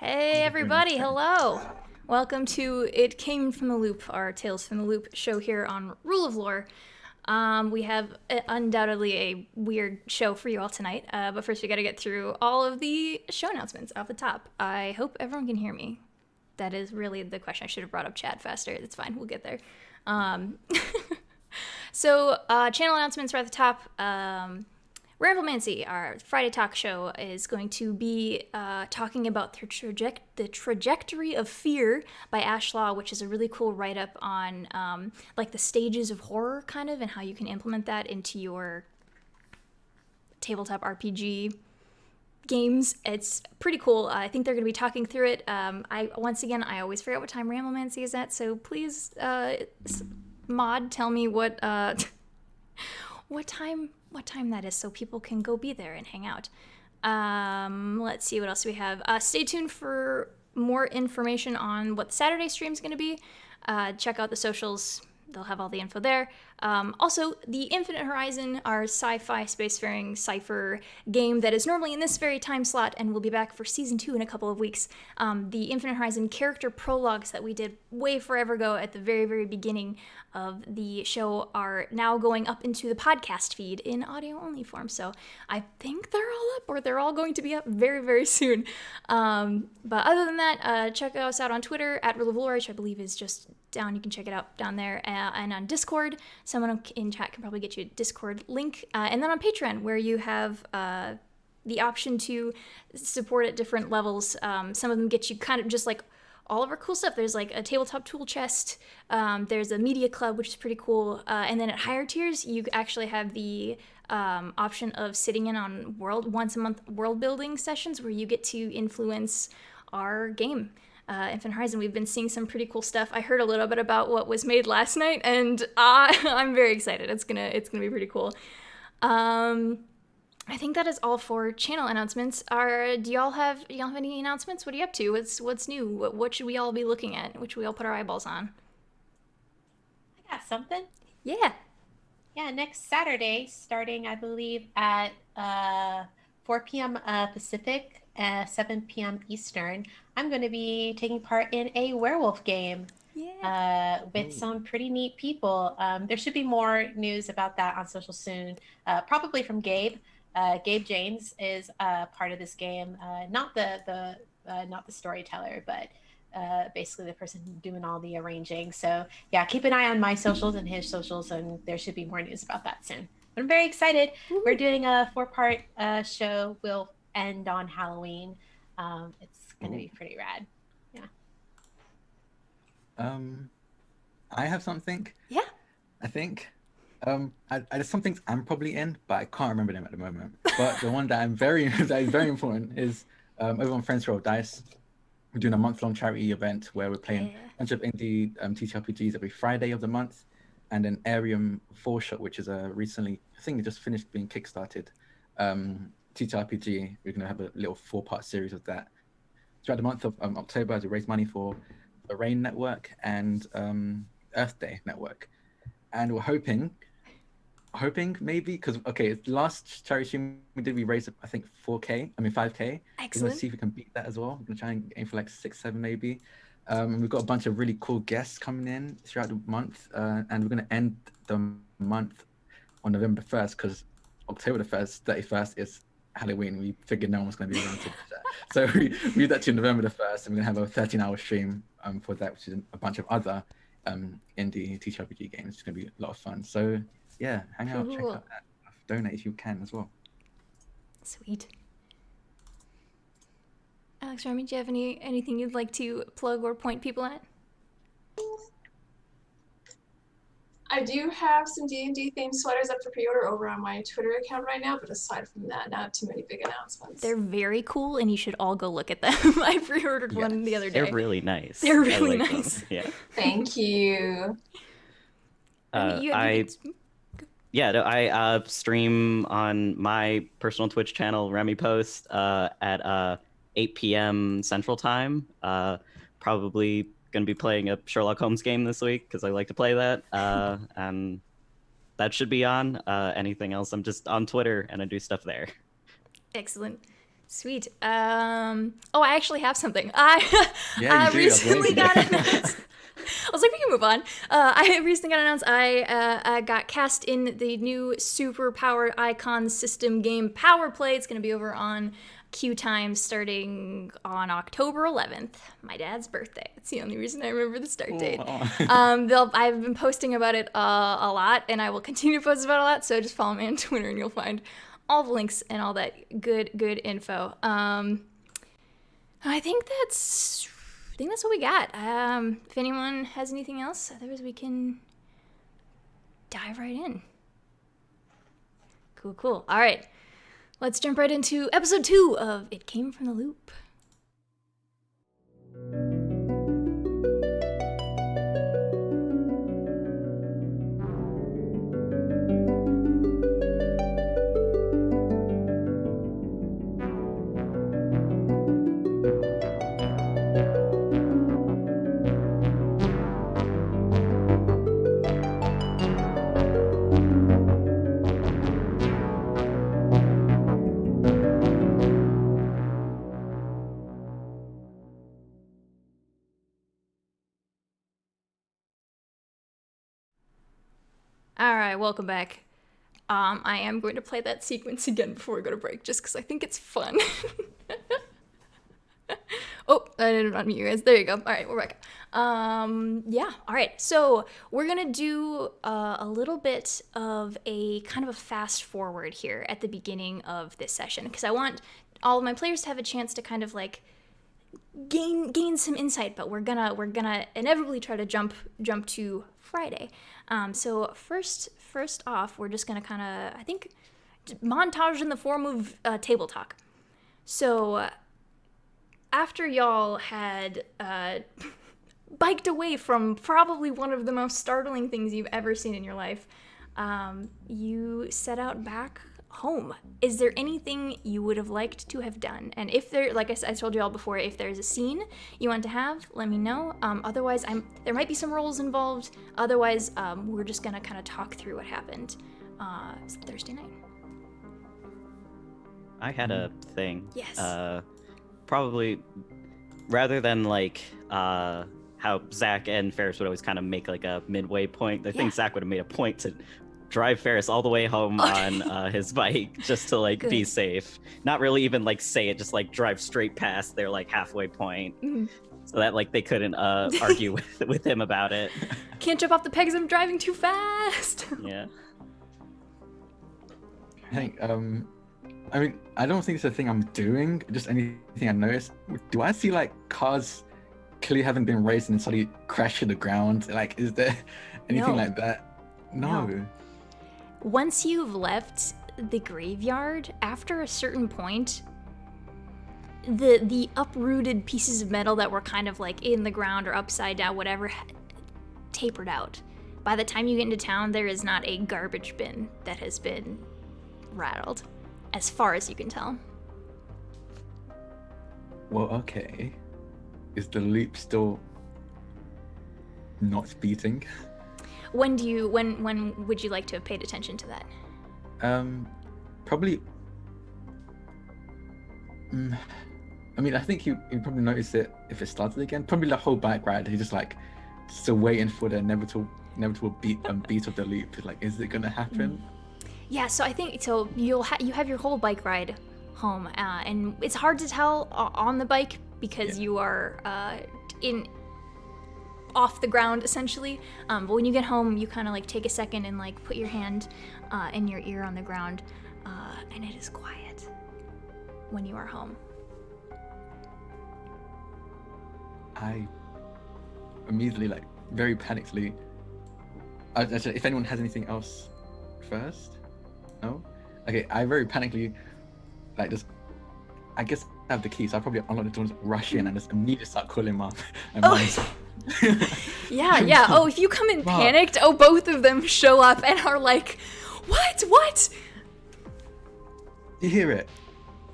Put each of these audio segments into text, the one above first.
Hey everybody, hello! Welcome to It Came from the Loop, our Tales from the Loop show here on Rule of Lore. We have undoubtedly a weird show for you all tonight, but first we gotta get through all of the show announcements off the top. I hope everyone can hear me. That is really the question. I should have brought up chat faster. It's fine, we'll get there. So, channel announcements are at the top. Ramblemancy, our Friday talk show, is going to be talking about the trajectory of fear by Ash Law, which is a really cool write-up on like the stages of horror, kind of, and how you can implement that into your tabletop RPG games. It's pretty cool. I think they're going to be talking through it. I always forget what time Ramblemancy is at, so please, mod, tell me what time that is so people can go be there and hang out. Let's see what else we have. Stay tuned for more information on what the Saturday stream is going to be. Check out the socials. They'll have all the info there. Also, the Infinite Horizon, our sci-fi spacefaring cipher game that is normally in this very time slot and will be back for Season 2 in a couple of weeks. The Infinite Horizon character prologues that we did way forever ago at the very, very beginning of the show are now going up into the podcast feed in audio-only form. So I think they're all up, or they're all going to be up very, very soon. But other than that, check us out on Twitter, at Rule of Lore, which I believe is just down. You can check it out down there, and on Discord. Someone in chat can probably get you a Discord link, and then on Patreon, where you have the option to support at different levels. Some of them get you kind of just like all of our cool stuff. There's like a tabletop tool chest, there's a media club, which is pretty cool, and then at higher tiers you actually have the option of sitting in on once a month world building sessions where you get to influence our game. Infinite Horizon, we've been seeing some pretty cool stuff. I heard a little bit about what was made last night, and I'm very excited. It's gonna be pretty cool. I think that is all for channel announcements. Do y'all have any announcements? What are you up to? What's new? What should we all be looking at? What should we all put our eyeballs on? I got something. Yeah. Yeah, next Saturday, starting I believe at 4 p.m. Pacific, 7 p.m. Eastern, I'm going to be taking part in a werewolf game. Yeah. With some pretty neat people. There should be more news about that on social soon, probably from Gabe. Gabe James is part of this game, not the storyteller, but basically the person doing all the arranging. So yeah, keep an eye on my socials and his socials, and there should be more news about that soon. But I'm very excited. Woo-hoo. We're doing a 4-part show. We'll end on Halloween. It's gonna be pretty rad. Yeah. I have something. Yeah. I think. There's some things I'm probably in, but I can't remember them at the moment. But the one that that is very important is over on Friends Roll Dice. We're doing a month-long charity event where we're playing a bunch of indie TTRPGs every Friday of the month, and an Arium 4 shot, which is a recently, I think it just finished being kickstarted. TTRPG. We're going to have a little 4-part series of that throughout the month of October as we raise money for the Rain Network and Earth Day Network. And we're hoping maybe, because the last charity stream we raised, I think 5K. Excellent. We're going to see if we can beat that as well. We're going to try and aim for like 6, 7 maybe. We've got a bunch of really cool guests coming in throughout the month, and we're going to end the month on November 1st, because October the 31st is Halloween. We figured no one was going to be around to do that. So we moved that to November the 1st, and we're going to have a 13-hour stream for that, which is a bunch of other indie TTRPG games. It's going to be a lot of fun. So yeah, hang out, check out that. Donate if you can as well. Sweet. Alex, Remy, do you have anything you'd like to plug or point people at? I do have some D&D themed sweaters up for pre-order over on my Twitter account right now, but aside from that, not too many big announcements. They're very cool, and you should all go look at them. I pre-ordered one the other day. They're really nice. They're really nice. Yeah. Thank you. I stream on my personal Twitch channel, Remy Post, at 8 p.m. Central Time. Probably going to be playing a Sherlock Holmes game this week because I like to play that. And that should be on. Anything else, I'm just on Twitter and I do stuff there. Excellent. Sweet. Oh, I actually have something. I Yeah, you do. recently That's got amazing. announced. I was like, we can move on. I recently got announced I got cast in the new super powered icon system game Power Play. It's going to be over on Q Time starting on October 11th, my dad's birthday. That's the only reason I remember the start date. I've been posting about it a lot, and I will continue to post about it a lot, so just follow me on Twitter and you'll find all the links and all that good info. I think that's what we got. If anyone has anything else, otherwise we can dive right in. Cool. All right, let's jump right into episode 2 of It Came from the Loop. All right, welcome back. I am going to play that sequence again before we go to break, just because I think it's fun. Oh, I didn't unmute you guys. There you go. All right, we're back. Yeah, all right. So we're going to do a little bit of a kind of a fast forward here at the beginning of this session, because I want all of my players to have a chance to kind of like gain some insight, but we're gonna inevitably try to jump to Friday. So first off, we're just gonna kind of, I think, montage in the form of table talk. So after y'all had biked away from probably one of the most startling things you've ever seen in your life, you set out back home. Is there anything you would have liked to have done? And if there, like I told you all before, if there's a scene you want to have, let me know. Otherwise, there might be some roles involved. Otherwise, we're just gonna kind of talk through what happened Thursday night. I had a thing. Yes. Probably, rather than like how Zach and Ferris would always kind of make like a midway point, I think Zach would have made a point to drive Ferris all the way home on his bike just to like be safe. Not really even like say it, just like drive straight past their like halfway point, so that like they couldn't argue with him about it. Can't jump off the pegs, I'm driving too fast. Yeah. I think, I mean, I don't think it's a thing I'm doing, just anything I noticed. Do I see like cars clearly haven't been raced and suddenly crash to the ground? Like, is there anything like that? No. Once you've left the graveyard, after a certain point, the uprooted pieces of metal that were kind of like in the ground or upside down, whatever, tapered out. By the time you get into town, there is not a garbage bin that has been rattled, as far as you can tell. Well, okay. Is the loop still not beating? When would you like to have paid attention to that? Probably. I mean, I think you probably notice it if it started again. Probably the whole bike ride. He's just like still waiting for the inevitable beat of the loop. Like, is it gonna happen? Yeah. So I think so. You have your whole bike ride home, and it's hard to tell on the bike because you are off the ground essentially, but when you get home you kind of like take a second and like put your hand in your ear on the ground, and it is quiet when you are home. I immediately, like, very panickedly, if anyone has anything else first. No? Okay, I very panickedly, like, just, I guess I have the key, so I probably unlock the doors, rush in, and just immediately start calling Mom. And Mom's Yeah. Oh, if you come in panicked, both of them show up and are like, what? Do you hear it?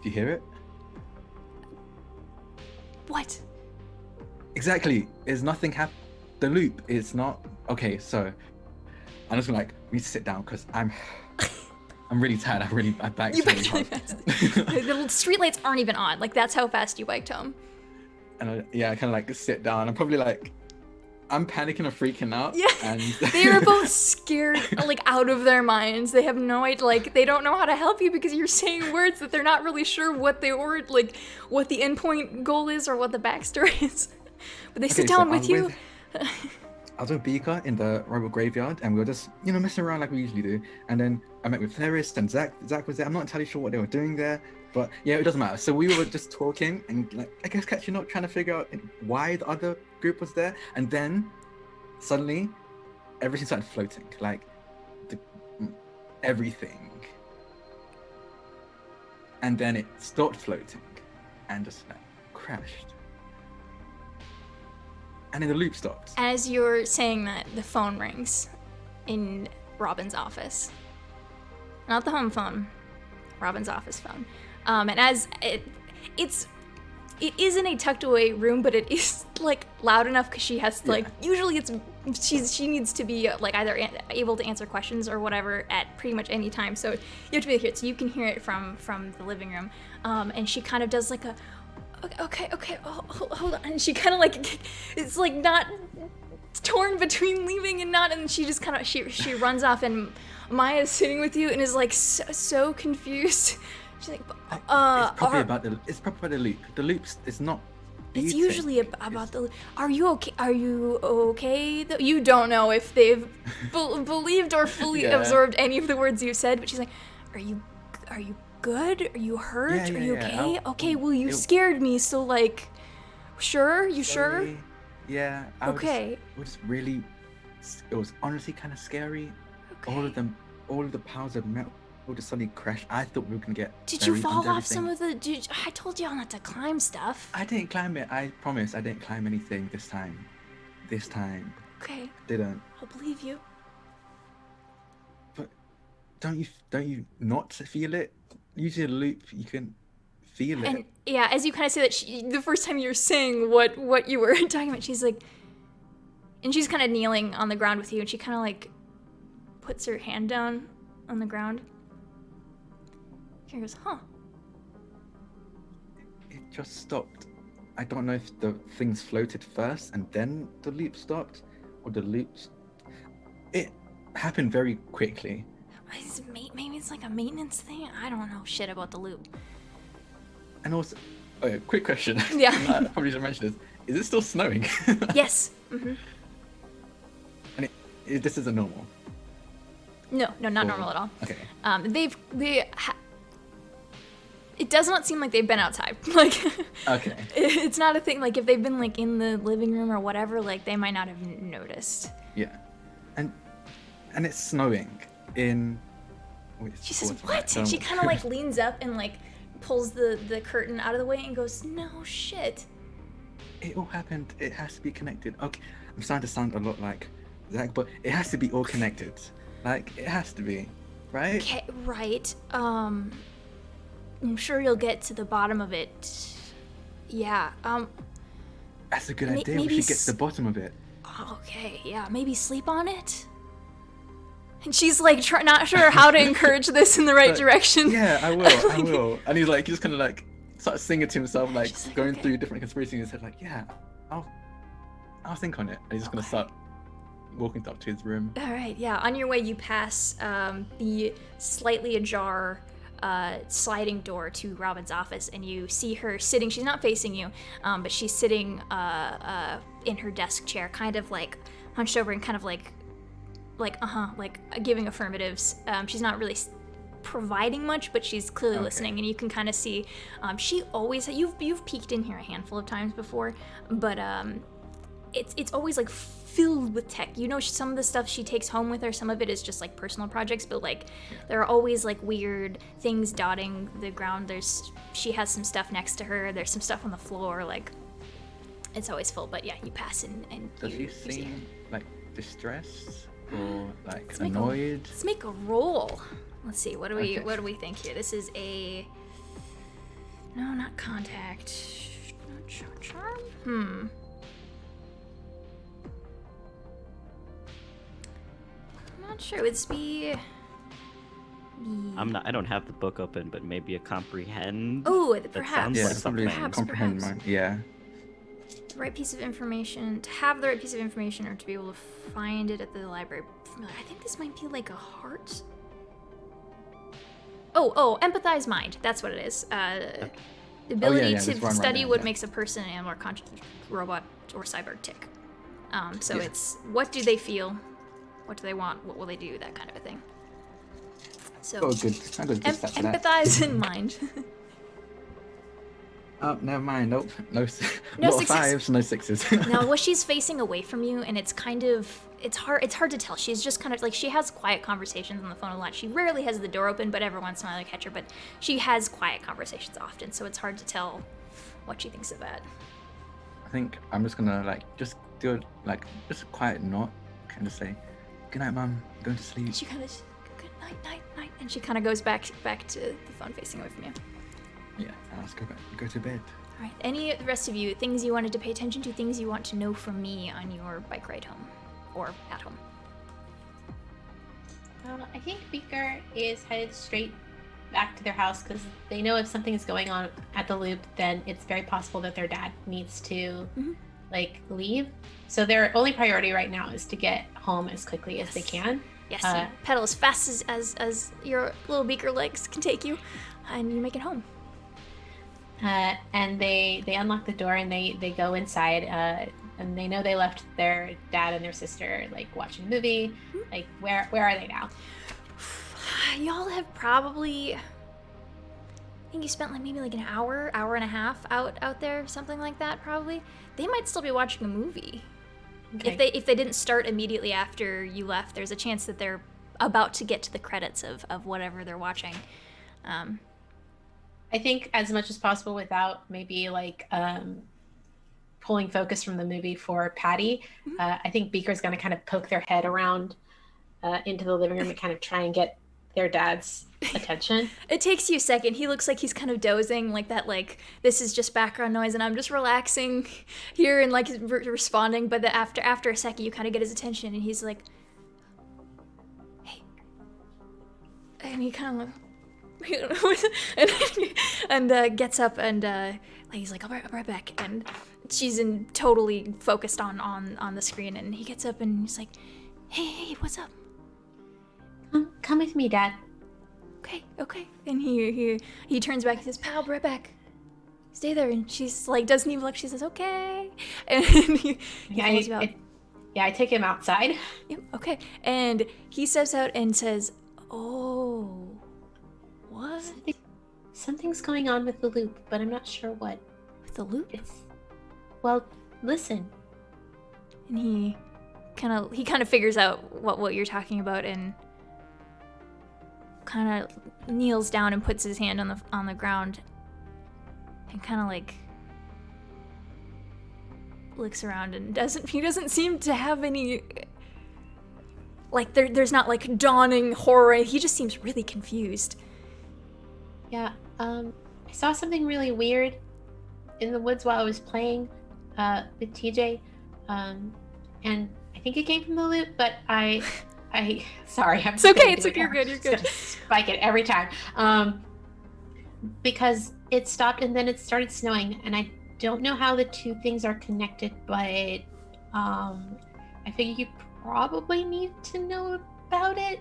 Do you hear it? What? Exactly. There's nothing the loop is not... Okay, so I'm just gonna, like, we need to sit down because I'm I'm really tired. I biked You really biked really hard. fast. The streetlights aren't even on. Like, that's how fast you biked home. And I kind of like sit down. I'm probably like, I'm panicking or freaking out. Yeah, And they are both scared, like, out of their minds. They have no idea, like, they don't know how to help you because you're saying words that they're not really sure what they were, like, what the endpoint goal is or what the backstory is. But they sit down with you. I was with Beaker in the rival graveyard, and we were just, messing around like we usually do. And then I met with Ferris and Zach. Zach was there. I'm not entirely sure what they were doing there, but yeah, it doesn't matter. So we were just talking and, like, I guess catching up, trying to figure out why the other group was there. And then suddenly, everything started floating, like everything. And then it stopped floating and just like crashed. And then the loop stopped. As you're saying that, the phone rings in Robin's office. Not the home phone, Robin's office phone. And as it is in a tucked away room, but it is like loud enough because she has to, like, usually she needs to be like either able to answer questions or whatever at pretty much any time. So you have to be able to hear it, so you can hear it from the living room. And she kind of does like a okay, hold on. And she kind of like, it's like not torn between leaving and not, and she just kind of, she runs off, and Maya's sitting with you and is like so confused. She's like, it's probably about the loop. The loops, it's not. It's usually about the. Are you okay? Are you okay? You don't know if they've believed or fully absorbed any of the words you said, but she's like, Are you good? Are you hurt? Are you okay? Okay, well, you scared me, so like, sure? You sure? Yeah. Okay. It was honestly kind of scary. Okay. All of the piles of metal just suddenly crashed. I thought we were gonna get. Did you fall off some of the? I told y'all not to climb stuff. I didn't climb it. I promise. I didn't climb anything this time. Okay. Didn't. I'll believe you. But don't you not feel it? Usually a loop, you can feel it. And yeah, as you kind of say that, the first time you're saying what you were talking about, she's like, and she's kind of kneeling on the ground with you, and she kind of like puts her hand down on the ground. She goes, huh. It just stopped. I don't know if the things floated first and then the loop stopped, or the loops. It happened very quickly. Maybe it's like a maintenance thing. I don't know shit about the loop. And also, quick question. Yeah. I probably should mention this. Is it still snowing? Yes. Mm-hmm. And this isn't normal. No, not normal at all. Okay. It does not seem like they've been outside. Like, Okay. It's not a thing. Like, if they've been like in the living room or whatever, like they might not have noticed. Yeah. And it's snowing in. She says, "What?" And she kind of like leans up and like pulls the curtain out of the way and goes, "No shit." It all happened. It has to be connected. Okay, I'm starting to sound a lot like Zach, but it has to be all connected. Like, it has to be, right? Okay, right. I'm sure you'll get to the bottom of it. Yeah. That's a good idea. We should get to the bottom of it. Okay, yeah. Maybe sleep on it. And she's like not sure how to encourage this in the right direction. Yeah, I will. And he's like, just kind of like starts singing to himself, like going through different conspiracies in his head, like, yeah, I'll think on it. And he's just gonna start walking up to his room. All right, yeah. On your way, you pass the slightly ajar sliding door to Robin's office, and you see her sitting. She's not facing you, but she's sitting in her desk chair, kind of like hunched over and kind of like giving affirmatives. She's not really providing much, but she's clearly listening, and you can kind of see she always you've peeked in here a handful of times before, but it's always like filled with tech. You know, some of the stuff she takes home with her, some of it is just like personal projects, but like there are always like weird things dotting the ground. She has some stuff next to her, there's some stuff on the floor, like it's always full. But yeah, you pass and does she seem like distressed or like annoyed? Let's make a roll. Let's see, what do we think here? This is no, not contact, not charm. I'm not sure. Would this be I don't have the book open, but maybe a comprehend. Oh, That perhaps. sounds Yeah, like it's probably something. comprehend perhaps. mine. Yeah. The right piece of information, to have the right piece of information or to be able to find it at the library. I think this might be like a heart. Oh, empathize mind. That's what it is. The ability yeah, to that's what I'm study writing, what yeah. makes a person, animal, or robot, or cyborg tick. So Yeah. it's what do they feel, what do they want, what will they do, that kind of a thing. So I got a good stat for that. empathize in mind. Oh, never mind. Nope. No. No Lot of success. 5s, no 6s. Now, what she's facing away from you, and it's hard to tell. She's just kind of like, she has quiet conversations on the phone a lot. She rarely has the door open, but every once in a while I catch her. But she has quiet conversations often, so it's hard to tell what she thinks of that. I think I'm just gonna just do just a quiet nod, kind of say, "Good night, Mum. I'm going to sleep." And she kind of, good night, and she kind of goes back to the phone facing away from you. Yeah, let's go to bed. All right. Any the rest of you, things you wanted to pay attention to, things you want to know from me on your bike ride home, or at home? I think Beaker is headed straight back to their house because they know if something is going on at the loop, then it's very possible that their dad needs to leave. So their only priority right now is to get home as quickly as they can. Yes, you pedal as fast as your little Beaker legs can take you, and you make it home. And they unlock the door and they go inside. And they know they left their dad and their sister watching a movie. Where are they now? Y'all have probably, I think you spent maybe an hour and a half out there, something like that. Probably they might still be watching a movie. Okay. If they didn't start immediately after you left, there's a chance that they're about to get to the credits of whatever they're watching. I think as much as possible without maybe pulling focus from the movie for Patty. I think Beaker's going to kind of poke their head around into the living room and kind of try and get their dad's attention. It takes you a second. He looks like he's kind of dozing, this is just background noise and I'm just relaxing here and responding. But after a second, you kind of get his attention and he's like, hey. And he kind of and gets up and he's like, I'll be right back. And she's totally focused on the screen. And he gets up and he's like, hey, what's up? Come with me, Dad. Okay. And he turns back and says, pal, be right back. Stay there. And she's doesn't even look. She says, okay. And he follows you out. I take him outside. Yep, okay. And he steps out and says, oh, what? Something's going on with the loop, but I'm not sure what. With the loop? Well, listen. And he kind of figures out what you're talking about and kind of kneels down and puts his hand on the ground and kind of looks around and he doesn't seem to have any there's not dawning horror. He just seems really confused. Yeah, I saw something really weird in the woods while I was playing with TJ, and I think it came from the loop, but I sorry, I'm it's okay, you're good. Just gonna spike it every time, because it stopped and then it started snowing, and I don't know how the two things are connected, but I figure you probably need to know about it.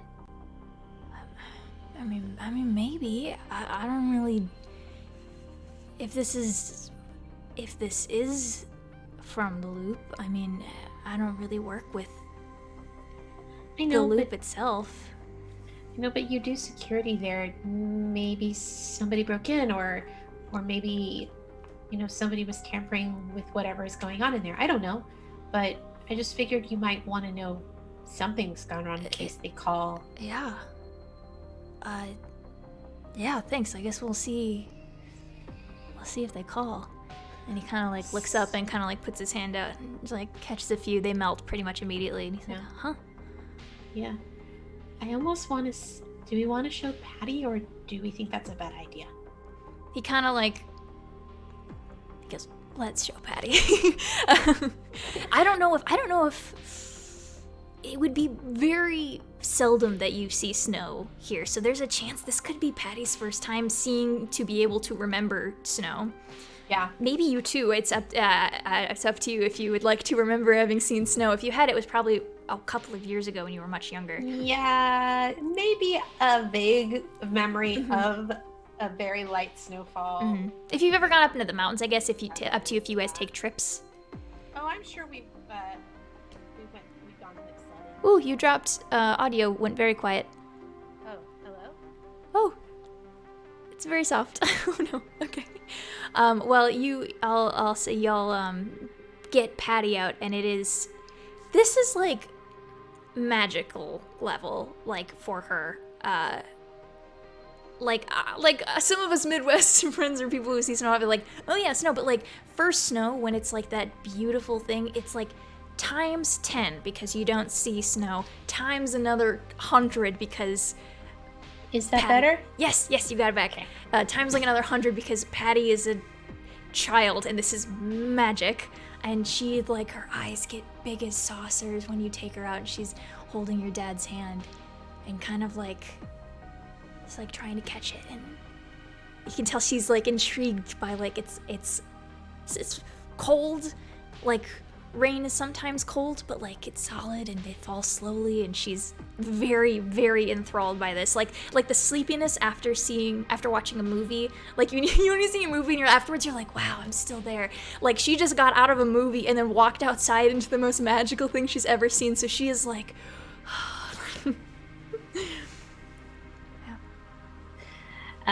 I mean, maybe. I don't really. If this is from the loop, I mean, I don't really work with I know, the loop but, itself. I know, but you do security there. Maybe somebody broke in, or maybe, somebody was tampering with whatever is going on in there. I don't know, but I just figured you might want to know something's gone on in case they call. Yeah. Yeah, thanks. I guess we'll see if they call. And he kind of looks up and kind of puts his hand out and catches a few. They melt pretty much immediately. And he's like, huh? Yeah. I almost want to. Do we want to show Patty, or do we think that's a bad idea? He kind of he goes, let's show Patty. I don't know if it would be very seldom that you see snow here, so there's a chance this could be Patty's first time seeing to be able to remember snow. Yeah. Maybe you too. It's up to you if you would like to remember having seen snow. If you had, it was probably a couple of years ago when you were much younger. Yeah, maybe a vague memory of a very light snowfall. If you've ever gone up into the mountains, I guess up to you if you guys take trips. Oh, I'm sure we've gone with sledding. Ooh, you dropped audio. Went very quiet. Oh, hello? Oh, it's very soft. Oh no. Okay. Well, I'll say y'all get Patty out, and this is like magical level, like for her. Like some of us Midwest friends or people who see snow have it like, oh yeah, snow, but like first snow when it's like that beautiful thing, it's like times 10 because you don't see snow, times another 100 because Is that Patty. better? Yes, you got it back. Times like another 100 because Patty is a child and this is magic. And she, like, her eyes get big as saucers when you take her out and she's holding your dad's hand and kind of like, it's like trying to catch it. And you can tell she's like intrigued by like, it's cold, like rain is sometimes cold, but like it's solid and it falls slowly, and she's very, very enthralled by this. Like the sleepiness after watching a movie. Like when you see a movie and afterwards you're like, wow, I'm still there. Like she just got out of a movie and then walked outside into the most magical thing she's ever seen. So she is like,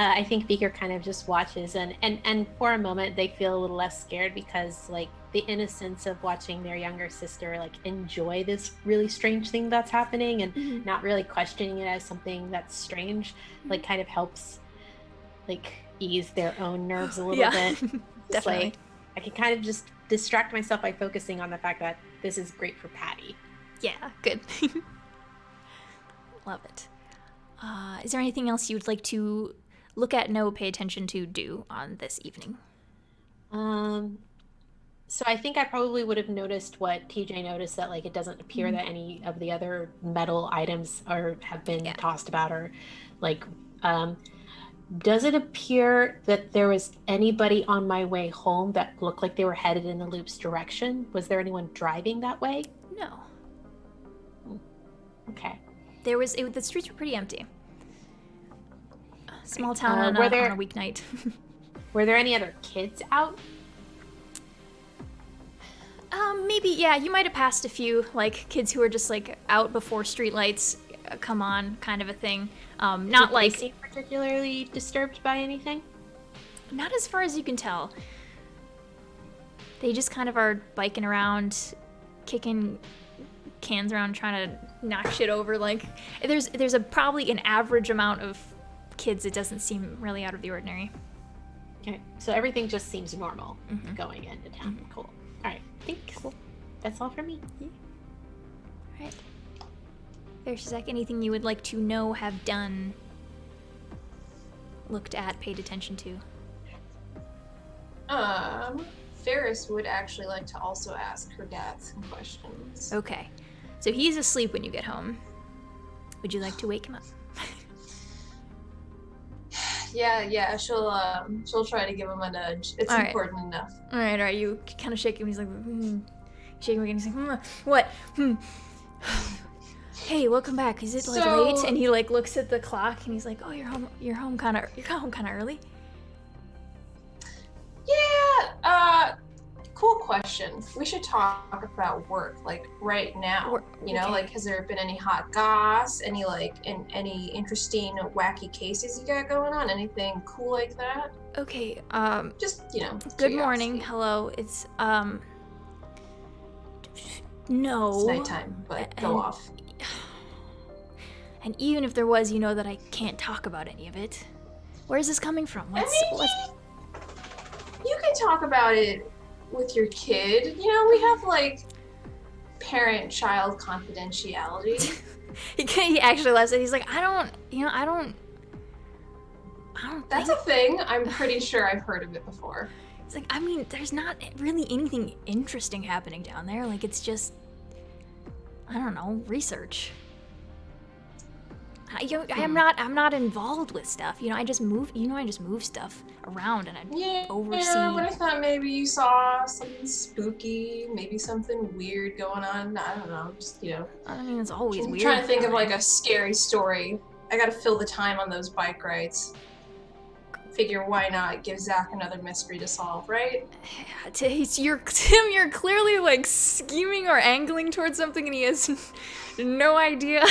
I think Beaker kind of just watches and for a moment they feel a little less scared because like the innocence of watching their younger sister like enjoy this really strange thing that's happening and not really questioning it as something that's strange like kind of helps like ease their own nerves a little bit. It's like I can kind of just distract myself by focusing on the fact that this is great for Patty. Yeah, good. Love it. Is there anything else you'd like to look at, know, pay attention to, do on this evening? So I think I probably would have noticed what TJ noticed, that like it doesn't appear that any of the other metal items have been tossed about, or like does it appear that there was anybody on my way home that looked like they were headed in the loop's direction? Was there anyone driving that way? No. Okay. The streets were pretty empty. Small town on a weeknight. Were there any other kids out? Maybe, yeah, you might have passed a few, like, kids who were just, like, out before streetlights come on, kind of a thing. Not like... Did they seem particularly disturbed by anything? Not as far as you can tell. They just kind of are biking around, kicking cans around, trying to knock shit over. Like, there's probably an average amount of kids. It doesn't seem really out of the ordinary. Okay, so everything just seems normal going into town. Cool. All right, thanks. Cool. That's all for me. All right. Shazak, anything you would like to know, have done, looked at, paid attention to? Ferris would actually like to also ask her dad some questions. Okay. So he's asleep when you get home. Would you like to wake him up? Yeah, she'll try to give him a nudge. It's All important enough. All right, you kind of shake him. He's like, shake him again. He's like, what? Hey, welcome back. Is it like late? And he like looks at the clock and he's like, oh, you're home kind of early. Yeah. Cool question. We should talk about work, like right now. You know, like has there been any hot goss? Any any interesting wacky cases you got going on? Anything cool like that? Okay. Just Good morning. Hello. It's no. It's nighttime, but go off. And even if there was, you know that I can't talk about any of it. Where is this coming from? You can talk about it with your kid. You know, we have like parent-child confidentiality. He actually laughs and he's like, I don't That's a thing. I'm pretty sure I've heard of it before. It's like, I mean, there's not really anything interesting happening down there. Like, it's just, I don't know, research. I'm not involved with stuff. I just move. I just move stuff around and I oversee. Yeah, but I thought maybe you saw something spooky, maybe something weird going on. I don't know. Just I mean, it's always I'm weird. trying to think of like a scary story. I gotta fill the time on those bike rides. Figure why not give Zach another mystery to solve, right? Tim, you're clearly like scheming or angling towards something, and he has no idea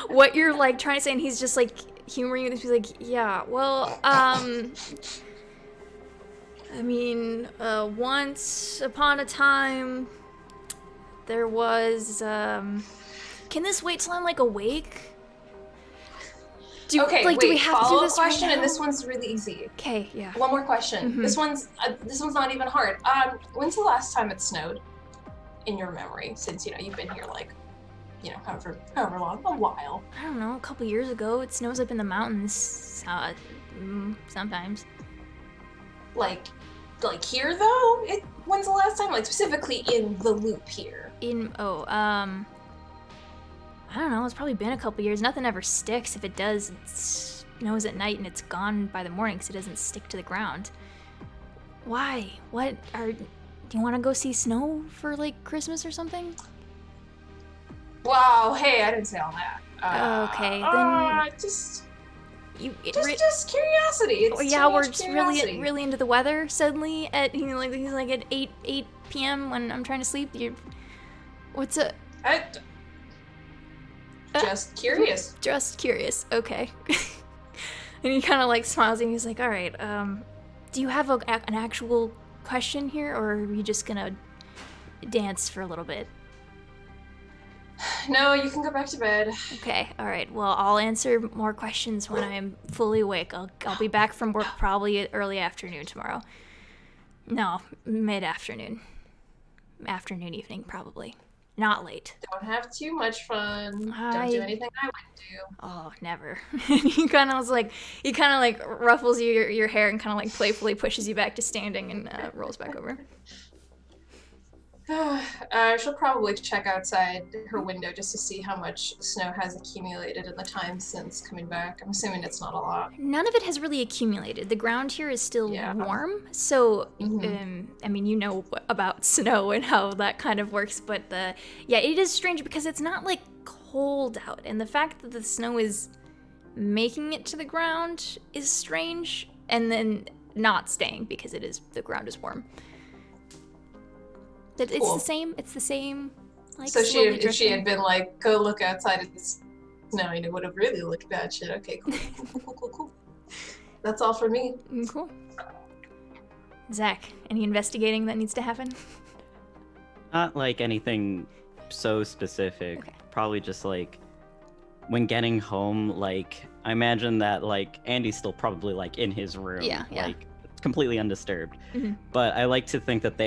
what you're like trying to say, and he's just like humoring you. He's like, yeah, well, I mean, once upon a time, there was, can this wait till I'm like awake? Do we have to do this question? Right now? And this one's really easy. Okay, yeah. One more question. Mm-hmm. This one's not even hard. When's the last time it snowed in your memory? Since you've been here like, however long, a while. I don't know. A couple years ago, it snows up in the mountains. Sometimes. Like here though? When's the last time? Like specifically in the loop here. I don't know, it's probably been a couple years. Nothing ever sticks. If it does, it snows at night and it's gone by the morning because it doesn't stick to the ground. Why? Do you want to go see snow for like Christmas or something? Wow, hey, I didn't say all that. Okay, then... Just we're curiosity. just really into the weather suddenly he's like at 8 p.m. when I'm trying to sleep. What's up? Just curious. Just curious. Okay. And he kind of like smiles and he's like, all right, do you have an actual question here, or are you just gonna dance for a little bit? No, you can go back to bed. Okay, all right. Well, I'll answer more questions when I'm fully awake. I'll be back from work probably early afternoon tomorrow. No, mid-afternoon. Afternoon, evening, probably. Not late. Don't have too much fun. Don't do anything I wouldn't do. Oh, never. He kind of ruffles your hair and kind of like playfully pushes you back to standing and rolls back over. She'll probably check outside her window just to see how much snow has accumulated in the time since coming back. I'm assuming it's not a lot. None of it has really accumulated. The ground here is still warm, so I mean, you know about snow and how that kind of works, but it is strange because it's not like cold out, and the fact that the snow is making it to the ground is strange, and then not staying because the ground is warm. It's cool. It's the same. Like, so if she had been like, go look outside, it's snowing, it would have really looked bad. Shit. Okay, cool. That's all for me. Cool. Zach, any investigating that needs to happen? Not like anything so specific. Okay. Probably just like when getting home, like I imagine that like Andy's still probably like in his room. Yeah. Like completely undisturbed. Mm-hmm. But I like to think that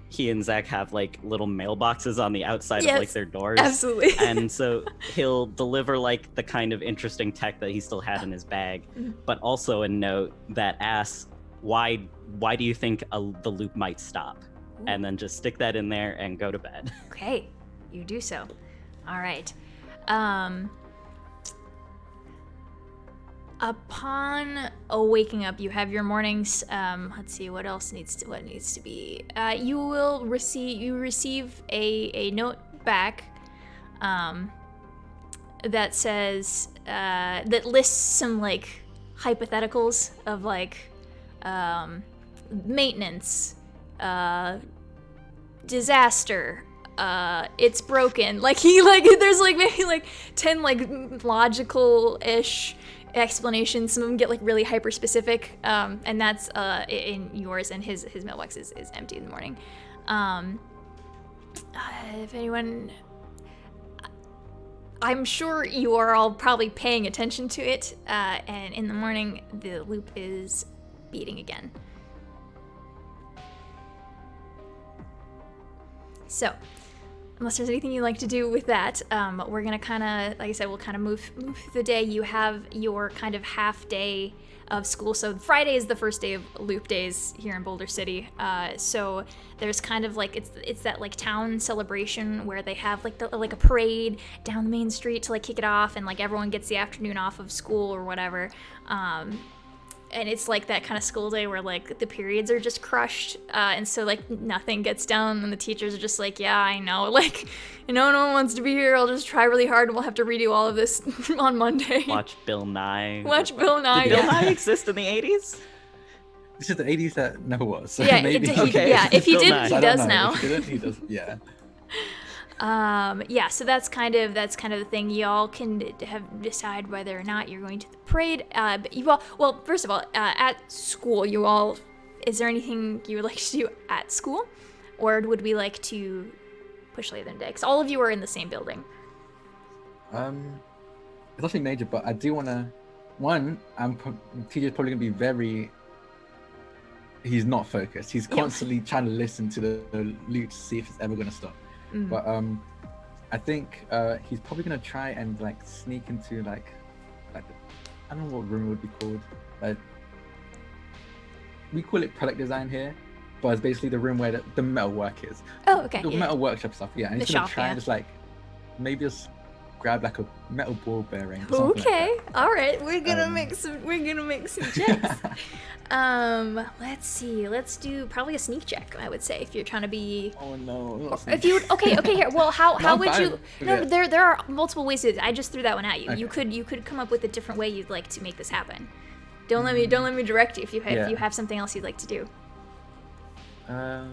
he and Zach have like little mailboxes on the outside of like their doors. Absolutely. And so he'll deliver like the kind of interesting tech that he still had in his bag, but also a note that asks, why do you think the loop might stop? Ooh. And then just stick that in there and go to bed. Okay, you do so. All right. Upon waking up, you have your mornings. Let's see what needs to be. You receive a note back that says that lists some like hypotheticals of like maintenance, disaster. It's broken. Like there's like maybe like 10 like logical-ish explanations. Some of them get like really hyper specific, and that's in yours, and his mailbox is empty in the morning. If anyone, I'm sure you are all probably paying attention to it, and in the morning the loop is beating again. So, unless there's anything you'd like to do with that, we're gonna kind of, like I said, we'll kind of move through the day. You have your kind of half day of school. So Friday is the first day of Loop Days here in Boulder City. So there's kind of like it's that like town celebration where they have like a parade down the main street to like kick it off, and like everyone gets the afternoon off of school or whatever. And it's like that kind of school day where like the periods are just crushed, and so like nothing gets done, and the teachers are just like, yeah, I know, like, no one wants to be here. I'll just try really hard, and we'll have to redo all of this on Monday. Watch Bill Nye. Watch Bill Nye. Did Bill Nye exist in the 80s? It's just the 80s that never was. So Yeah, maybe. Okay. yeah. If he Bill did, Nye. he I don't does know. now. If he didn't, he does. Yeah. Yeah, so that's kind of the thing. Y'all can decide whether or not you're going to the parade. Well, first of all, at school, is there anything you would like to do at school, or would we like to push later in the day? Because all of you are in the same building. It's nothing major, but I do want to. One, TJ's probably gonna be very. He's not focused. He's constantly trying to listen to the loot to see if it's ever gonna stop. But I think he's probably gonna try and like sneak into like I don't know what room it would be called. Like we call it product design here, but it's basically the room where the metal work is. Oh, okay. The metal workshop stuff. Yeah, and The he's gonna shop, try yeah. and just like maybe just grab like a metal ball bearing. Or something Okay, like all right. We're gonna Um, make some checks. Let's see. Let's do probably a sneak check. I would say if you're trying to be. Oh no! not If you would, okay, here. Well, how I'm would you? fine. No, Yeah. there are multiple ways to do it. I just threw that one at you. Okay. You could come up with a different way you'd like to make this happen. Don't let me direct you if you have something else you'd like to do. No,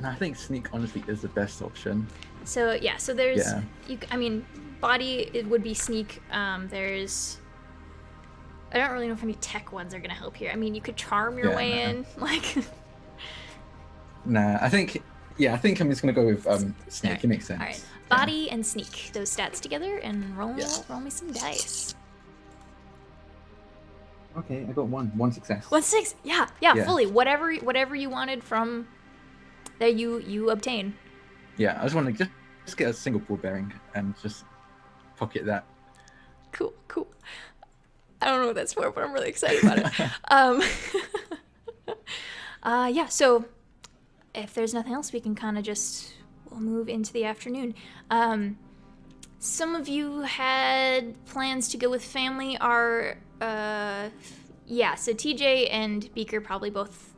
I think sneak honestly is the best option. So there's Yeah. body it would be sneak. There's I don't really know if any tech ones are gonna help here. I mean, you could charm your Yeah, way no. in, like. Nah, I think I'm just gonna go with sneak. Alright, It makes sense. All right, Yeah. body and sneak, those stats together, and roll me some dice. Okay, I got one success. 1-6. Yeah, Yeah. fully. Whatever you wanted from that you obtain. Yeah, I just want to just get a single ball bearing and just pocket that. Cool. I don't know what that's for, but I'm really excited about it. Yeah. So if there's nothing else, we can kind of we'll move into the afternoon. Some of you had plans to go with family. So TJ and Beaker probably both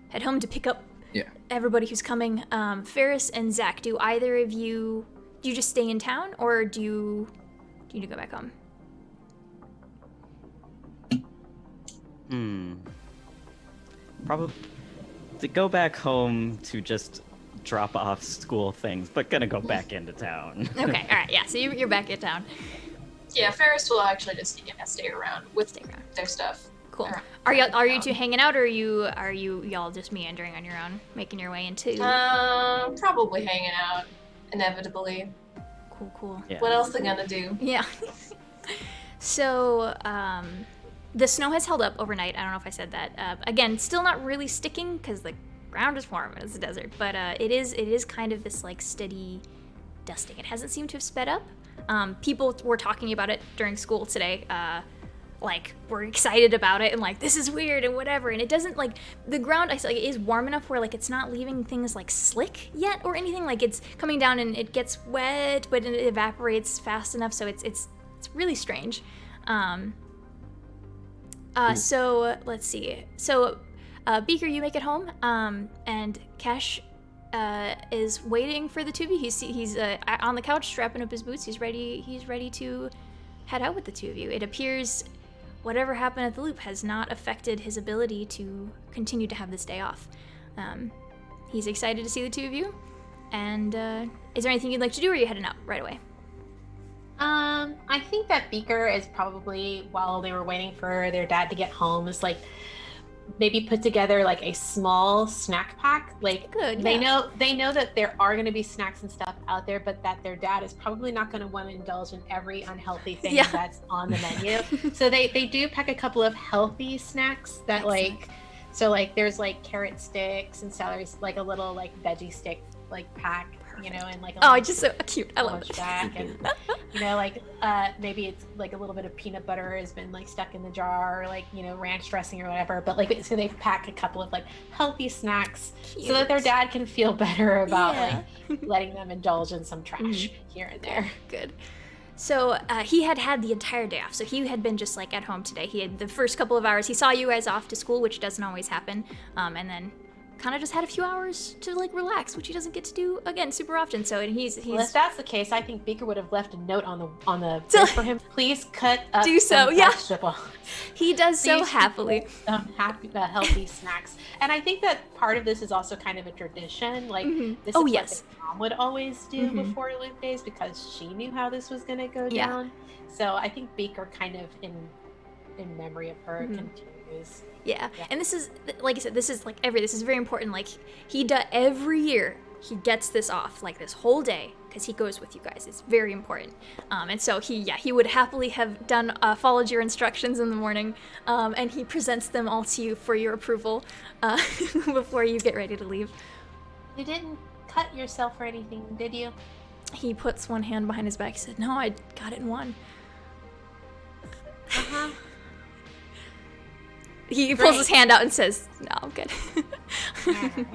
head home to pick up everybody who's coming. Ferris and Zach, do either of you just stay in town, or do you need to go back home? Probably to go back home to just drop off school things, but gonna go back into town. Okay, all right, yeah. So you're back in town. Yeah, Ferris will actually just stay around with their stuff. Cool. Alright. Are you two hanging out, or are you y'all just meandering on your own, making your way into? Probably hanging out, inevitably. Cool. Yeah. What else they gonna do? Yeah. So, the snow has held up overnight. I don't know if I said that. Again, still not really sticking because the ground is warm and it's a desert, but it is kind of this like steady dusting. It hasn't seemed to have sped up. People were talking about it during school today. Like, we're excited about it and like, this is weird and whatever. And it doesn't, like, the ground it is warm enough where like it's not leaving things like slick yet or anything. Like, it's coming down and it gets wet, but it evaporates fast enough, so it's really strange. So let's see. So Beaker, you make it home, and Cash is waiting for the two of you. He's on the couch strapping up his boots. He's ready to head out with the two of you. It appears whatever happened at the loop has not affected his ability to continue to have this day off. He's excited to see the two of you. And is there anything you'd like to do, or are you heading out right away? I think that Beaker is probably, while they were waiting for their dad to get home, is like maybe put together like a small snack pack. Like, Good, they yeah. know that there are going to be snacks and stuff out there, but that their dad is probably not going to want to indulge in every unhealthy thing Yeah. that's on the menu. So they do pack a couple of healthy snacks that Excellent. so like there's like carrot sticks and celery, like a little like veggie stick like pack. you know, and like just so cute. I love it. Back and you know, like maybe it's like a little bit of peanut butter has been like stuck in the jar, or like, you know, ranch dressing or whatever. But like, so they pack a couple of like healthy snacks so that their dad can feel better about like letting them indulge in some trash here and there. Good. So he had the entire day off. So he had been just like at home today. He had the first couple of hours. He saw you guys off to school, which doesn't always happen. And then kind of just had a few hours to like relax, which he doesn't get to do again super often. So and he's well, if that's the case, I think Beaker would have left a note on the fridge for him. Please cut up do so. some Yeah, vegetables. He does so happily. Healthy snacks, and I think that part of this is also kind of a tradition. Like this is what the mom would always do before Luke days because she knew how this was going to go down. So I think Beaker kind of in memory of her continues. Yeah, and this is, like I said, this is very important. Like, every year, he gets this off, like, this whole day, because he goes with you guys. It's very important. And so he would happily have followed your instructions in the morning, and he presents them all to you for your approval before you get ready to leave. You didn't cut yourself or anything, did you? He puts one hand behind his back. He said, no, I got it in one. Uh-huh. He pulls his hand out and says, "No, I'm good." Right.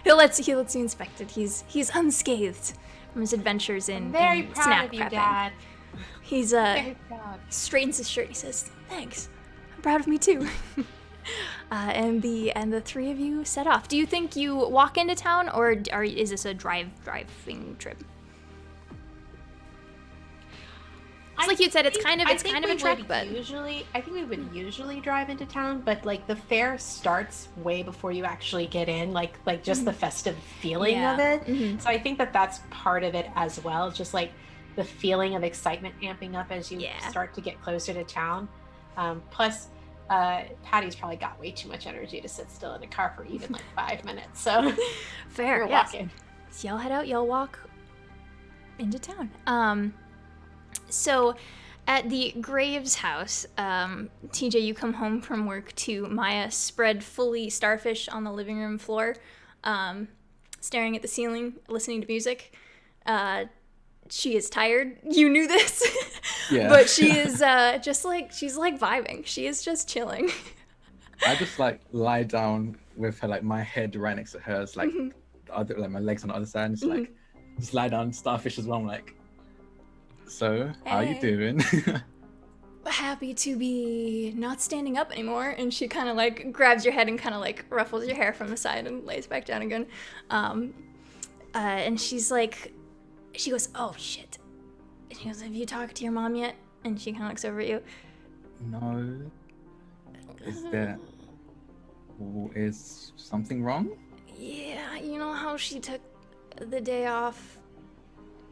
He lets you inspect it. He's unscathed from his adventures in very proud snack of you, prepping. Dad. He's very proud. Straightens his shirt. He says, "Thanks. I'm proud of me too." And the three of you set off. Do you think you walk into town, or is this a driving trip? It's like you said, it's kind of a trek, but I think we would usually drive into town, but like the fair starts way before you actually get in, like just the festive feeling of it. So I think that that's part of it as well. Just like the feeling of excitement amping up as you start to get closer to town. Plus, Patty's probably got way too much energy to sit still in a car for even like 5 minutes. So fair, we're walking. So y'all head out. Y'all walk into town. So at the Graves house, TJ, you come home from work to Maya spread fully starfish on the living room floor, staring at the ceiling, listening to music. She is tired. You knew this. Yeah. But she is she's vibing. She is just chilling. I just like lie down with her, like my head right next to hers, like my legs on the other side, and just like just lie down, starfish as well. I'm like, so, how you doing? Happy to be not standing up anymore. And she kind of like grabs your head and kind of like ruffles your hair from the side and lays back down again. And she's like, she goes, "Oh shit." And she goes, "Have you talked to your mom yet?" And she kind of looks over at you. No. Is something wrong? Yeah, you know how she took the day off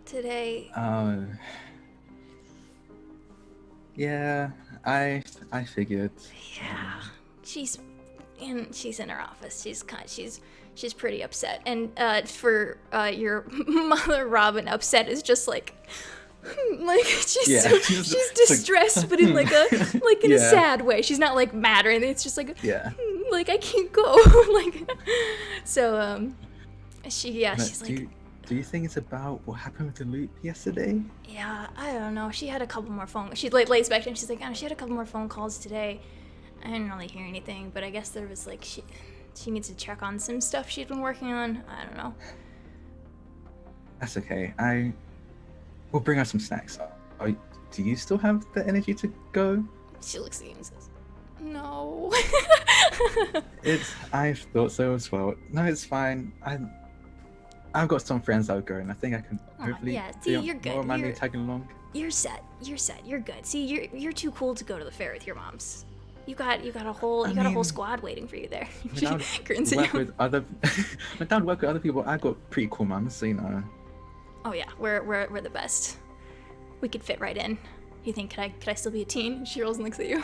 today? Yeah, I figured. Yeah, she's in her office. She's pretty upset. And for your mother, Robin, upset is just like she's distressed, but in like a sad way. She's not like mad or anything. It's just like like I can't go. Like so she's like, do you think it's about what happened with the loop yesterday? Yeah, I don't know. She had a couple more she lays back and she's like, she had a couple more phone calls today. I didn't really hear anything, but I guess there was like she needs to check on some stuff she'd been working on. I don't know. That's okay. We'll bring her some snacks. Do you still have the energy to go? She looks at you and says, "No." I thought so as well. No, it's fine. I've got some friends that'll go, and I think I can hopefully. Yeah, see, you're good. Don't mind me tagging along. You're set. You're good. See, you're too cool to go to the fair with your moms. You got a whole squad waiting for you there. She grins at you. My dad worked with other people. I got pretty cool moms, so you know. Oh yeah, we're the best. We could fit right in. You think could I still be a teen? She rolls and looks at you.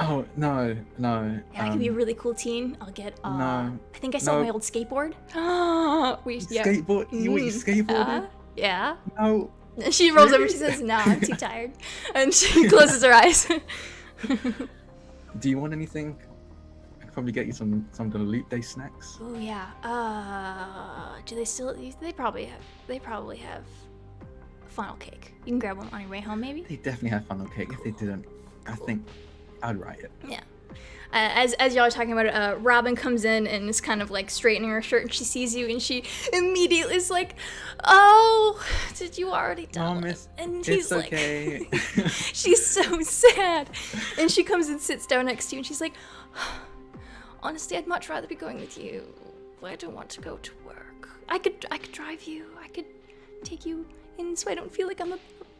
Oh no. Yeah, I could be a really cool teen. I'll get no. I think I saw my old skateboard. Skateboard? You skateboarded? Yeah. No. She rolls over. She says, "No, I'm too tired," and she closes her eyes. Do you want anything probably get you some of the Loot Day snacks. Oh yeah. Do they still? They probably have funnel cake. You can grab one on your way home, maybe. They definitely have funnel cake. If they didn't, I think I'd write it. Yeah. As y'all are talking about it, Robin comes in and is kind of like straightening her shirt, and she sees you, and she immediately is like, "Oh, did you already tell No, him?" miss, And he's it's like, okay. she's so sad, and she comes and sits down next to you, and she's like, "Honestly, I'd much rather be going with you. I don't want to go to work. I could drive you. I could take you in, so I don't feel like I'm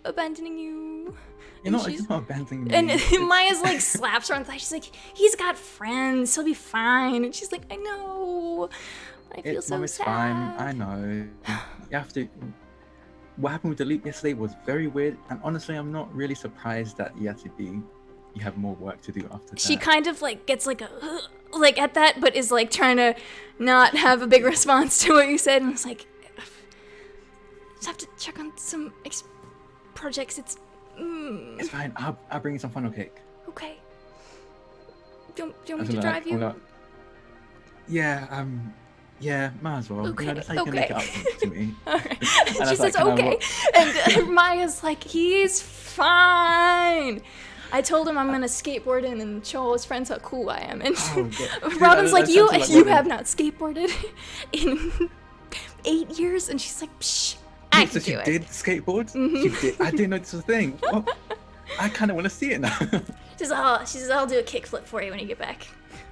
abandoning you." You're not abandoning me. And Maya's like slaps her on the thigh. She's like, "He's got friends. He'll be fine." And she's like, "I know. I feel so Mom, it's sad." fine. I know. You have to. What happened with the Loot yesterday was very weird, and honestly, I'm not really surprised that you have more work to do after that. She kind of like gets like a like at that, but is like trying to not have a big response to what you said, and it's like, just have to check on some projects. It's fine. I'll bring you some funnel cake. Okay. Do you want me to drive you? Yeah. Yeah. Might as well. Okay. You know, that's how you can make it up to me. Alright. And She I was says like, okay. And Maya's like, "He's fine. I told him I'm gonna skateboard in and show all his friends how cool I am." And Robin's like, "You have not skateboarded in 8 years?" And she's like, "Psh, I can So she do it." did skateboard? Mhm. She did. I didn't know this was a thing. Well, I kind of want to see it now. She says, "I'll do a kickflip for you when you get back.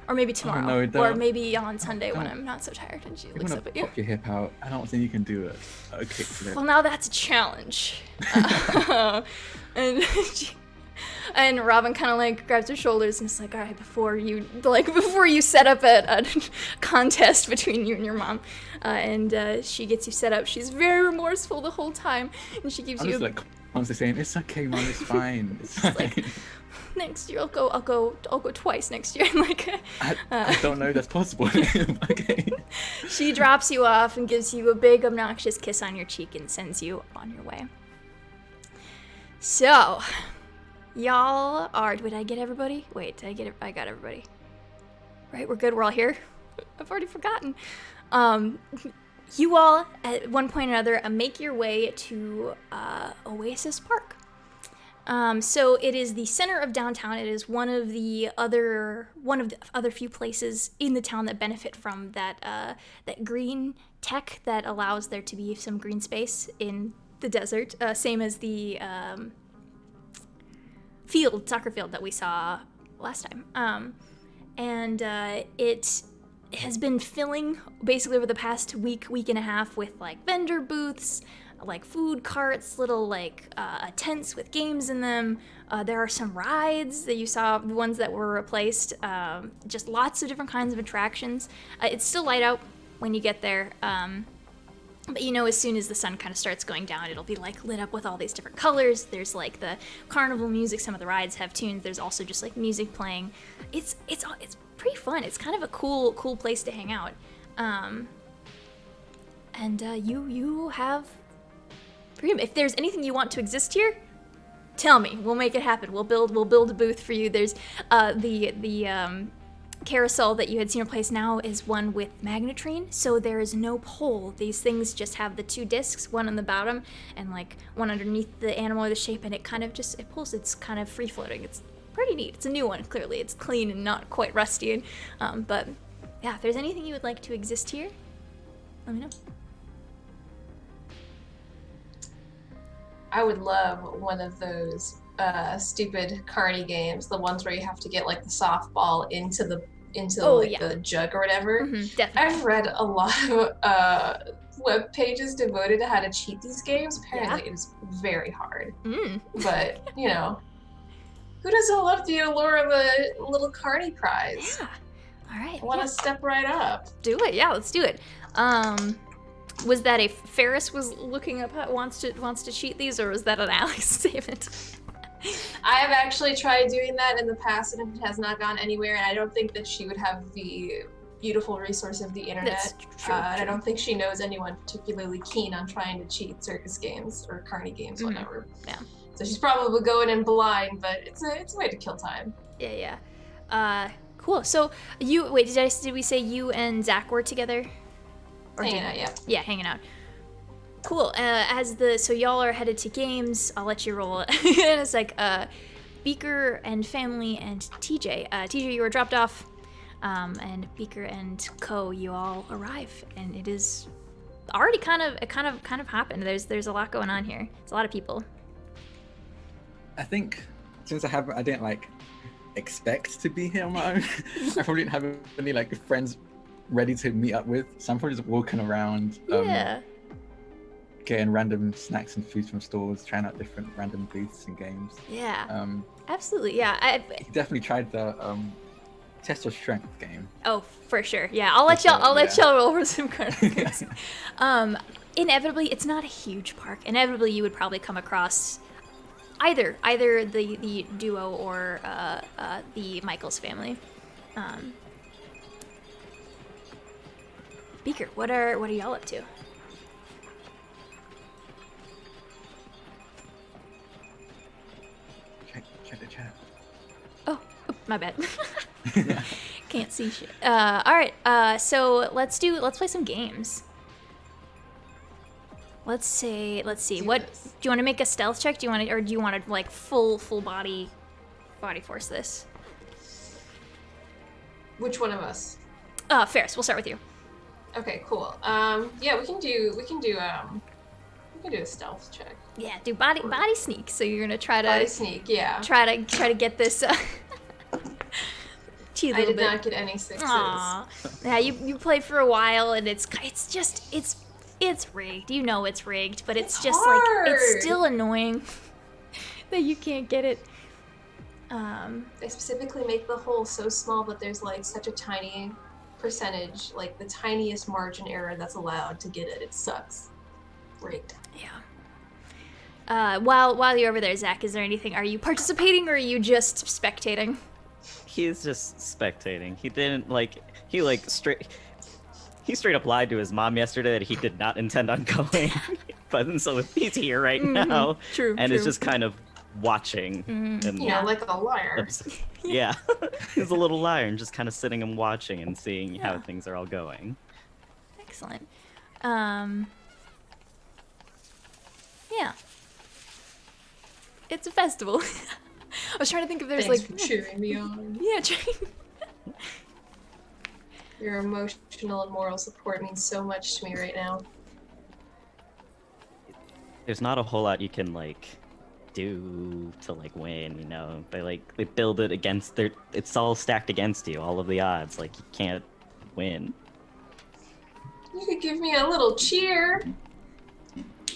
Or maybe tomorrow. no, or don't. maybe on Sunday when Don't. I'm not so tired." And she You're looks gonna up at you. pop your hip out. I don't think you can do a kickflip. Well, now that's a challenge. And and Robin kind of like grabs her shoulders and is like, "All right, before you set up a contest between you and your mom," and she gets you set up. She's very remorseful the whole time, and she gives I'm you just like constantly saying, "It's okay, Mom. It's fine. It's fine." like, "Next year I'll go twice next year." And like, I don't know if that's possible. Okay. she drops you off and gives you a big obnoxious kiss on your cheek and sends you on your way. So, y'all are. Did I get everybody? Wait, did I get it? I got everybody. Right, we're good. We're all here. I've already forgotten. You all, at one point or another, make your way to Oasis Park. So it is the center of downtown. It is one of the other few places in the town that benefit from that green tech that allows there to be some green space in the desert, same as the soccer field that we saw last time. And it has been filling basically over the past week and a half with like vendor booths, like food carts, little like tents with games in them. There are some rides that you saw, the ones that were replaced, just lots of different kinds of attractions. It's still light out when you get there, but you know, as soon as the sun kind of starts going down, it'll be like lit up with all these different colors. There's like the carnival music. Some of the rides have tunes. There's also just like music playing. It's pretty fun. It's kind of a cool place to hang out. And you have freedom. If there's anything you want to exist here, tell me. We'll make it happen. We'll build a booth for you. There's the carousel that you had seen replaced now is one with magnetrine, so there is no pole. These things just have the two discs, one on the bottom and like one underneath the animal or the shape, and it kind of just it pulls. It's kind of free floating. It's pretty neat. It's a new one. Clearly, it's clean and not quite rusty. But yeah, if there's anything you would like to exist here, let me know. I would love one of those stupid carny games, the ones where you have to get like the softball into the jug or whatever. Mm-hmm, definitely. I've read a lot of web pages devoted to how to cheat these games. Apparently, it is very hard. But you know, who doesn't love the allure of a little carny prize? Yeah. All right. I want to step right up. Do it. Yeah, let's do it. Was that a Ferris was looking up wants to cheat these, or was that an Alex statement? I have actually tried doing that in the past, and it has not gone anywhere. And I don't think that she would have the beautiful resource of the internet. That's true. And I don't think she knows anyone particularly keen on trying to cheat circus games or carny games, whatever. Yeah. So she's probably going in blind, but it's a way to kill time. Yeah. Cool. So did we say you and Zach were together? Hanging out, yeah. Yeah, hanging out. Cool. So y'all are headed to games. I'll let you roll it. And it's like Beaker and family and TJ. TJ, you were dropped off, and Beaker and Co. You all arrive, and it is already kind of happened. There's a lot going on here. It's a lot of people. I think since I didn't like expect to be here on my own. I probably didn't have any like friends ready to meet up with. So I'm probably just walking around, getting random snacks and foods from stores, trying out different random booths and games. Yeah. Absolutely. Yeah. You definitely tried the test your strength game. Oh, for sure. Yeah. I'll let y'all roll for some cards. Inevitably, it's not a huge park. Inevitably, you would probably come across either the duo or the Michaels family. Beaker, what are y'all up to? Check the chat. Oh, my bad. Can't see shit. All right. So let's play some games. Let's see. What do you want to make a stealth check? Do you want to like full body force this? Which one of us? Ferris, we'll start with you. Okay, cool. Yeah, we can do a stealth check. Yeah, do body sneak. So you're gonna try to body sneak. Yeah. Try to get this. Cheat a little bit. I did not get any sixes. Aww. Yeah, you play for a while and it's rigged. You know it's rigged, but it's just hard. Like it's still annoying that you can't get it. They specifically make the hole so small that there's like such a tiny percentage, like the tiniest margin error that's allowed to get it. It sucks. Rigged. Yeah. While you're over there, Zach, is there anything? Are you participating or are you just spectating? He's just spectating. He straight up lied to his mom yesterday that he did not intend on going. But so he's here right now. True. And is just kind of watching. And like a liar. Yeah. He's a little liar and just kind of sitting and watching and seeing how things are all going. Excellent. Yeah. It's a festival. I was trying to think if there's Thanks like for cheering me on. Yeah, Your emotional and moral support means so much to me right now. There's not a whole lot you can like do to like win, you know. They build it against it's all stacked against you, all of the odds. Like you can't win. You could give me a little cheer.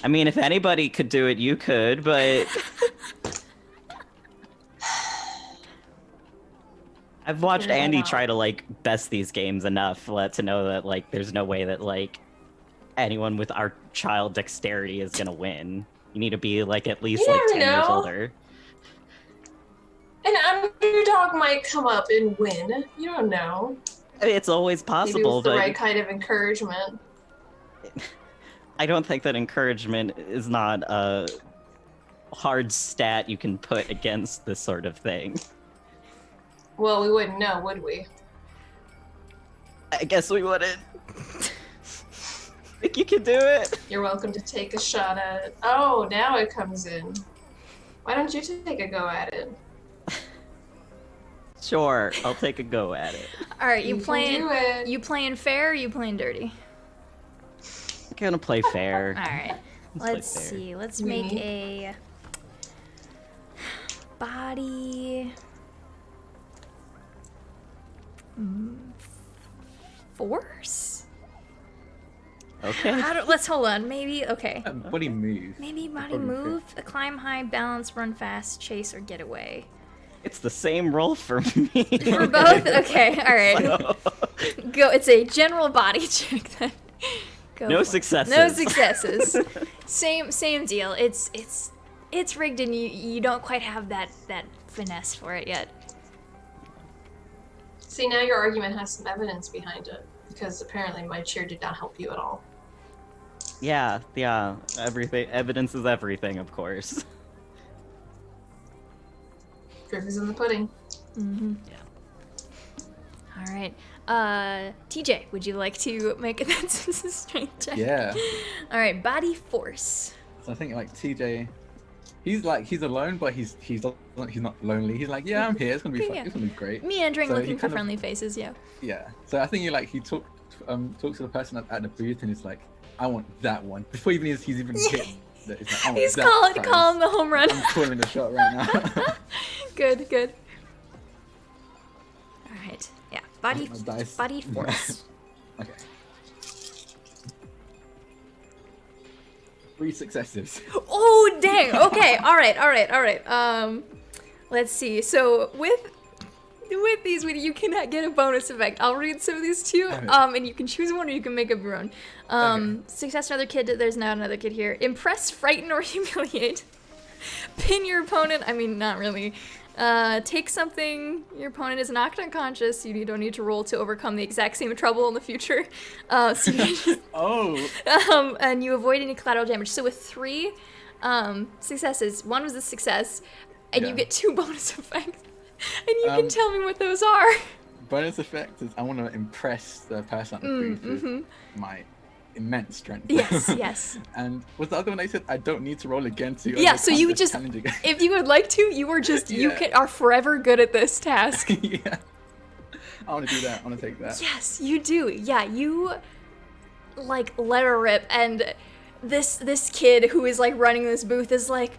I mean, if anybody could do it, you could, but I've watched Andy try to like best these games enough to know that like there's no way that like anyone with our child dexterity is gonna win. You need to be like at least like 10 years older. An underdog might come up and win. You don't know. I mean, it's always possible, maybe with the but right kind of encouragement. I don't think that encouragement is not a hard stat you can put against this sort of thing. Well, we wouldn't know, would we? I guess we wouldn't. Think you can do it? You're welcome to take a shot at it. Oh, now it comes in. Why don't you take a go at it? Sure, I'll take a go at it. All right, you playing fair or you playing dirty? I'm gonna play fair. All right. Let's see. Let's make a body force. Okay. Let's hold on. Maybe okay. Body move. Maybe body move. Climb high, balance, run fast, chase, or get away. It's the same roll for me. For both? Okay. All right. So... Go. It's a general body check then. No successes. No successes. Same deal. It's rigged and you don't quite have that finesse for it yet. See, now your argument has some evidence behind it, because apparently my cheer did not help you at all. Yeah. Everything. Evidence is everything, of course. Proof is in the pudding. Mm-hmm. Yeah. All right. TJ, would you like to make a strength check? Yeah. All right, body force. So I think like TJ, he's alone, but he's not lonely. He's like, yeah, I'm here. It's gonna be fun. Yeah. It's gonna be great. Meandering, So he looking for kind of- friendly faces. Yeah. Yeah. So I think he talks to the person at the booth, and he's like, I want that one before he's even hit. It's like, I want He's that prize. calling the home run. I'm calling the shot right now. Good. All right. Yeah. Body My dice. force. Okay. 3 successes. Oh dang. Okay. All right. Let's see. So with these, you cannot get a bonus effect. I'll read some of these too. And you can choose one or you can make up your own. Okay. Success another kid. There's not another kid here. Impress, frighten, or humiliate. Pin your opponent. I mean, not really. Take something your opponent is knocked unconscious. You don't need to roll to overcome the exact same trouble in the future. So you can just, and you avoid any collateral damage. So with 3 successes, 1 was a success, and you get 2 bonus effects. And you can tell me what those are. Bonus effect is I want to impress the person at the booth with my immense strength. Yes. And was the other one I said I don't need to roll again to So you overcome just, challenge again? if you would like to, you are just, you are forever good at this task. Yeah. I want to do that. I want to take that. Yes, you do. Yeah, you like let her rip, and this kid who is like running this booth is like,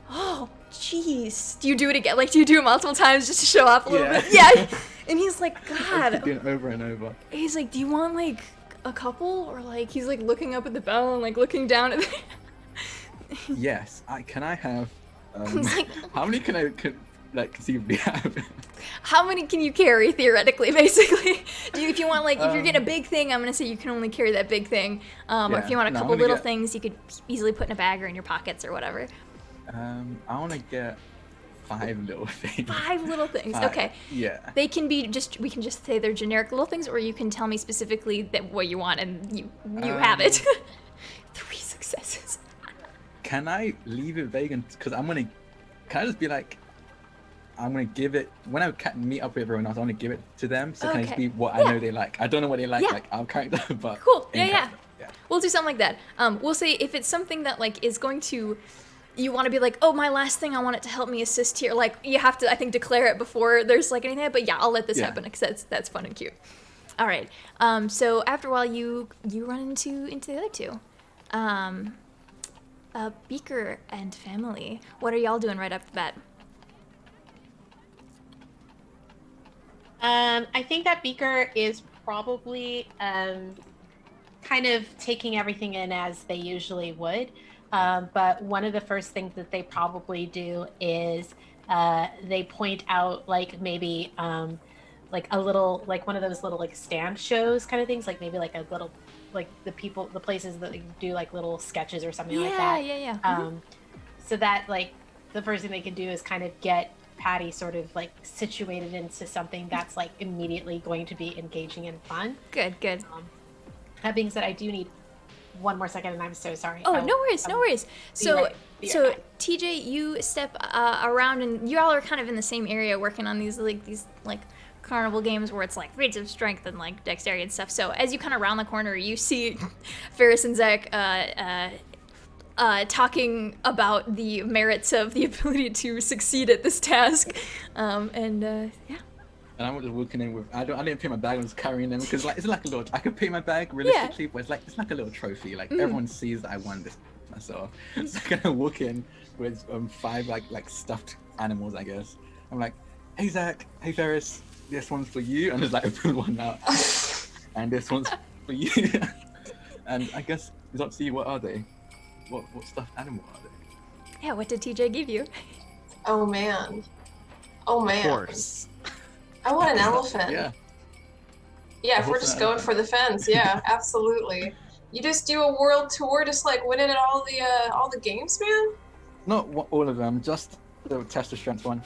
oh, jeez. Do you do it again? Like, do you do it multiple times just to show off a little bit? Yeah. And he's like, God. Keep doing it over and over. He's like, do you want like a couple, or like he's like looking up at the bell and like looking down at the... Yes. Can I have? Like, how many can I conceivably have? how many can you carry theoretically? Basically, if you want like if you're getting a big thing, I'm gonna say you can only carry that big thing. Or if you want a couple little things, you could easily put in a bag or in your pockets or whatever. I want to get 5 little things. 5 little things. 5. Okay. Yeah. They can be we can just say they're generic little things, or you can tell me specifically that what you want and you have it. 3 successes. Can I leave it vague? Because can I just be like, I'm gonna give it when I meet up with everyone else. I want to give it to them. So can I just be what I know they like? I don't know what they like, like our character, but cool. in Yeah. character. We'll do something like that. We'll say if it's something that like is going to, you want to be like, oh, my last thing, I want it to help me assist here. Like you have to, I think, declare it before there's like anything. But yeah, I'll let this happen because that's fun and cute. All right. So after a while, you run into the other 2. Beaker and family. What are y'all doing right off the bat? I think that Beaker is probably kind of taking everything in as they usually would. But one of the first things that they probably do is they point out like maybe like a little, like one of those little like stand shows kind of things, like maybe like a little, like the places that do like little sketches or something like that. Yeah. So that like the first thing they can do is kind of get Patty sort of like situated into something that's like immediately going to be engaging and fun. Good. That being said, I do need 1 more second, and I'm so sorry. Oh, no worries. So TJ, you step around, and you all are kind of in the same area working on these carnival games where it's like feats of strength and like dexterity and stuff. So as you kind of round the corner, you see Ferris and Zach talking about the merits of the ability to succeed at this task. And I'm just walking in with I didn't pay my bag. I was carrying them because like it's like a little. I could pay my bag realistically, but it's like a little trophy. Like everyone sees that I won this myself. So I kind of walk in with 5 like stuffed animals, I guess. I'm like, hey Zach, hey Ferris, this one's for you, and there's like I pull one out, and this one's for you. And I guess it's up to you. What are they? What stuffed animal are they? Yeah, what did TJ give you? Oh man. Horse. I want an elephant. Yeah. Yeah, if we're just going for the fence, yeah, absolutely. You just do a world tour, just like winning at all the games, man? Not all of them, just the test of strength one.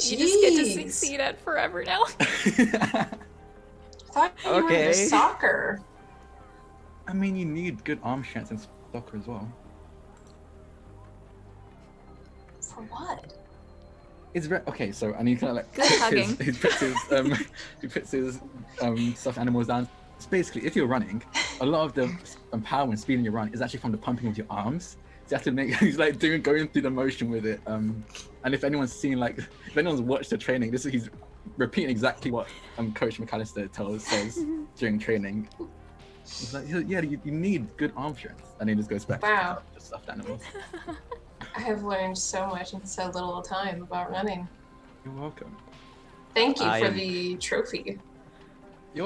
You just get to succeed at forever now. I thought you were into soccer. I mean, you need good arm strength in soccer as well. For what? It's very okay. So and he kind of like Good hugging. he puts his stuffed animals down. It's basically if you're running, a lot of the power and speed in your run is actually from the pumping of your arms. So you have to make he's like going through the motion with it. And if anyone's seen if anyone's watched the training, he's repeating exactly what Coach McAllister says during training. He's like, yeah, you need good arm strength, and he just goes back to the stuffed animals. I have learned so much in so little time about running. You're welcome. Thank you for the trophy.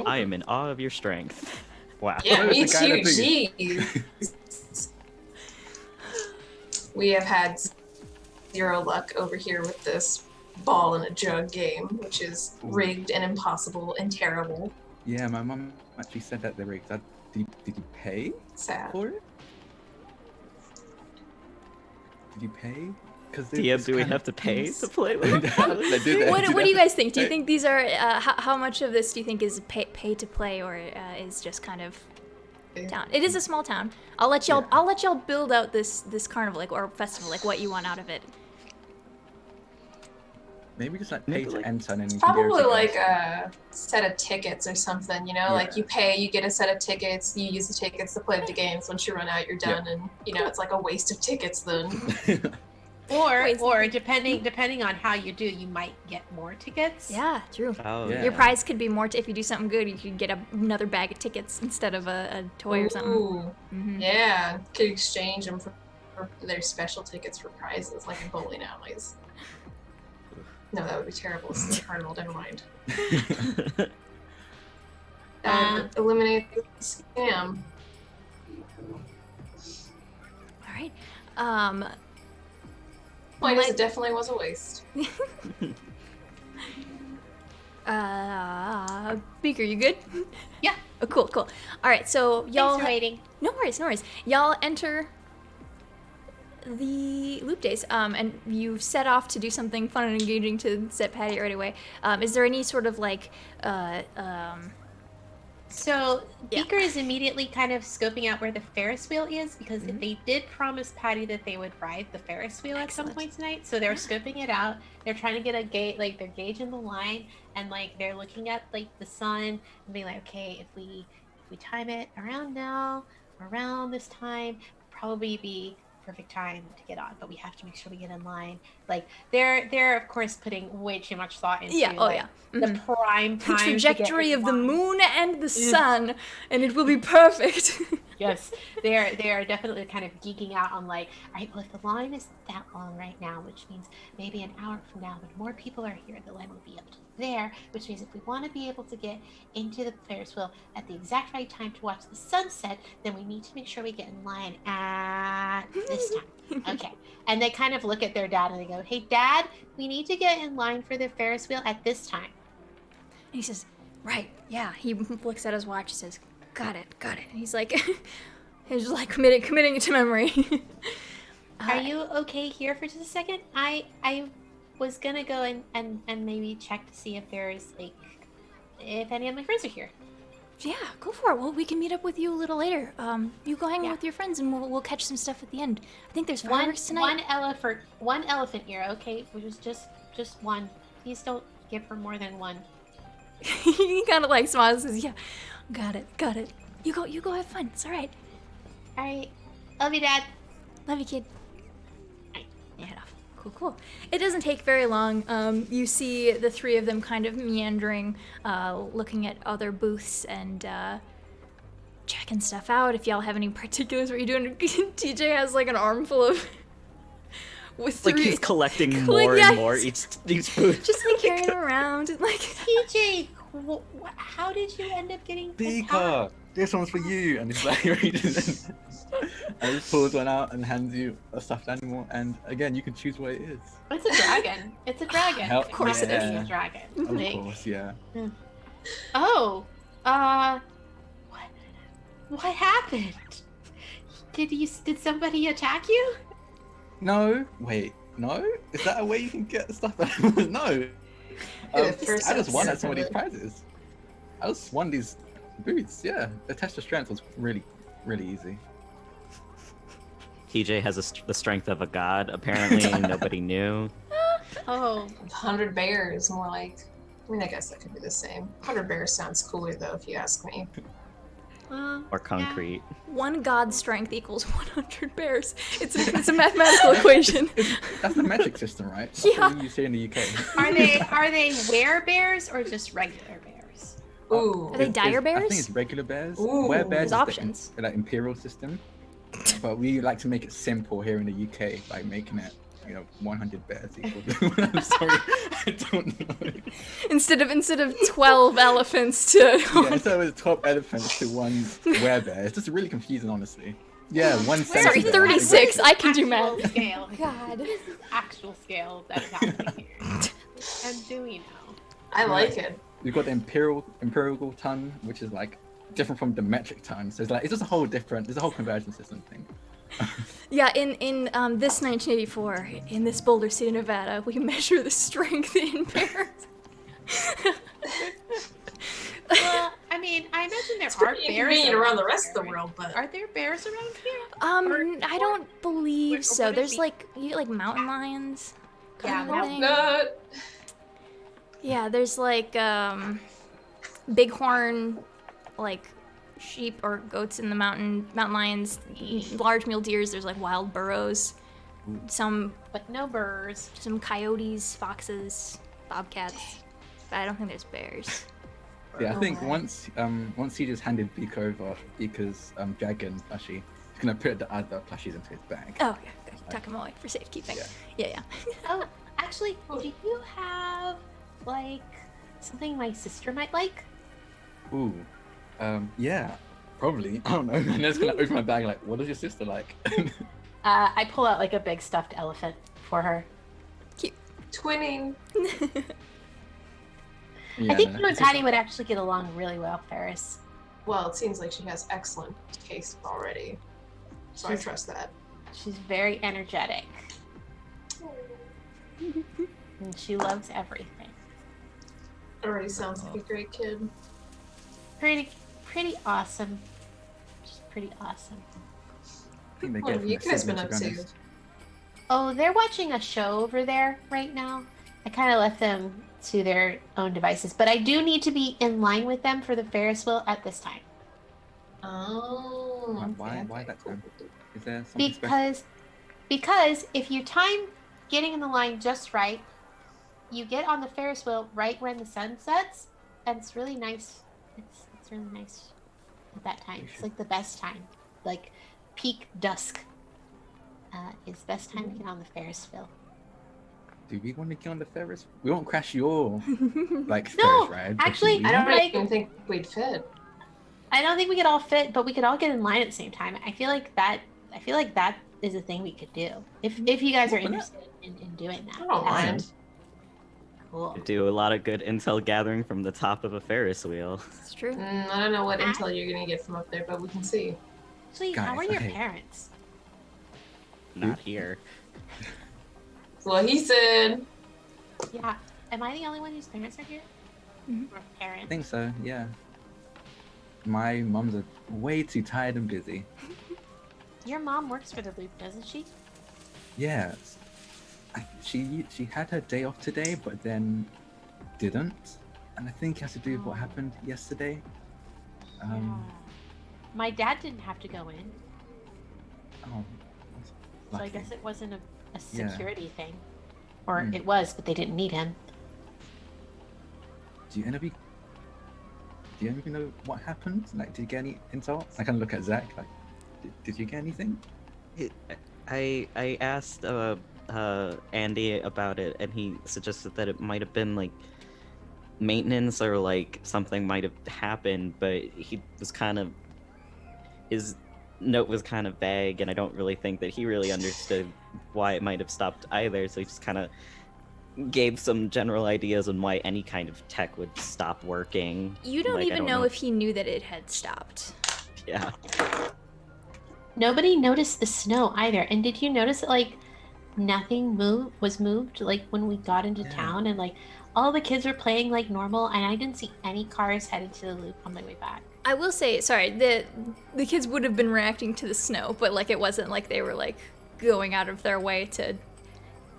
I am in awe of your strength. Wow. Yeah, me too. Jeez. We have had zero luck over here with this ball in a jug game, which is rigged and impossible and terrible. Yeah, my mum actually said that they're rigged. Did you pay for it? Did you pay? DM, do we have to pay to play with it? What do you guys think? Do you think these are how much of this do you think is pay to play or is just kind of town? It is a small town. I'll let y'all build out this carnival or festival what you want out of it. Maybe just pay to enter and then probably a set of tickets or something, like you pay, you get a set of tickets, you use the tickets to play the games. Once you run out, you're done, and it's like a waste of tickets then. or depending on how you do, you might get more tickets. Yeah, true. Oh, Your prize could be more. If you do something good, you could get another bag of tickets instead of a toy or something. Mm-hmm. Yeah, could exchange them for their special tickets for prizes, like in bowling alleys. No, that would be terrible. This is a carnival. Never mind. Eliminate the scam. All right. Point is, it definitely was a waste. Beaker, you good? Yeah. Oh, cool. All right, so y'all. Thanks for waiting. No worries. Y'all enter the loop days, and you set off to do something fun and engaging to set Patty right away. Is there any sort of So Beaker is immediately kind of scoping out where the Ferris wheel is because they did promise Patty that they would ride the Ferris wheel at some point tonight. So they're scoping it out. They're trying to get a gauge, they're gauging the line, and they're looking at the sun and being like, okay, if we time it around now, around this time, probably be perfect time to get on, but we have to make sure we get in line. They're of course putting way too much thought into the prime time trajectory of the moon and the sun, and it will be perfect. Yes, they are definitely kind of geeking out on all right, well, if the line is that long right now, which means maybe an hour from now when more people are here, the line will be up to there, which means if we want to be able to get into the Ferris wheel at the exact right time to watch the sunset, then we need to make sure we get in line at this time. Okay. And they kind of look at their dad and they go, hey, Dad, we need to get in line for the Ferris wheel at this time. And he says, right, yeah. He looks at his watch and says, got it. And he's he's just committing it to memory. Are you okay here for just a second? I was gonna go and maybe check to see if there's if any of my friends are here. Yeah, go for it. Well, we can meet up with you a little later. You go hang out with your friends, and we'll catch some stuff at the end. I think there's fireworks tonight. One elephant ear, okay? Which is just one. Please don't give her more than one. He kind of smiles and says, "Yeah, got it. You go have fun. It's all right." All right. Love you, Dad. Love you, kid. They head off. Cool. It doesn't take very long. You see the three of them kind of meandering, looking at other booths and checking stuff out. If y'all have any particulars, what you're doing. TJ has an armful of. With three, he's collecting more and more each booth. Just carrying them around. TJ, how did you end up getting Beaker, this one's for you. And he's and he pulls one out and hands you a stuffed animal, and again, you can choose what it is. It's a dragon. It's a dragon. Of course it is a dragon. Of course, yeah. Oh, what happened? Did somebody attack you? No, wait, no? Is that a way you can get stuffed animals? No. I just won at some of these prizes. I just won these boots, yeah. The test of strength was really, really easy. TJ has the strength of a god, apparently. Nobody knew. Oh, 100 bears, more like. I mean, I guess that could be the same. 100 bears sounds cooler, though, if you ask me. Or concrete. 1 god strength equals 100 bears. It's a mathematical equation. That's the metric system, right? That's Yeah. what we use here in the UK. Are they werebears or just regular bears? Ooh. Are they dire bears? I think it's regular bears. Ooh. Werebears There's is options. the imperial system, but we like to make it simple here in the UK by making it, 100 bears equals. I'm sorry, I don't know. Instead of 12 elephants to Yeah, so it's 12 elephants to 1 werebear. It's just really confusing, honestly. Yeah, 1 Sorry, centimeter. 36. I can do Actual math. Scale. God. This is actual scale that is happening here. And do we know? I like it. We've got the imperial ton, which is like different from the metric ton. So it's just a whole different. There's a whole conversion system thing. Yeah, in this 1984, in this Boulder City, Nevada, we measure the strength in bears. Well, I mean, I imagine there are bears Convenient around the rest of the here, world, but Are there bears around here? I don't believe or so. would it There's be- like you get like mountain lions. Yeah, kind of a thing. nut. Yeah, there's like bighorn, like sheep or goats in the mountain lions, large mule deers. There's like wild burros, some But no burrs. coyotes, foxes, bobcats. But I don't think there's bears. Yeah, I Oh think my. once he just handed Beak over Beaker's dragon plushie, he's gonna put the other plushies into his bag. Oh yeah, okay. Tuck them away for safekeeping. Yeah. Yeah. Oh, actually, do you have like something my sister might like? Ooh, yeah, probably. I don't know. I'm just gonna open my bag like, what does your sister like? I pull out like a big stuffed elephant for her. Twinning. Yeah, I think no, you and it's just- Patty would actually get along really well, Ferris. Well, it seems like she has excellent taste already. So I trust that. She's very energetic. And she loves everything. Already sounds like a great kid. Pretty awesome. Just pretty awesome. I think they What get have from you their guys been sibling, up to be to? honest. Oh, they're watching a show over there right now. I kind of left them to their own devices, but I do need to be in line with them for the Ferris wheel at this time. Oh. Why that time? Is there something special? Because if you time getting in the line just right, you get on the Ferris wheel right when the sun sets, and it's really nice. It's really nice at that time. It's like the best time, like peak dusk. Is best time to get on the Ferris wheel. Do we want to get on the Ferris? We won't crash your like No, Ferris ride. actually, do we? I don't Like- even think we'd fit. I don't think we could all fit, but we could all get in line at the same time. I feel like that is a thing we could do if you guys are Open it. interested in doing that. I don't That's mind. Cool. Do a lot of good intel gathering from the top of a Ferris wheel. It's true. I don't know what intel you're gonna get from up there, but we can see. Actually, how Guys, are your okay. parents? Not here. That's what he said. Yeah. Am I the only one whose parents are here? Mhm. Or I parents? think so. Yeah. My mum's are way too tired and busy. Your mom works for the Loop, doesn't she? Yeah. She had her day off today, but then didn't, and I think it has to do with what happened yesterday. Yeah. My dad didn't have to go in, Oh, so I lucky. guess it wasn't a Yeah. security thing. Or Hmm. it was, but they didn't need him. Do you know what happened? Like, did you get any intel? I kind of look at Zach. Like, did you get anything? I asked Andy about it, and he suggested that it might have been like maintenance or like something might have happened, but he was kind of his note was kind of vague, and I don't really think that he really understood why it might have stopped either. So he just kind of gave some general ideas on why any kind of tech would stop working. You don't Like, I even don't know know. if he knew that it had stopped. Yeah. Nobody noticed the snow either. And did you notice that like nothing was moved like when we got into Yeah. town and like all the kids were playing like normal and I didn't see any cars headed to the Loop on my way back. I will say, sorry, the kids would have been reacting to the snow, but like it wasn't like they were like going out of their way to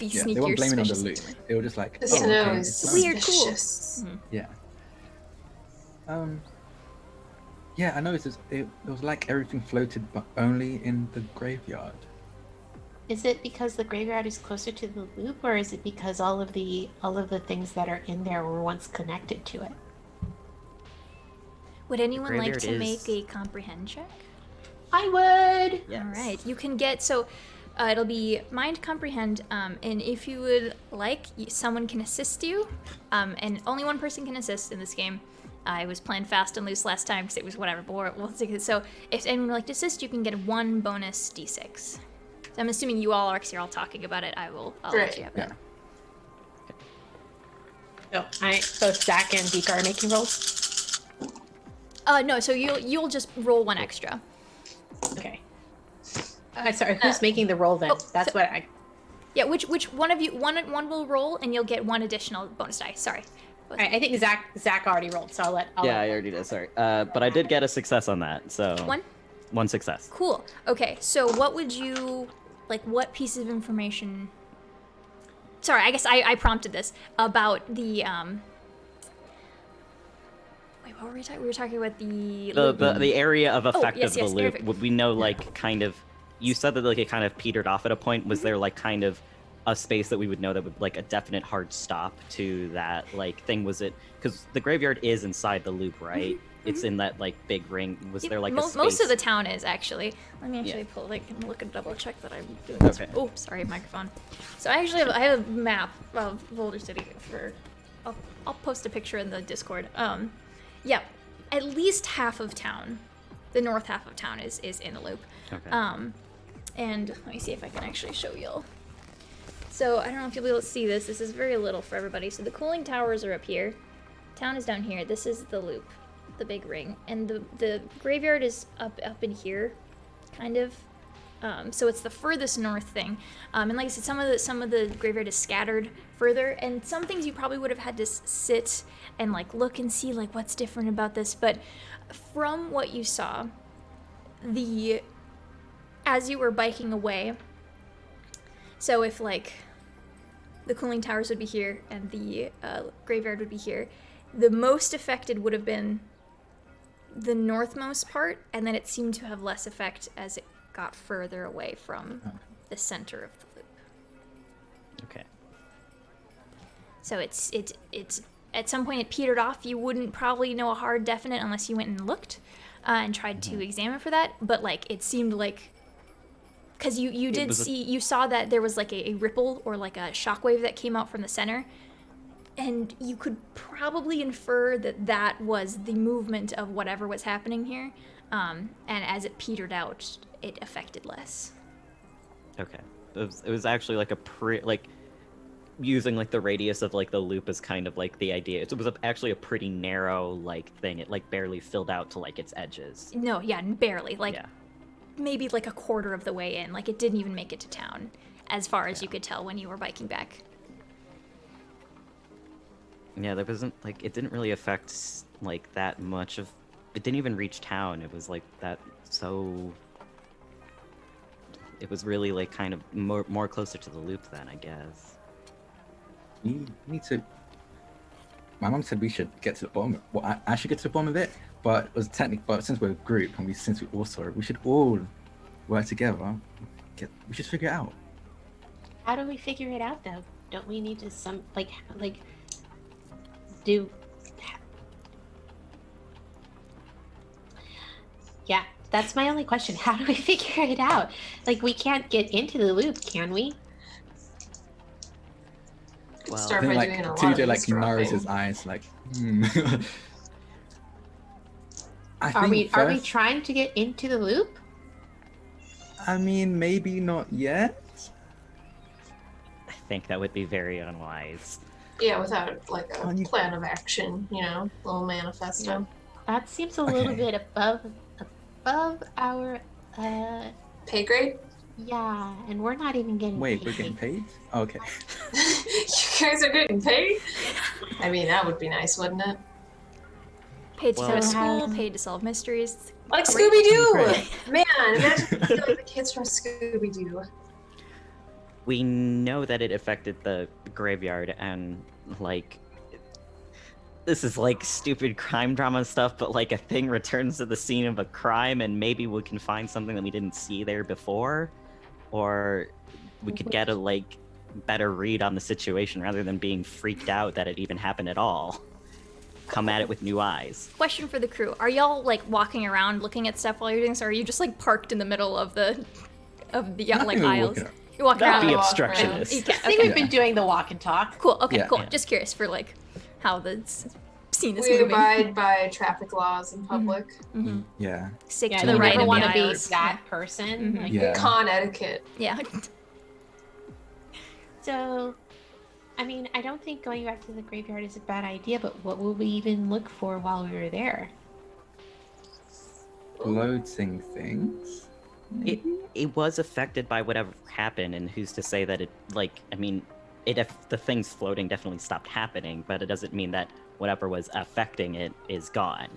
the Yeah, sneaky they or weren't blaming it on the suspicious. loop. They were just like, The oh, snow okay, is it's snowing. Weird, cool. suspicious. Yeah. Yeah, I noticed it was like everything floated, but only in the graveyard. Is it because the graveyard is closer to the loop, or is it because all of the things that are in there were once connected to it? Would anyone like graveyard to is- make a comprehend check? I would. Yes. All right, you can get it'll be mind comprehend, and if you would like, someone can assist you, and only one person can assist in this game. I was playing fast and loose last time because it was whatever. But we'll take it. So if anyone would like to assist, you can get 1 bonus d6. So I'm assuming you all are, because you're all talking about it. I'll let you have that. So both Zach and Vika are making rolls. No, so you'll just roll 1 extra. Okay. Sorry, who's making the roll then? Oh, That's so- what I. Yeah, which one of you one will roll, and you'll get 1 additional bonus die. Sorry. All right, I think Zach already rolled, so I'll let. I already did. Sorry, but I did get a success on that. So 1? success. Cool. Okay, so what would you like? What piece of information? Sorry, I guess I prompted this about the Wait, what were we talking? We were talking about The area of effect yes, of the area loop. of- Would we know like kind of? You said that like it kind of petered off at a point. Was there like kind of a space that we would know that would like a definite hard stop to that like thing? Was it because the graveyard is inside the loop, right? It's in that like big ring. Was there like a space? most of the town is actually. Let me actually pull and look and double check that I'm doing this. Okay. Oh, sorry, microphone. So I actually have a map of Boulder City for. I'll post a picture in the Discord. Yeah, at least half of town, the north half of town is in the loop. Okay. And let me see if I can actually show y'all. So I don't know if you'll be able to see this. This is very little for everybody. So the cooling towers are up here. Town is down here. This is the loop, the big ring, and the graveyard is up in here, kind of. So it's the furthest north thing. And like I said, some of the graveyard is scattered further, and some things you probably would have had to sit and like look and see like what's different about this. But from what you saw, as you were biking away, so if like the cooling towers would be here and the graveyard would be here, the most affected would have been the northmost part, and then it seemed to have less effect as it got further away from the center of the loop. Okay. So it's at some point it petered off. You wouldn't probably know a hard definite unless you went and looked and tried to examine for that. But like it seemed like, because you saw that there was like a ripple or like a shockwave that came out from the center, and you could probably infer that was the movement of whatever was happening here. And as it petered out, it affected less. Okay. It was actually like using like the radius of like the loop as kind of like the idea. It was actually a pretty narrow like thing. It like barely filled out to like its edges. No, yeah, barely. Like Yeah. maybe like a quarter of the way in. Like it didn't even make it to town, as far as you could tell when you were biking back. Yeah, there wasn't like it didn't really affect like that much of. It didn't even reach town. It was like that. So it was really like kind of more closer to the loop then, I guess. We need to. My mom said we should get to the bottom. Well, I should get to the bottom of it, but it was technically. But since we're a group and since we all saw it, we should all work together. We should figure it out. How do we figure it out though? Don't we need to do? Yeah, that's my only question. How do we figure it out? Like, we can't get into the loop, can we? Could Well, start I by think doing a like lot TJ of like he narrows eavesdropping. his eyes like. Are we trying to get into the loop? I mean, maybe not yet. I think that would be very unwise. Yeah, without like a Well, you- plan of action, little manifesto. That seems a little Okay. bit above our Pay grade? yeah, and we're not even getting Wait, paid. we're getting paid? Okay. You guys are getting paid? I mean, that would be nice, wouldn't it? Paid to go to Well- school, paid to solve mysteries. Like Great. Scooby Doo! Great. Man, imagine being like the kids from Scooby Doo. we know that it affected the graveyard, and like, this is like stupid crime drama stuff, but like a thing returns to the scene of a crime, and maybe we can find something that we didn't see there before, or we could get a like better read on the situation rather than being freaked out that it even happened at all. Come at it with new eyes. Question for the crew: are y'all like walking around looking at stuff while you're doing this, or are you just like parked in the middle of the like aisles? You're walking Not around. be like, obstructionist. okay, I think okay. we've been doing the walk and talk. Cool. Okay, Yeah. cool. Yeah. Just curious for like how the scene is We moving. abide by traffic laws in public. Yeah. Stick Yeah, to the you right never of want the to be aisles. that person. Mhm. Like, Yeah. Con etiquette. Yeah. So, I mean, I don't think going back to the graveyard is a bad idea, but what will we even look for while we were there? Floating things. It was affected by whatever happened, and who's to say that it, like, I mean, if the things floating definitely stopped happening, but it doesn't mean that whatever was affecting it is gone.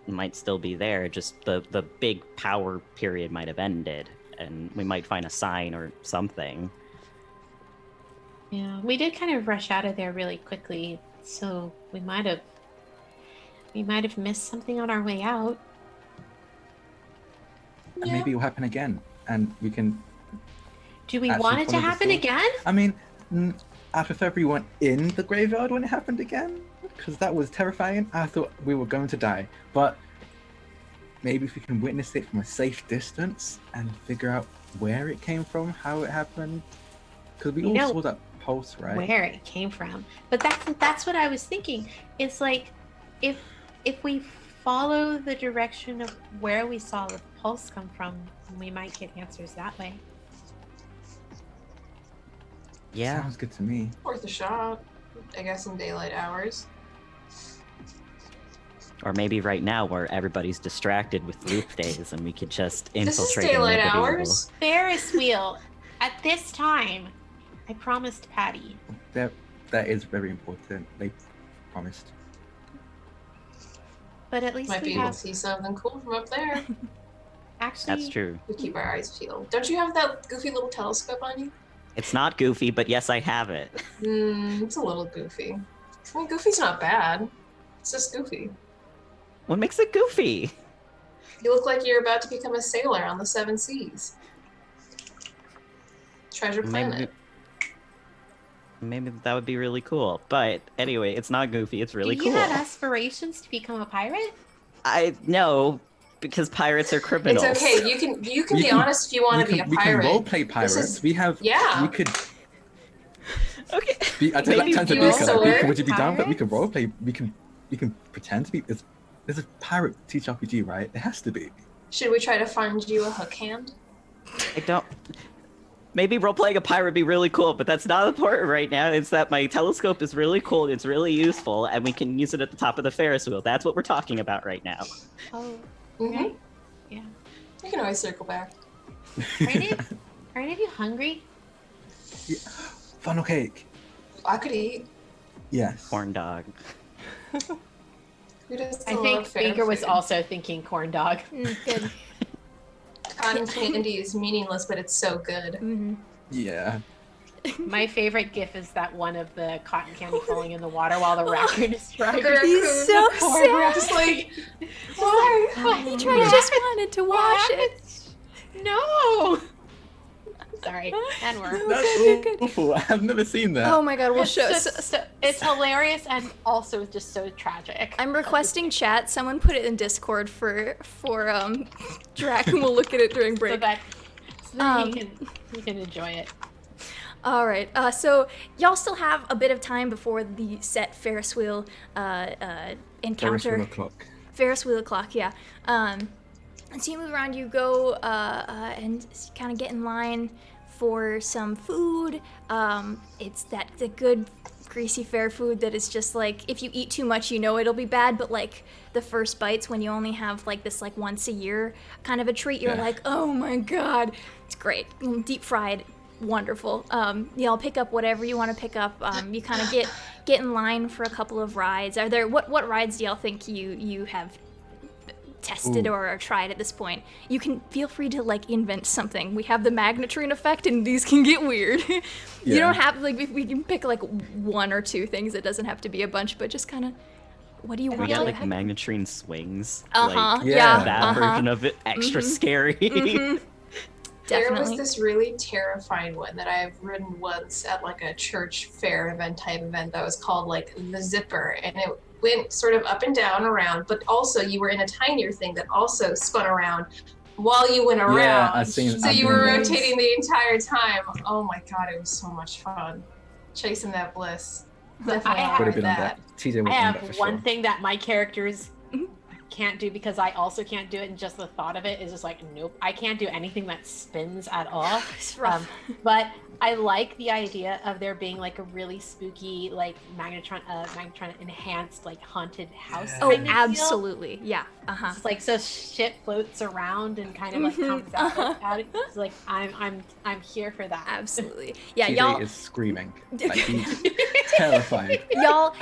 It might still be there, just the big power period might have ended, and we might find a sign or something. Yeah, we did kind of rush out of there really quickly, so we might have missed something on our way out. And maybe it will happen again, and we can. Do we Actually want it to follow the happen story. again? I mean, I prefer everyone in the graveyard when it happened again, because that was terrifying. I thought we were going to die, but maybe if we can witness it from a safe distance and figure out where it came from, how it happened, because we You all know saw that pulse, right? Where it came from. But that's what I was thinking. It's like if we follow the direction of where we saw the pulse come from, we might get answers that way. Yeah. Sounds good to me. Worth a shot. I guess in daylight hours. Or maybe right now where everybody's distracted with roof days and we could just This is infiltrate and daylight nobody will- hours. Ferris wheel at this time. I promised Patty. That is very important. They promised. But at least Might we be able have to see something cool from up there. actually That's true. We keep our eyes peeled. Don't you have that goofy little telescope on you? It's not goofy, but yes, I have it. It's a little goofy. I mean, goofy's not bad. It's just goofy. What makes it goofy? You look like you're about to become a sailor on the seven seas. Treasure Planet. Maybe that would be really cool. But anyway, it's not goofy. It's really Do cool. you have aspirations to become a pirate? I know, because pirates are criminals. It's okay. You can be honest if you want to be a We can pirate. role play pirates. is- We have. Yeah. We could. Okay. Be, I did Maybe like time to you be. also Like, are would you be down for it? We pirates? can role play. We can pretend to be. There's a pirate TTRPG, right? It has to be. Should we try to find you a hook hand? I don't. Maybe role-playing a pirate would be really cool, but that's not important right now. It's that my telescope is really cool, it's really useful, and we can use it at the top of the Ferris wheel. That's what we're talking about right now. Oh, Mm-hmm. right. Yeah. You can always circle back. Are any of you hungry? Funnel cake. I could eat. Yes. Corn dog. Who doesn't I love think fair Baker was food? also thinking corn dog. Good. Cotton candy is meaningless, but it's so good. Mm-hmm. Yeah. My favorite gif is that one of the cotton candy falling in the water while the raccoon is driving. The He's raccoon, so the poor sad. rat, just like, why? He just wanted to wash it. No. Sorry, and we're. You're good. That's awful. I've never seen that. Oh my god, we'll It's, show. just it's hilarious and also just so tragic. I'm requesting chat. Someone put it in Discord for Drac, and we'll look at it during so break. that you can enjoy it. All right. So y'all still have a bit of time before the set Ferris wheel encounter. Ferris wheel o'clock. Ferris wheel o'clock, yeah. And so you move around, you go and kind of get in line for some food. It's the good greasy fair food that is just like, if you eat too much, you know it'll be bad, but like the first bites when you only have like this like once a year kind of a treat, you're Yeah. like, oh my god, it's great. Deep fried, wonderful. Y'all pick up whatever you want to pick up. You kind of get in line for a couple of rides. Are there what rides do y'all think you have tested or tried at this point, you can feel free to like invent something. We have the magnetrine effect, and these can get weird. You don't have like we can pick like one or two things. It doesn't have to be a bunch, but just kind of. What do you want? We got like magnetrine swings. Like, that version of it, extra scary. There was this really terrifying one that I've ridden once at like a church fair event type event that was called like the Zipper, and it went sort of up and down around, but also you were in a tinier thing that also spun around while you went around. Yeah, I've seen. So you were rotating the entire time. Oh my god, it was so much fun chasing that bliss. I have one thing that my characters can't do because I also can't do it, and just the thought of it is just like, nope, I can't do anything that spins at all. It's rough. But I like the idea of there being like a really spooky, like magnetron enhanced, like haunted house. Oh, absolutely, yeah. It's like so shit floats around and kind of like comes out. It's like I'm here for that. Absolutely, yeah. TJ y'all is screaming. Like, he's terrified. Y'all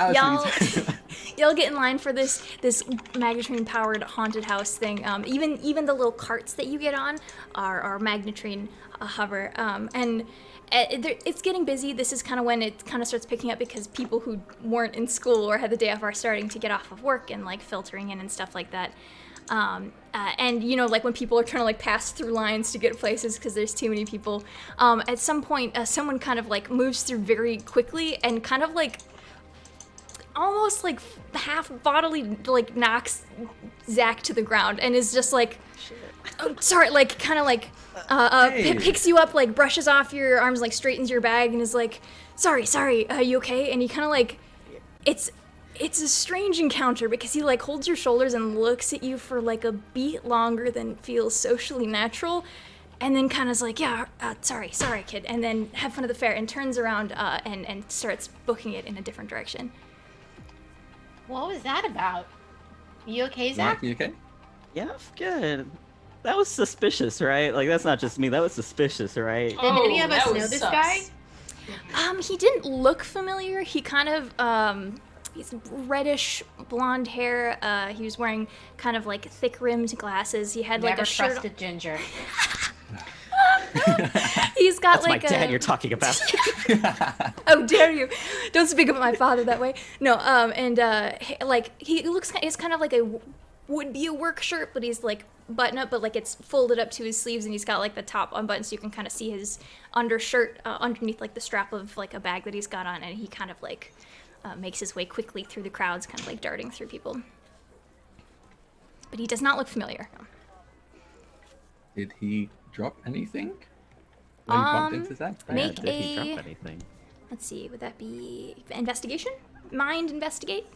get in line for this magnetrine powered haunted house thing. Even the little carts that you get on are magnetrine hover, and it's getting busy. This is kind of when it kind of starts picking up because people who weren't in school or had the day off are starting to get off of work and like filtering in and stuff like that. And you know, like when people are trying to like pass through lines to get places because there's too many people, at some point someone kind of like moves through very quickly and kind of like almost like half bodily like knocks Zach to the ground and is just like, oh, sorry, like kind of like picks you up, like brushes off your arms, like straightens your bag and is like, sorry, you okay? And he kind of like, it's a strange encounter because he like holds your shoulders and looks at you for like a beat longer than feels socially natural, and then kind of is like, yeah, sorry kid, and then have fun at the fair, and turns around and starts booking it in a different direction. What was that about? You okay, Zach? You okay? Yeah, I'm good. That was suspicious, right? Like, that's not just me. That was suspicious, right? Did any of us know this guy? He didn't look familiar. He kind of, he's reddish blonde hair. He was wearing kind of like thick rimmed glasses. He had like a shirt. Never trusted Ginger. He's got That's like my dad you're talking about. How dare you! Don't speak about my father that way. No, like he looks, it's kind of like would be a work shirt, but he's like button up, but like it's folded up to his sleeves, and he's got like the top unbuttoned, so you can kind of see his undershirt underneath like the strap of like a bag that he's got on, and he kind of like makes his way quickly through the crowds, kind of like darting through people. But he does not look familiar. No. Did he drop anything? When he bumped into Zach? Make Did he drop anything? Let's see, would that be investigation? Mind investigate?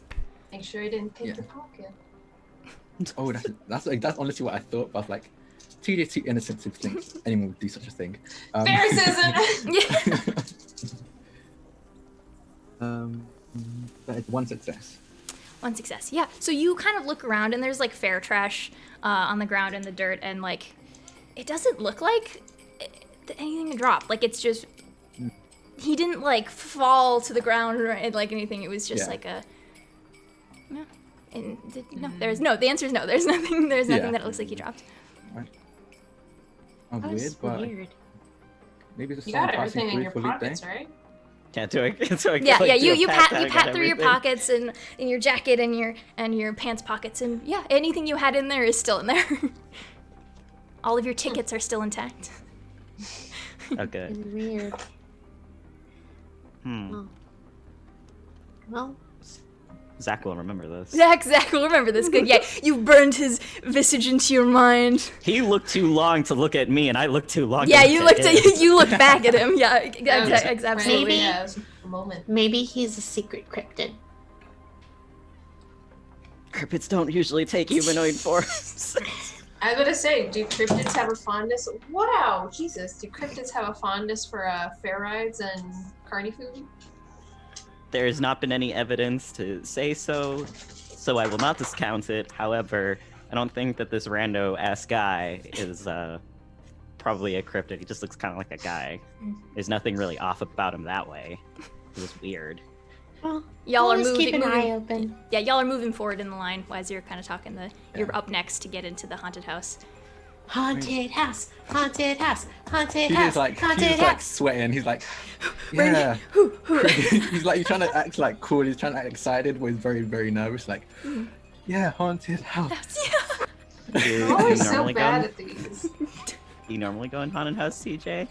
Make sure he didn't pick your pocket. Oh, that's honestly what I thought. But I was like, TJ's too innocent to think anyone would do such a thing. That is one success. One success, yeah. So you kind of look around, and there's like fair trash on the ground in the dirt, and like it doesn't look like anything to drop. Like it's just he didn't like fall to the ground or like anything. It was just like a no. And there's no. The answer is no. There's nothing. There's nothing that it looks like he dropped. Right. Weird, but maybe just you got everything in your pockets, right? Can't do it. So yeah. You pat through your pockets and in your jacket and your pants pockets, and yeah, anything you had in there is still in there. All of your tickets are still intact. Okay. Weird. Oh. Well, Zach will remember this. Zach will remember this. Good. Yeah, you burned his visage into your mind. He looked too long to look at me, and I looked too long. Yeah, to you look looked at him. you looked back at him. Yeah, absolutely. Maybe he's a secret cryptid. Cryptids don't usually take humanoid forms. I was gonna say, do cryptids have a fondness? Wow, Jesus, do cryptids have a fondness for fair rides and carny food? There has not been any evidence to say so I will not discount it. However, I don't think that this rando-ass guy is probably a cryptid. He just looks kind of like a guy. There's nothing really off about him that way. It was weird. Y'all are Always moving. keep an eye open. Yeah, y'all are moving forward in the line as you're kind of talking. You're up next to get into the haunted house. Haunted house, haunted house, haunted He's house, just like haunted he's house. like sweating. He's like, yeah. He's like, he's trying to act like cool. He's trying to act excited, but he's very, very nervous. Like, yeah, haunted house. I'm always so bad at these. You normally go in haunted house, CJ?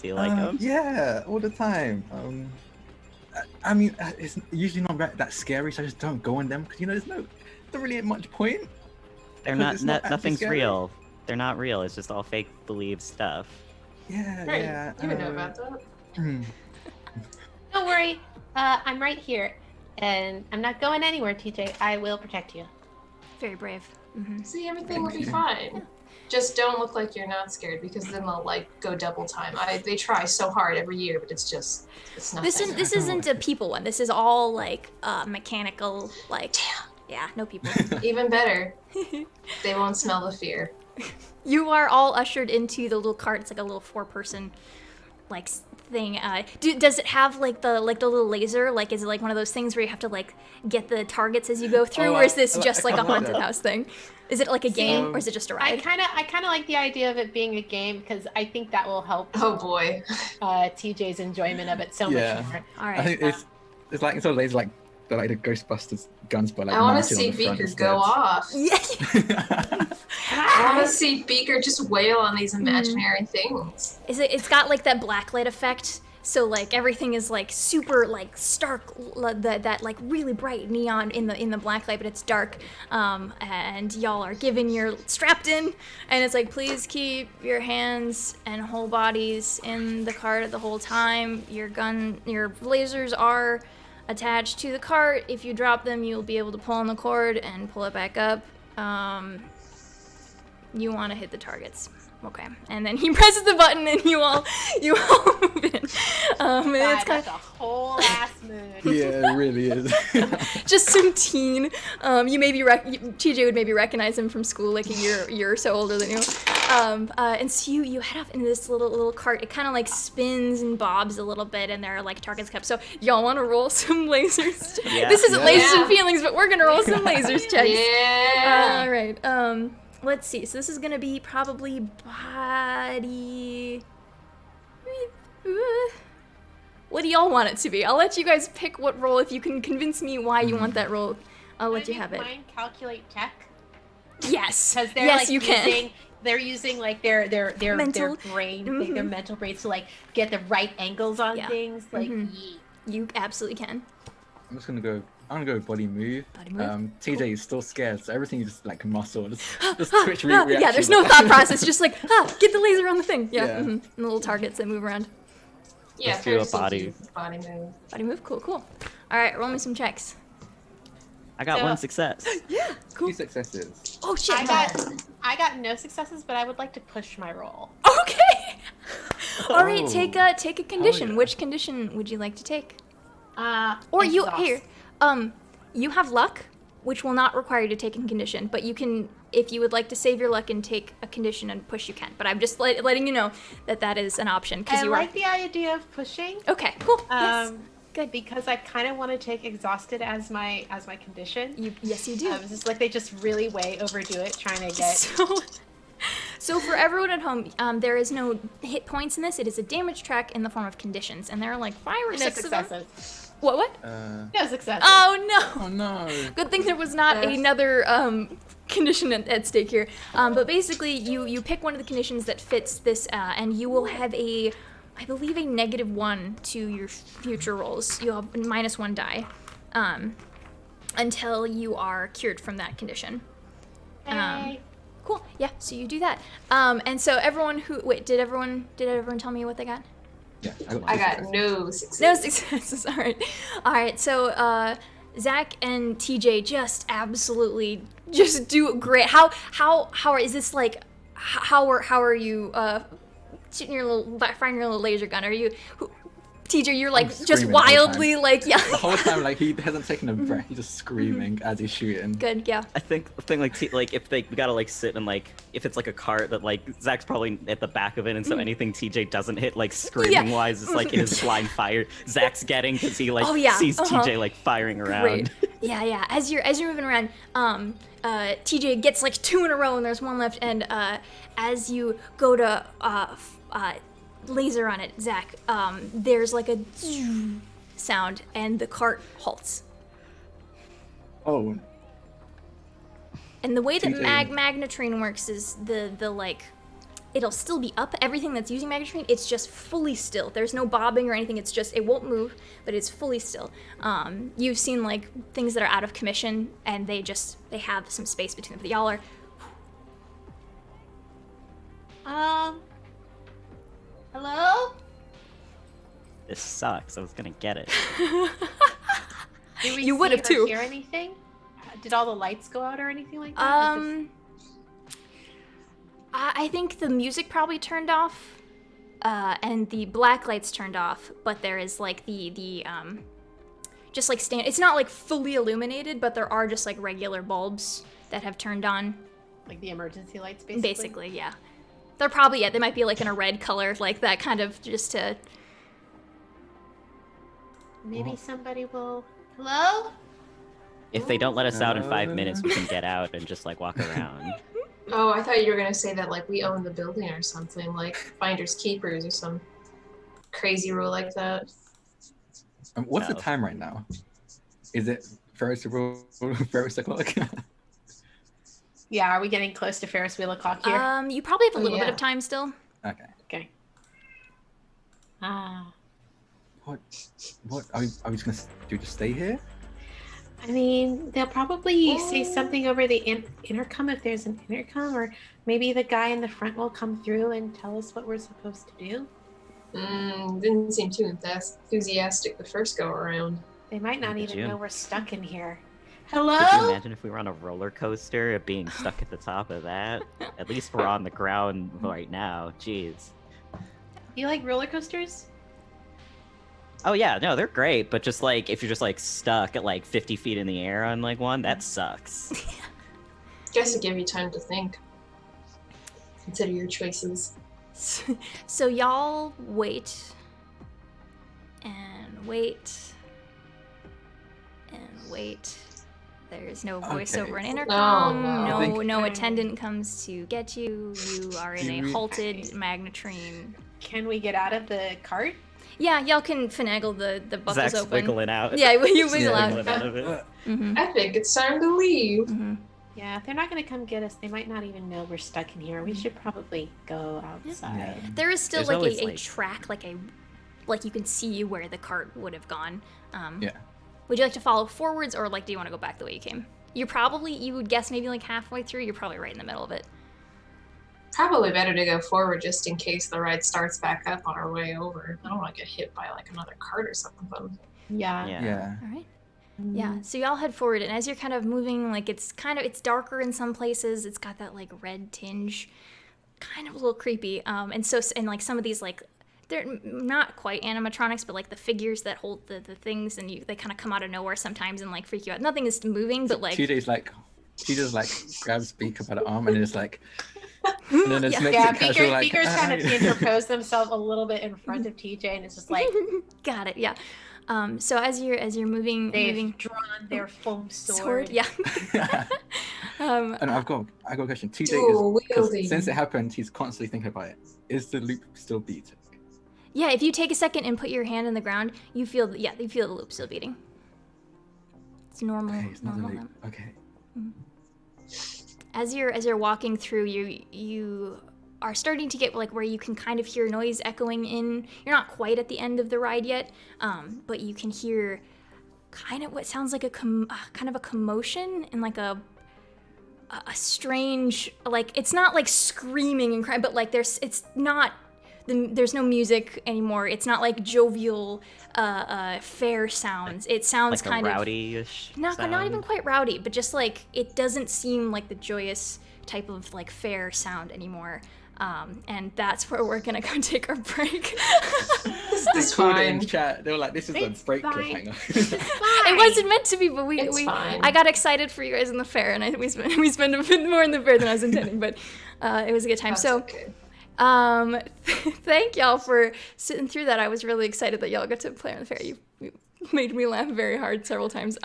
Do you like them? Yeah, all the time. I mean, it's usually not that scary, so I just don't go in them because there's not really much point. They're 'Cause not. it's not Nothing's scary. real. They're not real. It's just all fake believed stuff. Yeah, Right. yeah. You would know about that. Don't worry, I'm right here, and I'm not going anywhere, TJ. I will protect you. Very brave. See, everything will be fine. Just don't look like you're not scared, because then they'll go double time. They try so hard every year, but it's nothing. This isn't a people one. This is all mechanical. Yeah, no people. Even better. They won't smell the fear. You are all ushered into the little cart. It's like a little 4-person thing. Does it have the little laser? Is it like one of those things where you have to get the targets as you go through, or is this just like a haunted house thing? Is it like a game, or is it just a I ride? kind of like the idea of it being a game because I think that will help. Oh boy. TJ's enjoyment of it so much more. All right. I think it's like sort of laser they're like the Ghostbusters guns, but I want mounted to on see the front Beaker instead. go off. Yeah. I want to see Beaker just wail on these imaginary things. It's got that blacklight effect. So everything is super stark, that really bright neon in the blacklight, but it's dark. And y'all are you're strapped in, and it's please keep your hands and whole bodies in the cart the whole time. Your lasers are attached to the cart. If you drop them, you'll be able to pull on the cord and pull it back up. You want to hit the targets. Okay, and then he presses the button, and you all move in. And it's That's a whole ass mood. Yeah, it really is. just some teen. You maybe TJ would maybe recognize him from school, a year or so older than you. And so you head off into this little cart. It kind of spins and bobs a little bit, and there are targets kept. So y'all want to roll some lasers? Yeah. This isn't lasers Yeah. and feelings, but we're gonna roll some lasers checks. Yeah. All right. Let's see. So this is gonna be probably body. What do y'all want it to be? I'll let you guys pick what roll. If you can convince me why you want that roll, I'll let you have it. Mine calculate tech Yes. because they're Yes, you can. they're using their Mental- brain, their mental brains to get the right angles on Yeah. things. You absolutely can. I'm gonna go body move. Body move? TJ is still scared, so everything is just muscle. Just twitch reaction. Yeah, there's no thought process. Just get the laser on the thing. Yeah. Yeah. And the little targets that move around. Yeah, Let's do a first we'll body. do body move. Body move. Cool. All right, roll me some checks. I got So- one success. Cool. 2 successes. Oh shit. I got no successes, but I would like to push my roll. Okay. All right, Oh. take a condition. yeah. Which condition would you like to take? Or Exhaust. you have luck, which will not require you to take a condition, but you can, if you would like to save your luck and take a condition and push, you can. But I'm just letting you know that is an option because I you like the idea of pushing. Okay, cool. Yes. Good. Because I kind of want to take exhausted as my condition. Yes, you do. It's just they just really way overdo it, trying to get. So for everyone at home, there is no hit points in this. It is a damage track in the form of conditions, and there are 5 or 6 of them. successes. What? No successes. Oh no! Oh no. Good thing there was not another condition at stake here. But basically, you pick one of the conditions that fits this, and you will have I believe, a -1 to your future rolls. You'll have -1 die until you are cured from that condition. Hey. Cool. Yeah. So you do that. And so everyone did everyone tell me what they got? Yeah, I got no success. No successes. All right. So Zach and TJ just absolutely just do great. How is this how are you shooting your firing your little laser gun? Are you TJ, you're like just screaming the whole wildly time. like, yeah. The whole time, like he hasn't taken a breath. He's just screaming as he's shooting. Good, yeah. I think the thing like if we gotta like sit and like if it's like a cart that like Zach's probably at the back of it, and so anything TJ doesn't hit like screaming wise is like in his blind fire. Zach's getting because he like sees TJ like firing around. Great. Yeah. As you're moving around, TJ gets like 2 in a row, and there's 1 left. And as you go to laser on it, Zach, there's like a sound, and the cart halts. Oh. And the way that TJ. Magnetrine works is the like, it'll still be up. Everything that's using Magnetrine, it's just fully still. There's no bobbing or anything. It's just, it won't move, but it's fully still. You've seen like things that are out of commission, and they have some space between them. But y'all are. Hello? This sucks. I was gonna get it. Did we You see would've or too. hear anything? Did all the lights go out or anything like that? I think the music probably turned off, and the black lights turned off. But there is like the just like it's not like fully illuminated, but there are just like regular bulbs that have turned on. Like the emergency lights, basically? Basically, yeah. They're probably, they might be like in a red color, like that kind of just to... Maybe somebody will... Hello? If they don't let us out in 5 minutes, we can get out and just like walk around. Oh, I thought you were gonna say that like we own the building or something, like finders keepers or some crazy rule like that. What's the No. time right now? Is it Ferris o'clock? Yeah, are we getting close to Ferris wheel o'clock here? You probably have a little bit Yeah. of time still. Okay. Okay. Ah. What are we just gonna do? Just stay here? I mean, they'll probably say something over the intercom if there's an intercom, or maybe the guy in the front will come through and tell us what we're supposed to do. Didn't seem too enthusiastic the first go around. They might not Look at even you. know we're stuck in here. Could you Hello? imagine if we were on a roller coaster and being stuck at the top of that? At least we're on the ground right now. Jeez. You like roller coasters? Oh yeah, no, they're great, but just like if you're just like stuck at like 50 feet in the air on like one, that sucks. Guess to give you time to think. Consider your choices. So y'all wait and wait and wait. There's no voice Okay. over an intercom. Oh, no. I think- No attendant comes to get you. You are in a Do we- halted Magnetrine. Can we get out of the cart? Yeah, y'all can finagle the buckles Zach's open. wiggling out. Yeah, you wiggle Yeah. out. Wiggling out of it. Mm-hmm. I think it's time to leave. Mm-hmm. Yeah, if they're not going to come get us, they might not even know we're stuck in here. We should probably go outside. Yeah. There is still There's like always, a like- track, like you can see where the cart would have gone. Yeah. Would you like to follow forwards, or like do you want to go back the way you came? You would guess maybe like halfway through. You're probably right in the middle of it. Probably better to go forward just in case the ride starts back up on our way over. I don't want to get hit by like another cart or something. Yeah. Yeah. All right. Yeah, so y'all head forward, and as you're kind of moving, like it's darker in some places. It's got that like red tinge, kind of a little creepy. And like some of these like they're not quite animatronics, but like the figures that hold the things, and they kind of come out of nowhere sometimes and like freak you out. Nothing is moving, but like TJ's like grabs Beaker by the arm and then it's like, and then it's Yeah. makes Yeah, it casual, like, Beaker's kind of "Ah." interposed themselves a little bit in front of TJ, and it's just like got it. Yeah. So as you're moving, they've drawn their foam sword. sword. Yeah. And I've got a question. TJ Dual is, 'cause wielding. since it happened, he's constantly thinking about it. Is the loop still beating? Yeah, if you take a second and put your hand in the ground, you feel the loop still beating. It's normal. Okay, it's not the normal loop. then. Okay. As you're walking through, you are starting to get like where you can kind of hear noise echoing in. You're not quite at the end of the ride yet, but you can hear kind of what sounds like a kind of a commotion and like a strange, like it's not like screaming and crying, but like there's no music anymore. It's not like jovial fair sounds. It sounds Like kind a of rowdy-ish not sound. even quite rowdy, but just like it doesn't seem like the joyous type of like fair sound anymore. And that's where we're gonna go take our break. This is Called it in fine. chat. They were like, "This is It's a break fine. cliffhanger." It wasn't meant to be, but It's fine. I got excited for you guys in the fair, and we spent a bit more in the fair than I was intending, but it was a good time. That's So, okay. thank y'all for sitting through that. I was really excited that y'all got to play on the fair. You made me laugh very hard several times.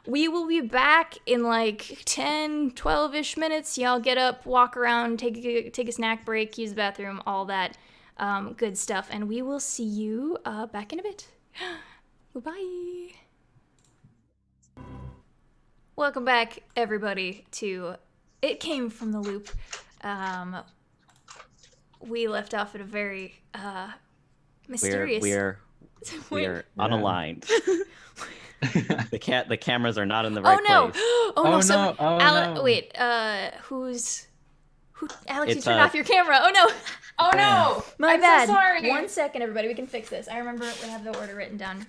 We will be back in like 10, 12-ish minutes. Y'all get up, walk around, take a snack break, use the bathroom, all that good stuff. And we will see you back in a bit. Goodbye. Welcome back, everybody, to It Came From the Loop. We left off at a very mysterious... We are unaligned. The cameras are not in the right place. Oh no! So, no. wait. Who? Alex, you It's, turned off your camera. Oh no! Oh no! My I'm bad. So sorry. 1 second, everybody. We can fix this. I remember we have the order written down.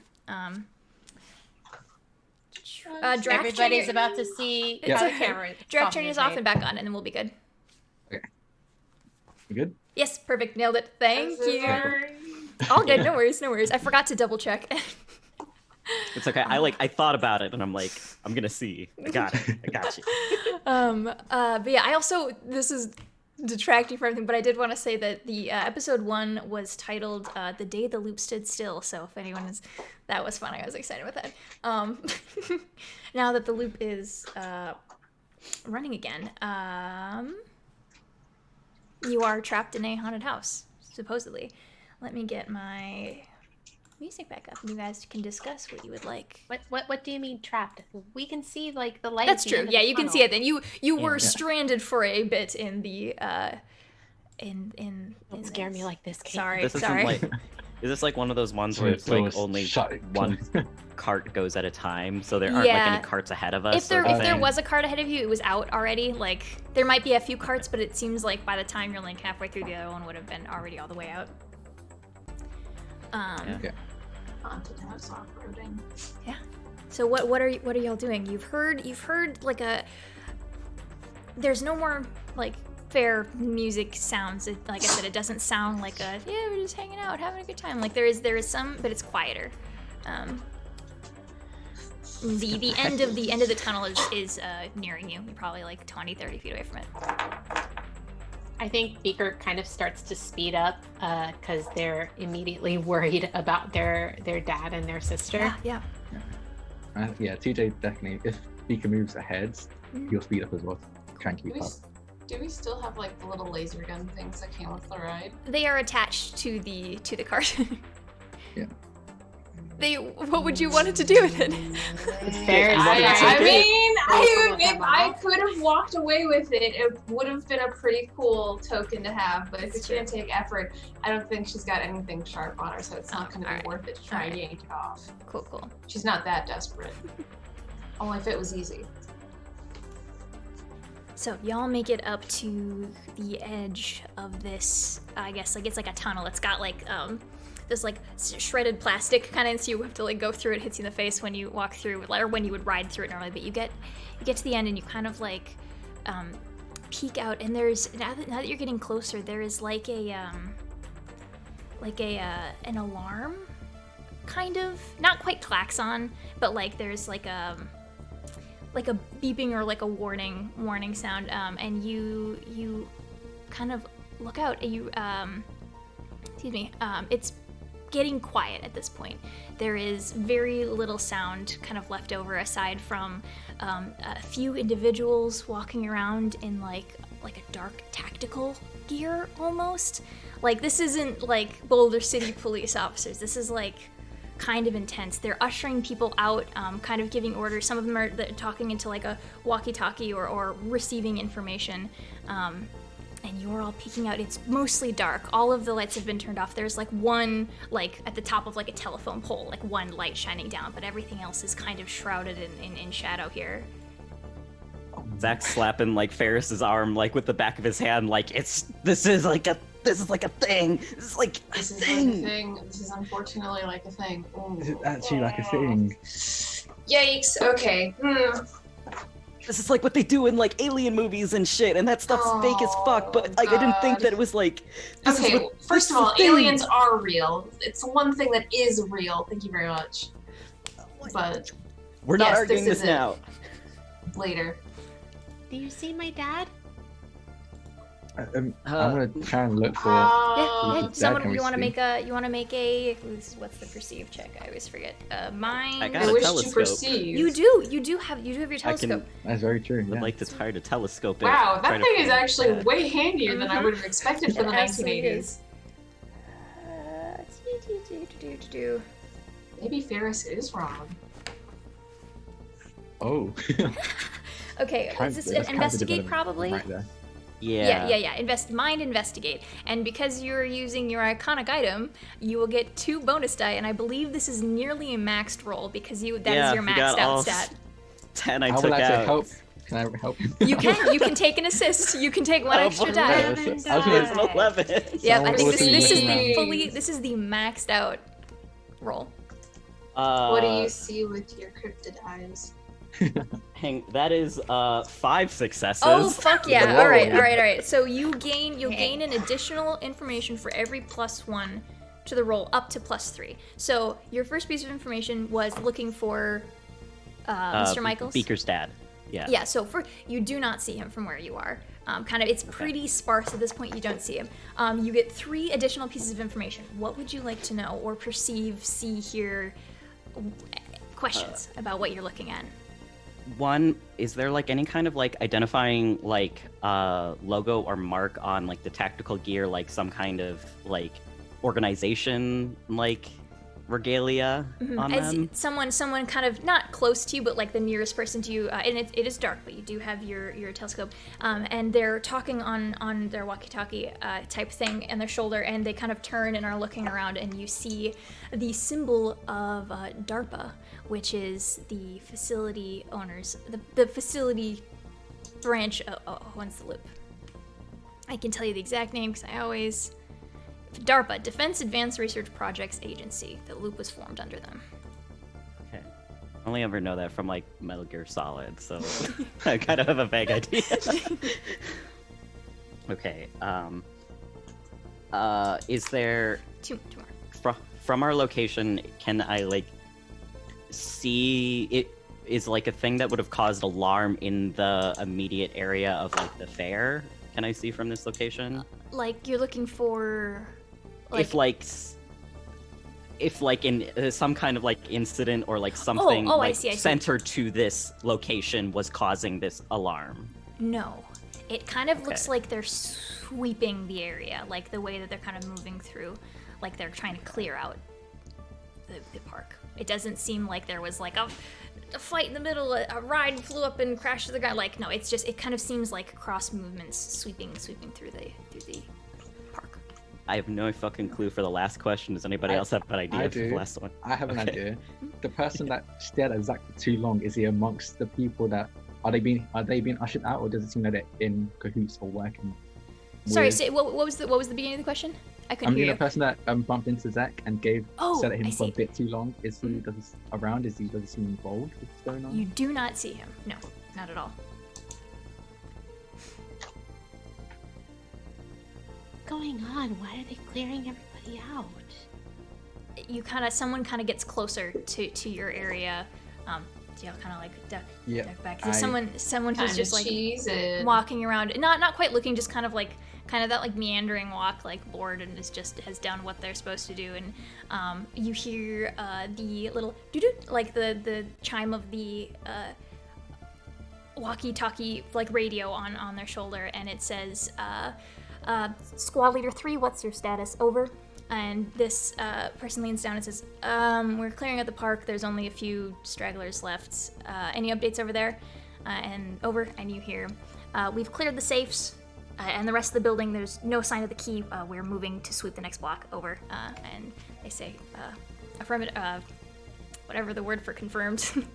Drac, Everybody's about to see It's how the okay. camera. Drac, turn yours off and back on, and then we'll be good. You good? Yes, perfect. Nailed it. Thank I'm so you. sorry. All good. No worries. No worries. I forgot to double check. It's okay. I thought about it and I'm like, I'm gonna see. I got it. I got you. But yeah, I also, this is detracting from everything, but I did want to say that the episode 1 was titled "The Day the Loop Stood Still." So if anyone is, that was fun. I was excited with that. Now that the loop is running again, you are trapped in a haunted house, supposedly. Let me get my music back up, and you guys can discuss what you would like. What do you mean trapped? We can see like the light. That's at the true. end of Yeah, the you can tunnel. see it. Then you were Yeah. stranded for a bit in the in. Don't scare me like this, Kate. Sorry, This sorry. isn't like. Is this like one of those ones where it's like only one cart goes at a time, so there aren't like Yeah. any carts ahead of us? If there sort of if there thing? was a cart ahead of you, it was out already. Like there might be a few carts, but it seems like by the time you're like halfway through, the other one would have been already all the way out. Yeah. Haunted house off-roading. So what are y'all doing? You've heard like a. There's no more like fair music sounds. Like I said, it doesn't sound like a we're just hanging out, having a good time. Like there is some, but it's quieter. The end of the tunnel is nearing you. You're probably like 20, 30 feet away from it. I think Beaker kind of starts to speed up because they're immediately worried about their dad and their sister. Yeah. Yeah, TJ definitely. If Beaker moves ahead, he'll speed up as well. Try and Do keep we, up. do we still have like the little laser gun things that came with the ride? They are attached to the cart. Yeah. What would you want it to do with it? Very I mean, Take if them I off. could have walked away with it, it would have been a pretty cool token to have. But if That's it's true. gonna take effort, I don't think she's got anything sharp on her, so it's not gonna alright. be worth it to try and Alright. yank it off. Cool. She's not that desperate. Only if it was easy. So y'all make it up to the edge of this. I guess like it's like a tunnel. It's got like this like shredded plastic kind of, so you have to like go through it. Hits you in the face when you walk through, or when you would ride through it normally. But you get to the end and you kind of like peek out, and there's now that you're getting closer, there is like a an alarm, kind of, not quite klaxon, but like there's like a beeping or like a warning sound, and you kind of look out, and you it's getting quiet at this point. There is very little sound kind of left over aside from a few individuals walking around in like a dark tactical gear almost. Like this isn't like Boulder City police officers. This is like kind of intense. They're ushering people out, kind of giving orders. Some of them are talking into like a walkie-talkie or receiving information. And you're all peeking out. It's mostly dark. All of the lights have been turned off. There's like one, like at the top of like a telephone pole, like one light shining down, but everything else is kind of shrouded in shadow here. Zach's slapping like Ferris's arm like with the back of his hand, like this is like a thing. This is like a This is thing. like a thing. This is unfortunately like a thing. Ooh. Is it actually like a thing? Yikes. Okay. this is like what they do in like alien movies and shit, and that stuff's fake as fuck. But like, I didn't think that it was like. Okay, first of all, aliens are real. It's one thing that is real. Thank you very much. But we're not arguing this now. Later. Do you see my dad? I'm gonna try and look for. Someone, you want to make a. What's the perceive check? I always forget. Mind. I wish to perceive. You do have your telescope. That's very true. I'd like to try to telescope it. Wow, that thing is actually way handier than I would have expected for the 1980s. Maybe Ferris is wrong. Oh. Okay, is this investigate probably? Right there. Yeah. Investigate. And because you're using your iconic item, you will get 2 bonus die, and I believe this is nearly a maxed roll because that is your maxed out stat. 10 I How took will I out. help? Can I help? You can take an assist. You can take 1 extra die. 11. Yeah, I think this is the maxed out roll. What do you see with your cryptid eyes? That is 5 successes. Oh fuck yeah! Whoa. All right. So you'll gain an additional information for every +1 to the roll up to +3. So your first piece of information was looking for Mr. Michaels. Beaker's dad. Yeah. Yeah. So you do not see him from where you are. It's pretty sparse at this point. You don't see him. You get 3 additional pieces of information. What would you like to know or perceive, see, hear? Questions about what you're looking at. One, is there like any kind of like identifying like logo or mark on like the tactical gear, like some kind of like organization like regalia on them? Someone kind of not close to you, but like the nearest person to you, and it is dark, but you do have your telescope, and they're talking on their walkie-talkie type thing and their shoulder, and they kind of turn and are looking around, and you see the symbol of DARPA, which is the facility owners, the facility branch. When's the loop? I can tell you the exact name because I always. DARPA, Defense Advanced Research Projects Agency. The loop was formed under them. Okay. I only ever know that from like Metal Gear Solid, so I kind of have a vague idea. Okay. Is there Two more. From our location, can I like see it? Is like a thing that would have caused alarm in the immediate area of like the fair? Can I see from this location? Like you're looking for. If in some kind of like incident or like something I see. centered to this location was causing this alarm. No, it kind of looks like they're sweeping the area, like the way that they're kind of moving through, like they're trying to clear out the park. It doesn't seem like there was like a fight in the middle, a ride flew up and crashed to the ground. Like no, it's just it kind of seems like cross movements sweeping through the park. I have no fucking clue for the last question. Does anybody else have an idea for the last one? I have an idea. The person that stared at Zach for too long, is he amongst the people that are they being ushered out, or does it seem that they're in cahoots or working? Sorry, what was the beginning of the question? I couldn't hear you. The person that bumped into Zach and said at him for a bit too long. Is he does he seem involved with what's going on? You do not see him. No, not at all. Going on? Why are they clearing everybody out? Someone kind of gets closer to your area. Kind of like duck back. So someone who's just like walking around, not quite looking, just kind of that like meandering walk, like bored and has done what they're supposed to do. And you hear the little doo-doo, like the chime of the walkie-talkie like radio on their shoulder, and it says. Squad Leader 3, what's your status? Over. And this person leans down and says, we're clearing out the park. There's only a few stragglers left. Any updates over there? And over. And you hear, we've cleared the safes and the rest of the building. There's no sign of the key. We're moving to sweep the next block. Over. And they say, affirmative, whatever the word for confirmed.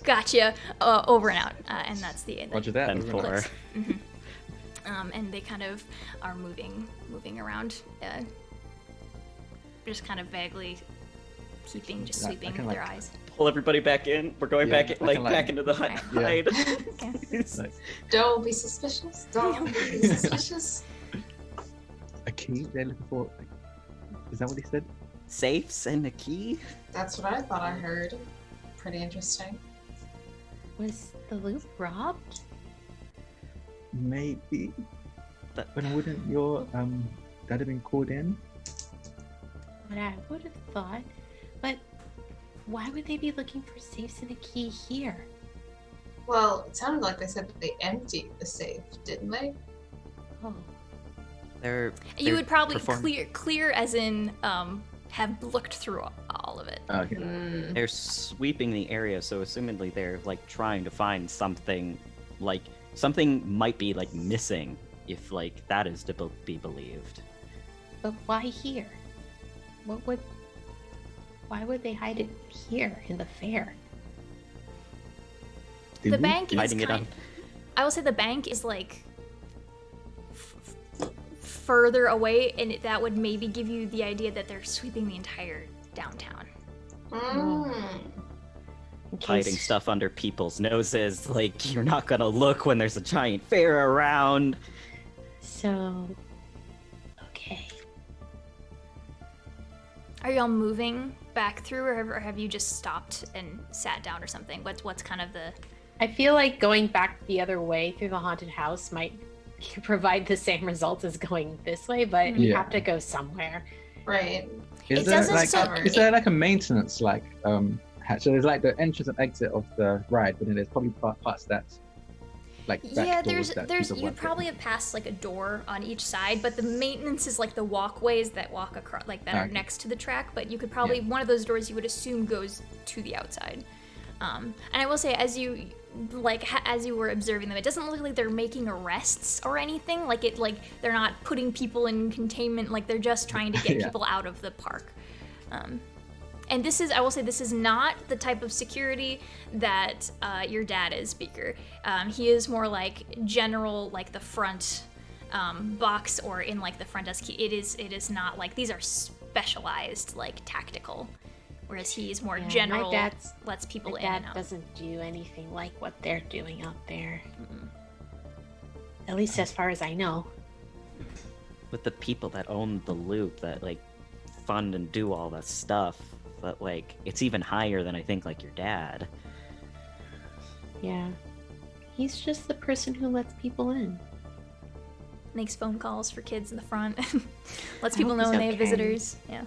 Gotcha. Over and out. And that's the Roger that. And 4. Mm-hmm. And they kind of are moving around, just kind of vaguely sweeping their eyes. pull everybody back in. We're going Yeah, back, I can, back into the hide. Yeah. Okay. Like, Don't be suspicious. Don't be suspicious. a key they're looking for. Like, is that what they said? Safes and a key? That's what I thought I heard. Pretty interesting. Was the loop robbed? Maybe. But But wouldn't your dad have been called in? What I would have thought. But why would they be looking for safes and a key here? Well, it sounded like they said that they emptied the safe, didn't they? Oh, You would probably perform- clear as in have looked through all of it. Okay. They're sweeping the area, so assumedly they're like trying to find something, like something might be like missing, if like that is to be believed. but why here? Why would they hide it here in the fair? Did The we? bank is Hiding it kind. on. I will say the bank is like further away, and that would maybe give you the idea that they're sweeping the entire downtown. In Hiding case- stuff under people's noses, like you're not gonna look when there's a giant fair around. So, okay. Are y'all moving back through, or have you just stopped and sat down or something? What's kind of the? I feel like going back the other way through the haunted house might provide the same result as going this way, but you Yeah. have to go somewhere. Right. Is It there doesn't like so- is there like a maintenance like hatch? So there's like the entrance and exit of the ride, but then there's probably parts that's like back Yeah, doors there's that people you'd won't probably get. have passed like a door on each side, but the maintenance is like the walkways that walk across, like that are Okay. next to the track. But you could probably one of those doors you would assume goes to the outside. And I will say, as you as you were observing them, it doesn't look like they're making arrests or anything. Like they're not putting people in containment. Like they're just trying to get Yeah. people out of the park. And this is, I will say, this is not the type of security that your dad is, Beaker. He is more like general, like the front box or in like the front desk. It is not like, these are specialized, like tactical. Whereas he is more Yeah, general, my lets people in dad and out. doesn't do anything like what they're doing out there. At least as far as I know. With the people that own the loop that like fund and do all that stuff, but like it's even higher than I think like your dad. Yeah. He's just the person who lets people in. Makes phone calls for kids in the front. Lets I people hope know he's when they have okay. visitors. Yeah.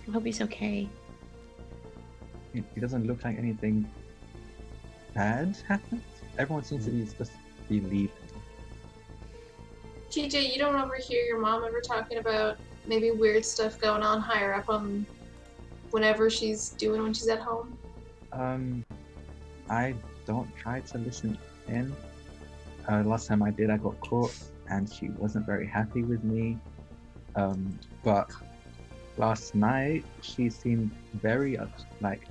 I hope he's okay. It doesn't look like anything bad happened. Everyone seems to be just be leaving. TJ, you don't ever hear your mom ever talking about maybe weird stuff going on higher up on whatever she's doing when she's at home? I don't try to listen in. Last time I did, I got caught, and she wasn't very happy with me. But last night, she seemed very like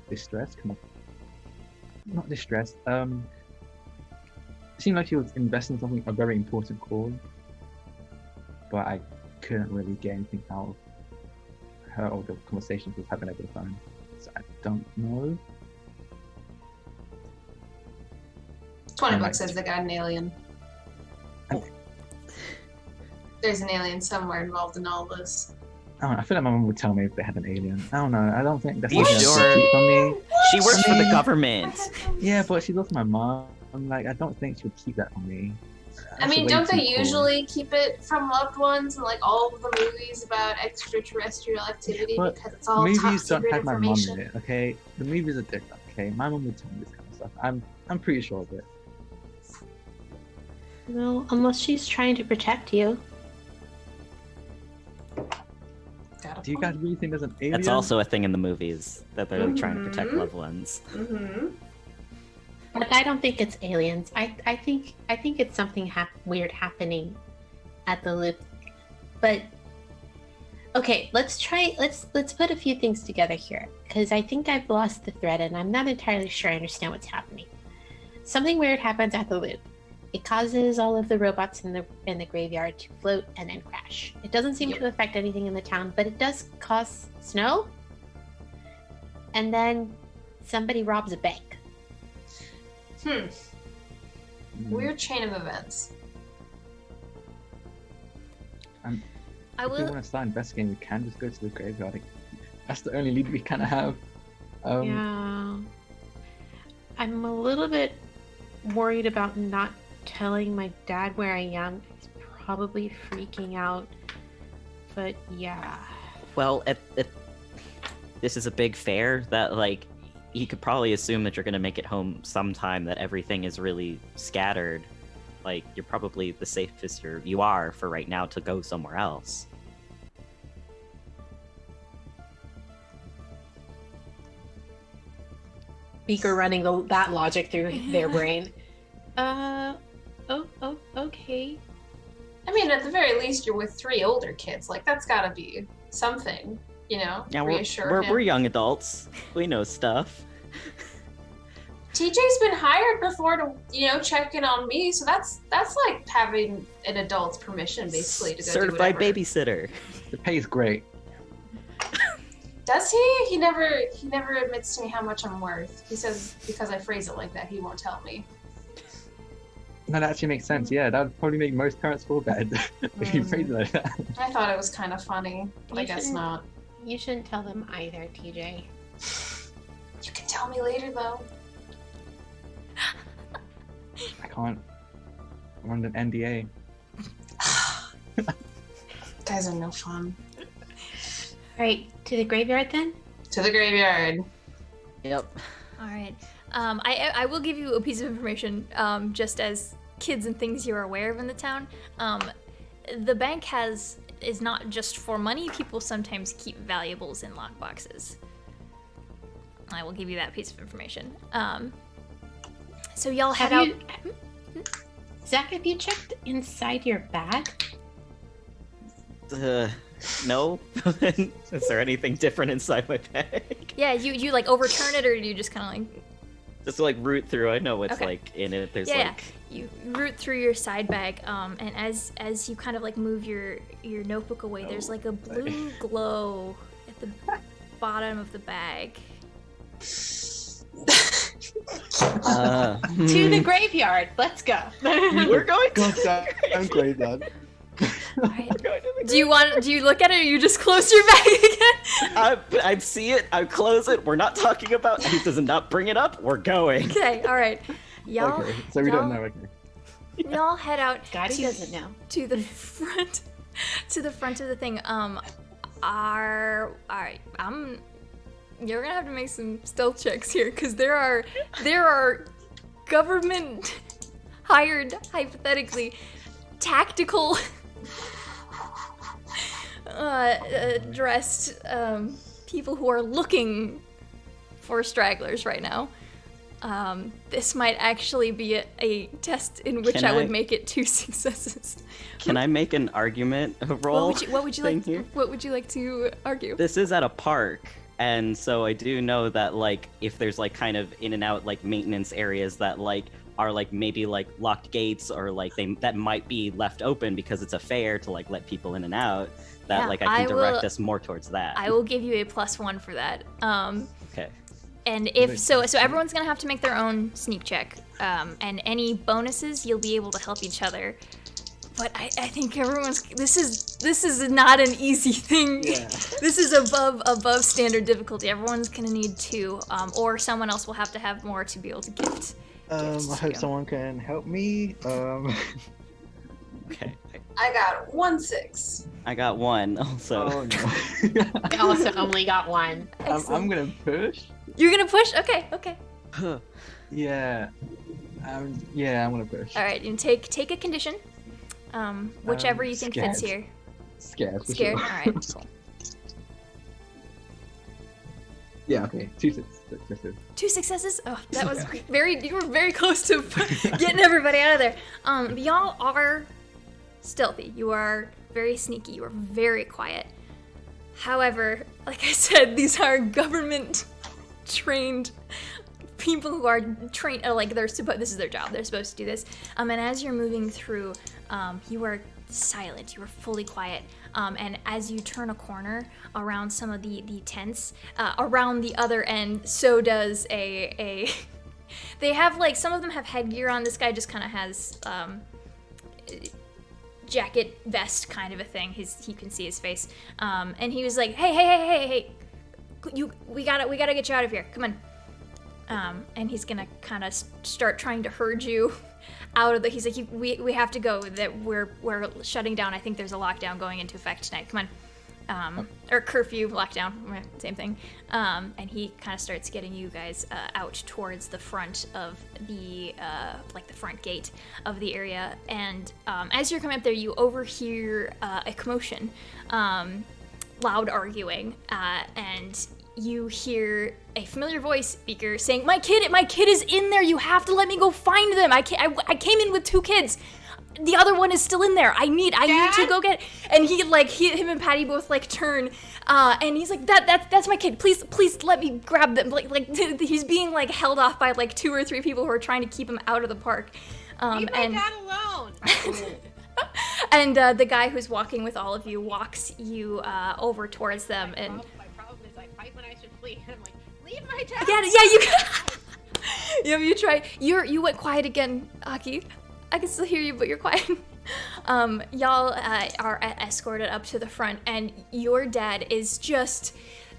distressed, kind of not distressed. It seemed like she was investing in something, a very important call, but I couldn't really get anything out of her or the conversations we was having over the phone. So I don't know. 20 I bucks might- says they got an alien. There's an alien somewhere involved in all this. I don't know, I feel like my mom would tell me if they had an alien. I don't know. I don't think that's You something sure? to keep from me. She works for the mean- government. Yeah, but she's also my mom. I'm like, I don't think she would keep that from me. I That's mean, way don't too they cool. usually keep it from loved ones and like all of the movies about extraterrestrial activity But because it's all top Movies don't secret have my mom in information? it, okay? The movies are different, okay? My mom would tell me this kind of stuff. I'm pretty sure of it. Well, unless she's trying to protect you. Got a Do you guys point. really think there's an alien? That's also a thing in the movies that they're like, trying to protect Mhm. loved ones. Mhm. But I don't think it's aliens. I think it's something weird happening at the loop. But okay, let's put a few things together here because I think I've lost the thread and I'm not entirely sure I understand what's happening. Something weird happens at the loop. It causes all of the robots in the graveyard to float and then crash. It doesn't seem to affect anything in the town, but it does cause snow. and then somebody robs a bank. Weird chain of events. If we want to start investigating, we can just go to the graveyard. Like, that's the only lead we kind of have. Yeah. I'm a little bit worried about not telling my dad where I am. He's probably freaking out. But yeah. Well, this is a big fair that, like, he could probably assume that you're going to make it home sometime, that everything is really scattered. Like, you're probably the safest you are for right now to go somewhere else. Beaker running that logic through their brain. Okay. I mean, at the very least, you're with 3 older kids. Like, that's gotta be something, you know? Yeah, reassure him. we're young adults. We know stuff. TJ's been hired before to, you know, check in on me, so that's like having an adult's permission, basically, to go Certified do whatever. babysitter. The pay is great. Does he? He never admits to me how much I'm worth. He says because I phrase it like that, he won't tell me. No, that actually makes sense. Yeah, that would probably make most parents feel bad if you phrase it like that. I thought it was kind of funny, but I guess not. You shouldn't tell them either, TJ. You can tell me later, though. I can't. I'm under an NDA. Guys are no fun. All right, to the graveyard then? To the graveyard. Yep. All right. I will give you a piece of information, just as kids and things you're aware of in the town. The bank is not just for money. People sometimes keep valuables in lockboxes. I will give you that piece of information. So y'all head out. Zach, have you checked inside your bag? No. Is there anything different inside my bag? Yeah, you like overturn it, or do you just kind of like? Just like root through. I know what's Okay. like in it. There's Yeah, like you root through your side bag, and as you kind of like move your notebook away, there's like a blue glow at the bottom of the bag. To the graveyard. Let's go. We're going to. God damn graveyard. Right. Do you look at it, or you just close your bag again? I see it. I close it. We're not talking about. He does not bring it up. We're going. Okay, all right. Y'all. Okay, so we don't know. Okay. Y'all head out. Scotty doesn't know. To the front. To the front of the thing. All right. You're gonna have to make some stealth checks here, because there are government hired, hypothetically, tactical dressed people who are looking for stragglers right now. This might actually be a test in which I would make it 2 successes. Can I make an argument roll? What would you like to argue? This is at a park, and so I do know that like if there's like kind of in and out like maintenance areas that like are like maybe like locked gates, or like that might be left open because it's a fair to like let people in and out, that Yeah, like I can direct us more towards that. I will give you a +1 for that. Okay. And if so everyone's gonna have to make their own sneak check. And any bonuses, you'll be able to help each other. But I think this is not an easy thing. Yeah. This is above standard difficulty. Everyone's gonna need 2, or someone else will have to have more to be able to gift. I hope someone can help me. Okay. I got 1 6. I got 1 also. Oh no. I also only got 1. I'm gonna push. You're gonna push? Okay. Yeah. Yeah, I'm gonna push. All right, and take a condition. Whichever you think fits scared. here. Scared. For Scared? Sure. All right, cool. Yeah. Okay. 2 successes. 2 successes? Oh, that was you were very close to getting everybody out of there. Y'all are stealthy. You are very sneaky. You are very quiet. However, like I said, these are government trained people who are trained, like this is their job. They're supposed to do this. And as you're moving through, you are silent. You are fully quiet. And as you turn a corner around some of the tents, around the other end, so does a they have like, some of them have headgear on. This guy just kind of has jacket vest kind of a thing. You can see his face. And he was like, hey, we gotta get you out of here. Come on. And he's gonna kind of start trying to herd you out of the. He's like, we have to go. That we're shutting down. I think there's a lockdown going into effect tonight. Come on. Or curfew, lockdown, same thing. And he kind of starts getting you guys out towards the front of the like the front gate of the area. And as you're coming up there, you overhear a commotion, loud arguing, and you hear a familiar voice speaker saying, "My kid is in there. You have to let me go find them. I came in with 2 kids. The other one is still in there. I need to go get." And him and Patty both like turn, and he's like, that's my kid. Please let me grab them. Like he's being like held off by like 2 or 3 people who are trying to keep him out of the park. Leave my dad alone. And the guy who's walking with all of you walks you over towards them. And my problem is I fight when I should flee. I'm like, leave my dad. You try. You went quiet again, Aki. I can still hear you, but you're quiet. Y'all are escorted up to the front, and your dad is just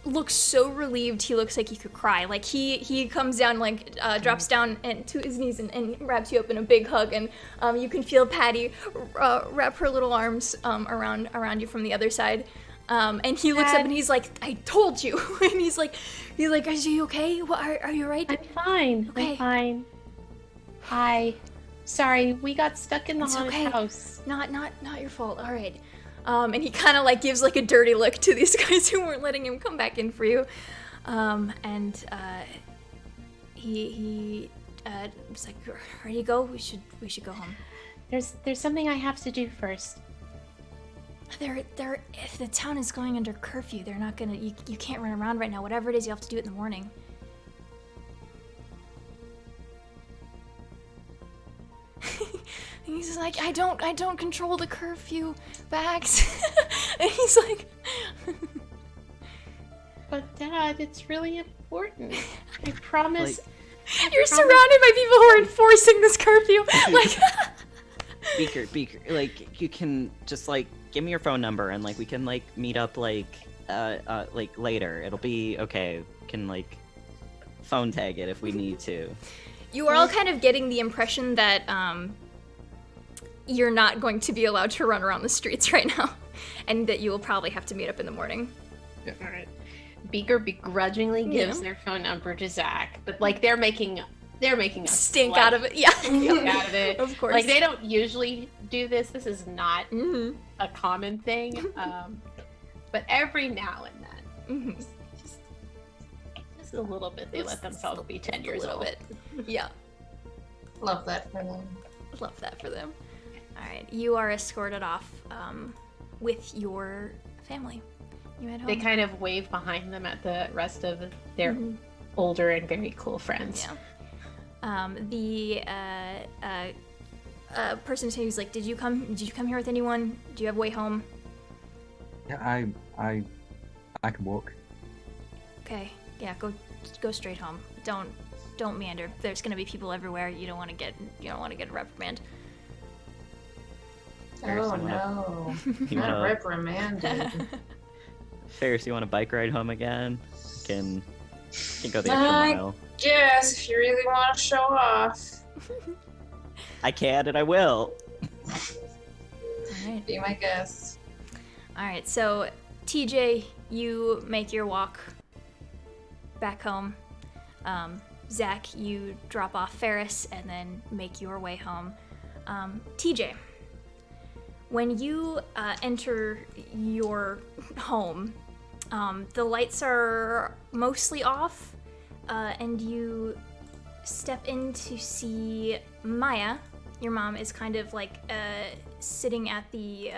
looks so relieved. He looks like he could cry. Like he comes down, like drops down and to his knees and wraps you up in a big hug. And you can feel Patty wrap her little arms around you from the other side. And he looks up and he's like, "I told you." And he's like, "Are you okay? Are you right?" I'm fine. Okay. I'm fine. Hi. Sorry, we got stuck in the haunted house. Not your fault. All right. And he kind of like gives like a dirty look to these guys who weren't letting him come back in for you. And he was like, "Ready to go? We should go home." There's something I have to do first. If the town is going under curfew, they're not gonna. You can't run around right now. Whatever it is, you have to do it in the morning. And he's like, I don't control the curfew, Bax. And he's like, "But Dad, it's really important. I promise." You're surrounded by people who are enforcing this curfew. Like, Beaker, like you can just like give me your phone number and like we can like meet up like later. It'll be okay. We can like phone tag it if we need to. you are all kind of getting the impression that you're not going to be allowed to run around the streets right now, and that you will probably have to meet up in the morning. Yeah. All right. Beaker begrudgingly gives their phone number to Zach, but like they're making a Stink out of it. Yeah. Stink out of it. Of course. Like they don't usually do this. This is not a common thing. But every now and then, just a little bit, they let themselves be 10 years old. A little bit. Yeah. Love that for them. Love that for them. All right, you are escorted off with your family. You head home. They kind of wave behind them at the rest of their older and very cool friends. Yeah. The person who's like, did you come here with anyone? Do you have a way home? Yeah, I can walk. Okay. Yeah, go straight home. Don't meander. There's gonna be people everywhere. You don't want to get a reprimand. Oh no! Not reprimanded. Ferris, you want a bike ride home again? Can go the extra mile. Yes, if you really want to show off. I can and I will. All right. Be my guest. All right. So, TJ, you make your walk back home. Zach, you drop off Ferris and then make your way home. TJ, when you enter your home, the lights are mostly off, and you step in to see Maya. Your mom is kind of like sitting at the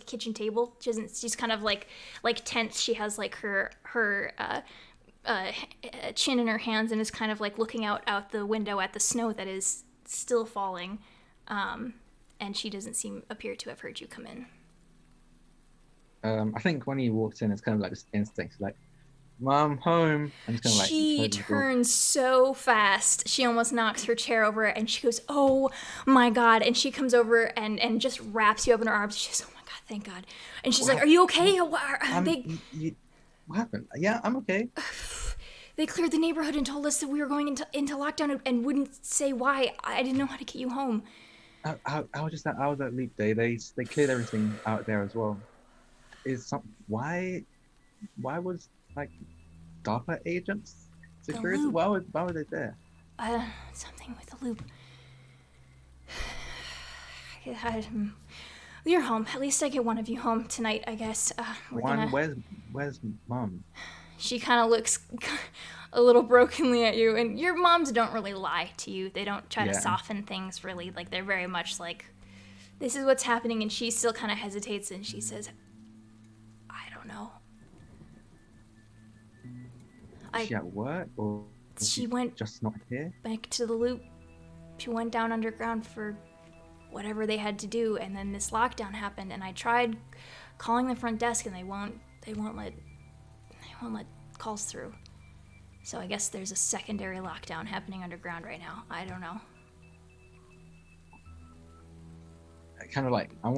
kitchen table. She's kind of like tense. She has like her chin in her hands and is kind of like looking out the window at the snow that is still falling. And she doesn't appear to have heard you come in. I think when he walks in, it's kind of like this instinct, like, "Mom, home!" And it's kind of like She turns so fast. She almost knocks her chair over, and she goes, "Oh my God!" And she comes over and just wraps you up in her arms. She says, "Oh my God, thank God!" And she's like, "Are you okay? What happened? Yeah, I'm okay." They cleared the neighborhood and told us that we were going into lockdown and wouldn't say why. I didn't know how to get you home. I was at Leap Day. They cleared everything out there as well. Why was like DARPA agents security? Why were they there? Something with the loop. You're home. At least I get one of you home tonight, I guess. Where's Mom? She kind of looks a little brokenly at you, and your moms don't really lie to you. They don't try to soften things, really. Like, they're very much like, this is what's happening, and she still kind of hesitates, and she says, I don't know. Is she at work, or she went just not here? Back to the loop. She went down underground for whatever they had to do, and then this lockdown happened, and I tried calling the front desk, and they won't let calls through. So I guess there's a secondary lockdown happening underground right now. I don't know. Kind of like, I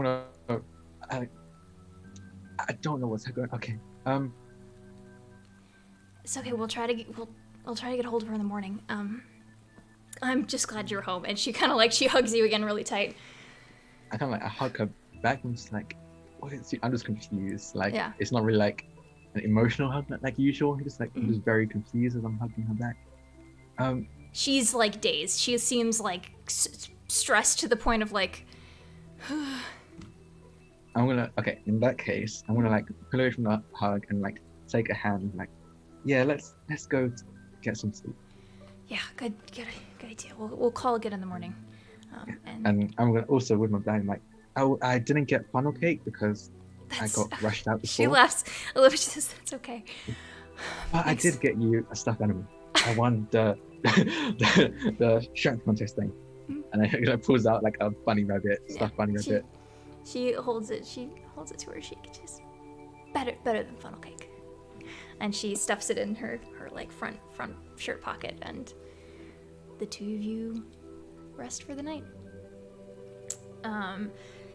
don't know what's going on. Okay. It's okay. We'll try to get a hold of her in the morning. I'm just glad you're home. And she kind of she hugs you again really tight. I hug her back and just like, what is she? I'm just confused. Like, yeah. It's not really like an emotional hug like usual. Just like, I'm just very confused as I'm hugging her back. She's like dazed. She seems like stressed to the point of like. In that case, I'm gonna like pull away from the hug and like take a hand, like, yeah, let's go get some sleep. Yeah, good idea. We'll call again in the morning. And I'm gonna also with my bag, like, I didn't get funnel cake because I got rushed out before. She laughs a little. She says, "That's okay." But I did get you a stuffed animal. I won the strength contest thing, and I pulls out like a bunny rabbit, stuffed bunny rabbit. She holds it. She holds it to her cheek. She's better than funnel cake, and she stuffs it in her like front shirt pocket, and the two of you rest for the night.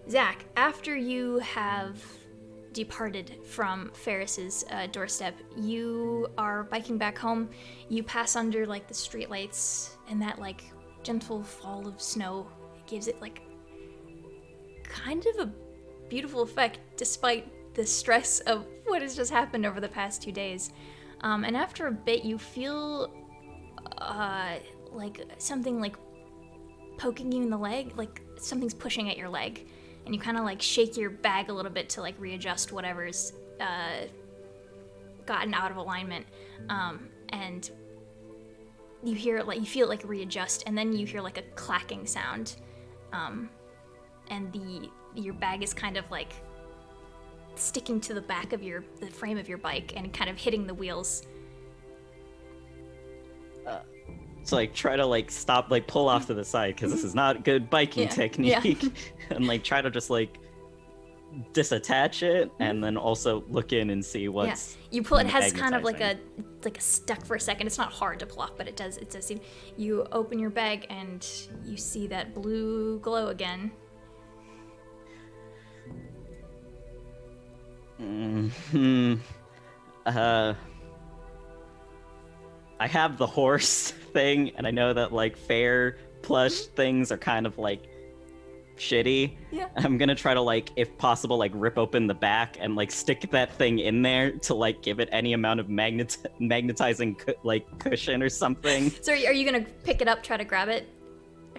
Zach, after you have departed from Ferris's doorstep, you are biking back home. You pass under like the streetlights, and that like gentle fall of snow gives it like kind of a beautiful effect despite the stress of what has just happened over the past 2 days. And after a bit, you feel like something like poking you in the leg, like something's pushing at your leg, and you kind of like shake your bag a little bit to like readjust whatever's gotten out of alignment, and you feel it like readjust, and then you hear like a clacking sound, and your bag is kind of like sticking to the back of the frame of your bike and kind of hitting the wheels. So like try to like stop, like pull off to the side because this is not good biking technique, and like try to just like disattach it and then also look in and see what's. Yeah, you pull. It has kind of like a stuck for a second. It's not hard to pull off, but it does seem. You open your bag and you see that blue glow again. I have the horse thing, and I know that like fair plush things are kind of like shitty. Yeah. I'm gonna try to like, if possible, like rip open the back and like stick that thing in there to like give it any amount of magnetizing cushion or something. So are you gonna pick it up, try to grab it?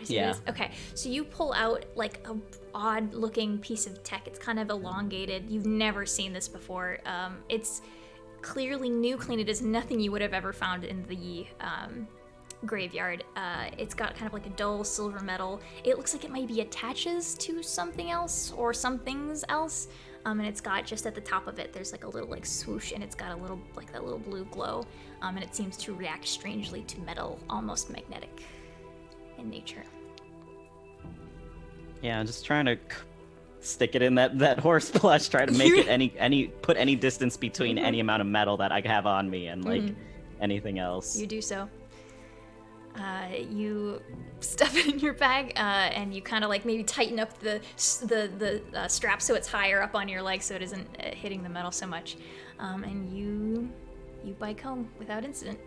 Yeah. Okay, so you pull out like a odd looking piece of tech. It's kind of elongated. You've never seen this before. It's clearly new, clean. It is nothing you would have ever found in the graveyard. It's got kind of like a dull silver metal. It looks like it maybe attaches to something else or some things else. and it's got just at the top of it, there's like a little like swoosh, and it's got a little like that little blue glow, and it seems to react strangely to metal, almost magnetic in nature. Yeah, I'm just trying to stick it in that horse flesh, try to make it put any distance between any amount of metal that I have on me and like anything else. You do so. You stuff it in your bag, and you kind of like maybe tighten up the strap so it's higher up on your leg so it isn't hitting the metal so much, and you bike home without incident.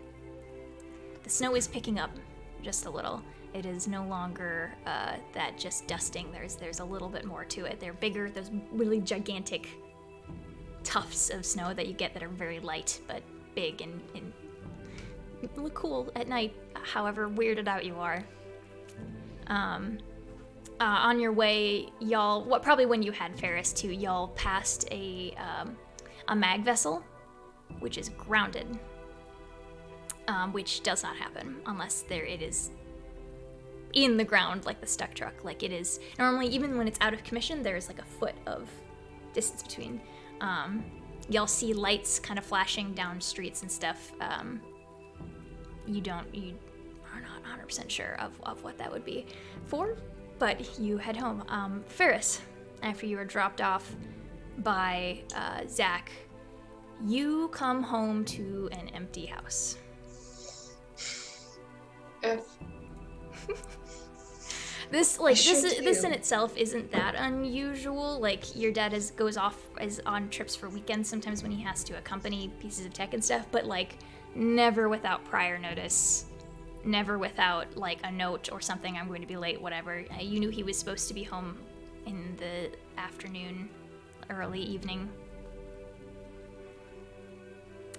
The snow is picking up just a little. It is no longer that just dusting. There's a little bit more to it. They're bigger. Those really gigantic tufts of snow that you get that are very light but big and look cool at night, however weirded out you are. On your way, y'all, probably when you had Ferris too, y'all passed a mag vessel, which is grounded, which does not happen unless it is in the ground like the stuck truck. Like it is normally, even when it's out of commission, there's like a foot of distance between. Y'all see lights kind of flashing down streets and stuff. You are not 100% sure of what that would be for, but you head home. Ferris, after you are dropped off by Zach, you come home to an empty house. This in itself isn't that unusual. Like your dad goes on trips for weekends sometimes when he has to accompany pieces of tech and stuff, but like never without prior notice, never without like a note or something, I'm going to be late, whatever. You knew he was supposed to be home in the afternoon, early evening.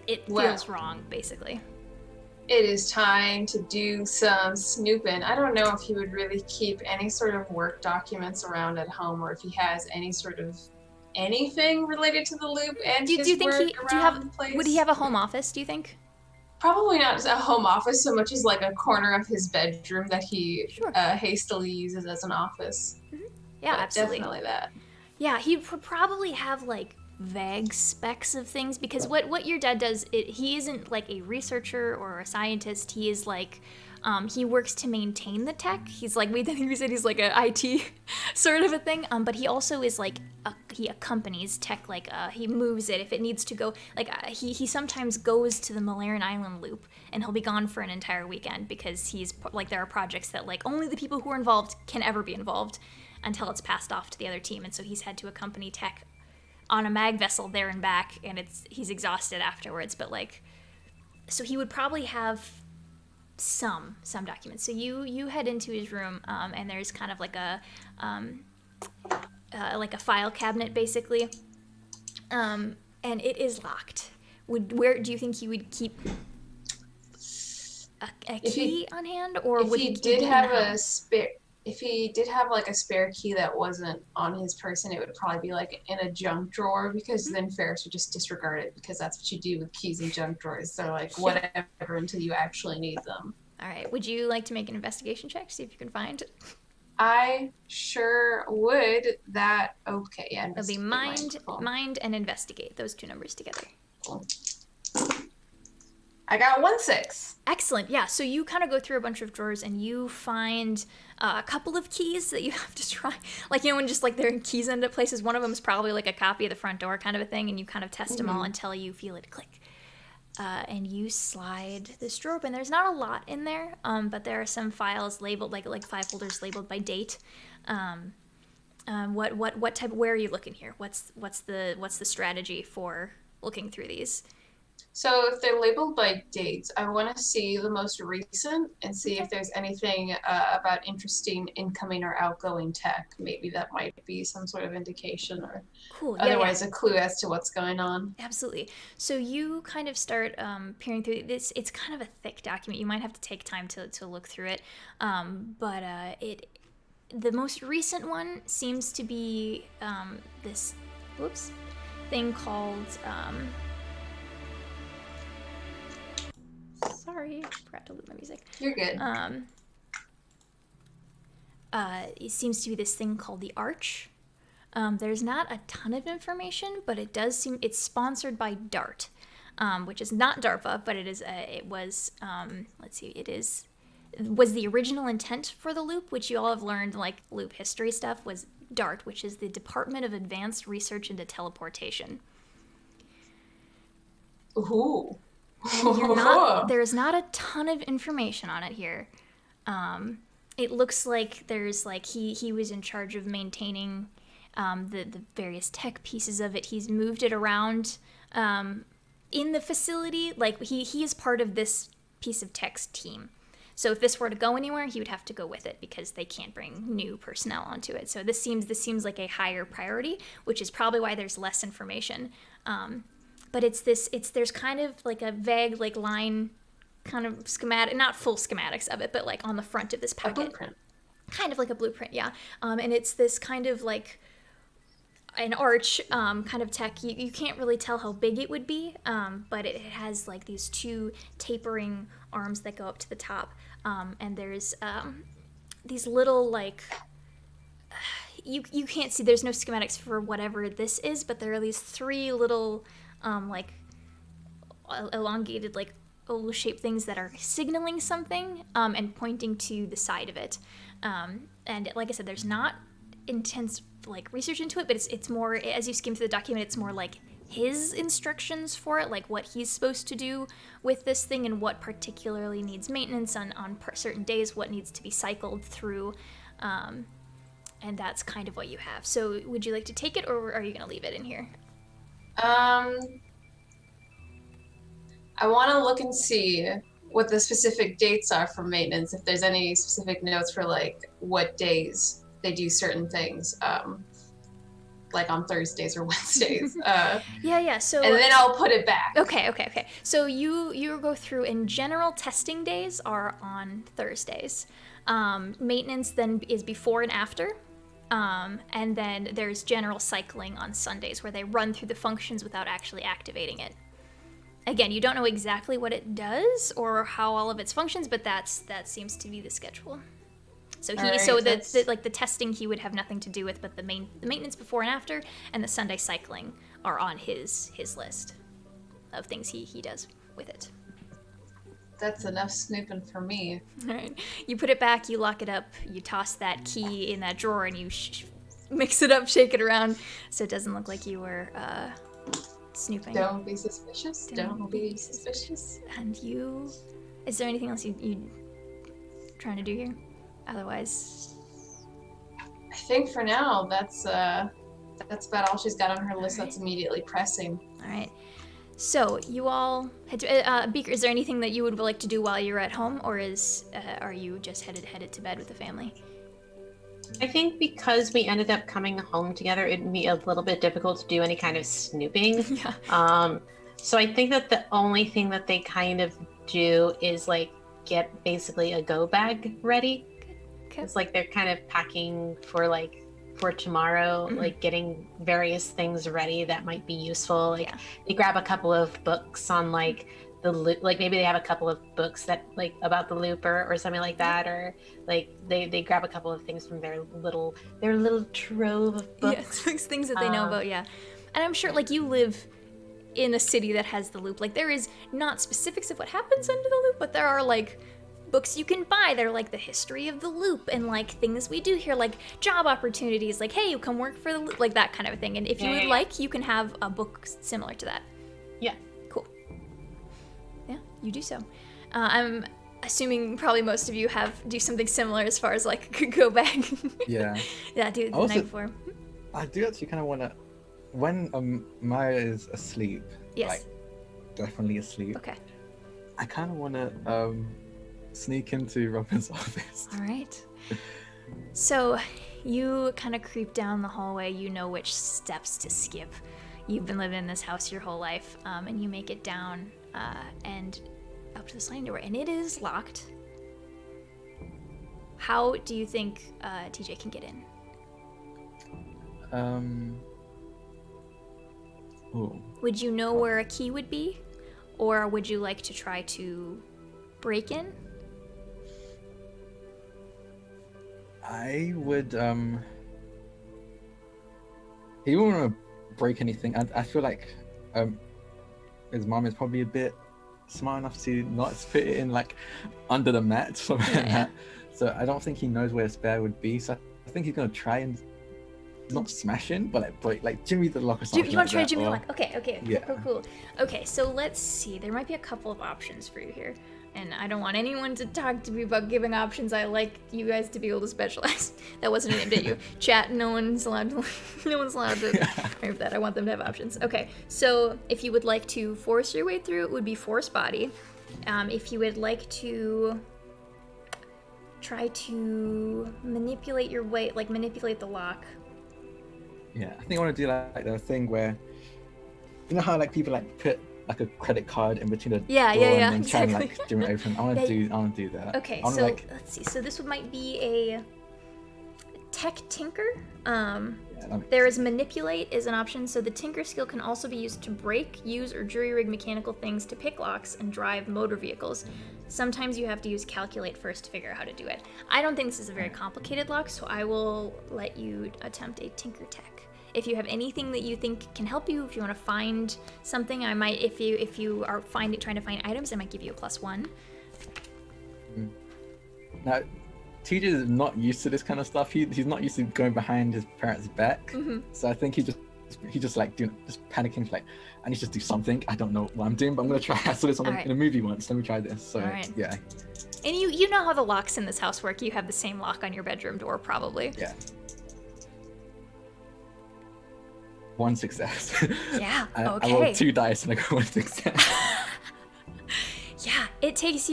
It feels wrong, basically. It is time to do some snooping. I don't know if he would really keep any sort of work documents around at home, or if he has any sort of anything related to the loop and do you think the place. Would he have a home office, do you think? Probably not just a home office so much as like a corner of his bedroom that he hastily uses as an office. Mm-hmm. Yeah, but absolutely. Definitely that. Yeah, he would probably have like vague specs of things, because what your dad does, he isn't like a researcher or a scientist. He is like, he works to maintain the tech. He's like, I think we said he's like a IT sort of a thing. But he also is like, he accompanies tech, like he moves it if it needs to go. Like he sometimes goes to the Malaran Island loop, and he'll be gone for an entire weekend because he's like, there are projects that like only the people who are involved can ever be involved until it's passed off to the other team, and so he's had to accompany tech on a mag vessel there and back, and he's exhausted afterwards. But like, so he would probably have some documents. So you head into his room, and there's kind of like a file cabinet basically, and it is locked. Where do you think he would keep a key on hand, or would he did have a spare? If he did have like a spare key that wasn't on his person, it would probably be like in a junk drawer, because then Ferris would just disregard it, because that's what you do with keys in junk drawers. They're like whatever until you actually need them. All right. Would you like to make an investigation check, see if you can find? I sure would. Okay, yeah. It'll be mind and investigate. Those two numbers together. Cool. I got 1-6. Excellent. Yeah. So you kind of go through a bunch of drawers and you find a couple of keys that you have to try. Like, when just like their keys end up places. One of them is probably like a copy of the front door kind of a thing, and you kind of test them all until you feel it click. And you slide this drawer open. There's not a lot in there, but there are some files labeled like 5 folders labeled by date. What type? Where are you looking here? What's the strategy for looking through these? So if they're labeled by dates, I want to see the most recent and see if there's anything about interesting incoming or outgoing tech. Maybe that might be some sort of indication, or otherwise a clue as to what's going on. Absolutely. So you kind of start peering through this. It's kind of a thick document. You might have to take time to look through it. But the most recent one seems to be this thing called... Sorry, I forgot to loop my music. You're good. It seems to be this thing called the Arch, There's not a ton of information, but it does seem it's sponsored by DART, which is not DARPA, but it was was the original intent for the loop, which you all have learned, like loop history stuff, was DART, which is the Department of Advanced Research into Teleportation. Ooh. There's not a ton of information on it here. It looks like there's like he was in charge of maintaining the various tech pieces of it. He's moved it around in the facility. Like he is part of this piece of tech's team. So if this were to go anywhere, he would have to go with it because they can't bring new personnel onto it. So this seems like a higher priority, which is probably why there's less information. But there's kind of like a vague like line kind of schematic, not full schematics of it, but like on the front of this packet. A blueprint. Kind of like a blueprint, yeah. And it's this kind of like an arch kind of tech. You can't really tell how big it would be, but it has like these two tapering arms that go up to the top. And there's these little like you can't see, there's no schematics for whatever this is, but there are these three little like elongated like oval shaped things that are signaling something and pointing to the side of it. And like I said, there's not intense like research into it, but it's more, as you skim through the document, it's more like his instructions for it, like what he's supposed to do with this thing and what particularly needs maintenance on certain days, what needs to be cycled through, and that's kind of what you have. So would you like to take it, or are you going to leave it in here? I want to look and see what the specific dates are for maintenance, if there's any specific notes for like what days they do certain things, like on Thursdays or Wednesdays. Yeah. So and then I'll put it back. Okay. So you go through, and general testing days are on Thursdays. Maintenance then is before and after. And then there's general cycling on Sundays where they run through the functions without actually activating it. Again, you don't know exactly what it does or how all of its functions, but that seems to be the schedule. So the testing he would have nothing to do with, but the maintenance before and after and the Sunday cycling are on his list of things he does with it. That's enough snooping for me. All right. You put it back, you lock it up, you toss that key in that drawer, and you mix it up, shake it around, so it doesn't look like you were snooping. Don't be suspicious. Don't be suspicious. And is there anything else you trying to do here? Otherwise, I think for now that's about all she's got on her list. That's immediately pressing. All right. So you all head to Beaker. Is there anything that you would like to do while you're at home, or are you just headed to bed with the family? I think because we ended up coming home together, it'd be a little bit difficult to do any kind of snooping. Yeah. So I think that the only thing that they kind of do is like get basically a go bag ready. Okay. It's like they're kind of packing for tomorrow, Mm-hmm. like getting various things ready that might be useful. Like Yeah. they grab a couple of books on like the loop, like maybe they have a couple of books that like about the looper or something like that, or like they grab a couple of things from their little trove of books. Yeah, things that they know about, yeah. And I'm sure like you live in a city that has the loop. Like there is not specifics of what happens under the loop, but there are like books you can buy. They're like the history of the loop and like things we do here, like job opportunities, like hey, you come work for the loop, like that kind of a thing. And if you would like, you can have a book similar to that. Yeah. Cool. Yeah, you do so. I'm assuming probably most of you do something similar as far as like go back. Yeah. Yeah, do it the night before. I do actually kind of want to, when Maya is asleep, Yes. like definitely asleep, Okay. I kind of want to sneak into Robin's office. All right. So you kind of creep down the hallway. You know which steps to skip. You've been living in this house your whole life, and you make it down and up to the sliding door, and it is locked. How do you think TJ can get in? Ooh. Would you know where a key would be, or would you like to try to break in? I would he won't want to break anything. I feel like his mom is probably a bit smart enough to not put it in like under the mat, something like that. So I don't think he knows where a spare would be. So I think he's gonna try and not smash in, but like break, like Jimmy the lock or something. You want like to try that, Jimmy or- Lock? Okay, Yeah. cool. Okay, so let's see. There might be a couple of options for you here. And I don't want anyone to talk to me about giving options. I like you guys to be able to specialize. That wasn't aimed at you. Chat, no one's allowed to remember that. I want them to have options. Okay, so if you would like to force your way through, it would be force body. If you would like to try to manipulate your way, like manipulate the lock. Yeah, I think I want to do like the thing where, you know how like people like put like a credit card in between the Yeah, door yeah, and then try and exactly. like do it open. I want to do that. Okay, I wanna, so like, let's see. So this might be a tech tinker. yeah, that makes There is sense. manipulate is an option. So the tinker skill can also be used to break, use, or jury rig mechanical things to pick locks and drive motor vehicles. Sometimes you have to use calculate first to figure out how to do it. I don't think this is a very complicated lock, so I will let you attempt a tinker tech. If you have anything that you think can help you, if you want to find something, I might. If you are trying to find items, I might give you a +1. Now, TJ is not used to this kind of stuff. He's not used to going behind his parents' back. So I think he just like just panicking, like I need to just do something. I don't know what I'm doing, but I'm gonna try. I saw this Alright. in a movie once. Let me try this. So Alright. yeah, And you know how the locks in this house work. You have the same lock on your bedroom door, probably. yeah. One success. Yeah. I Okay. rolled 2 dice and I got 1 success. Yeah, it takes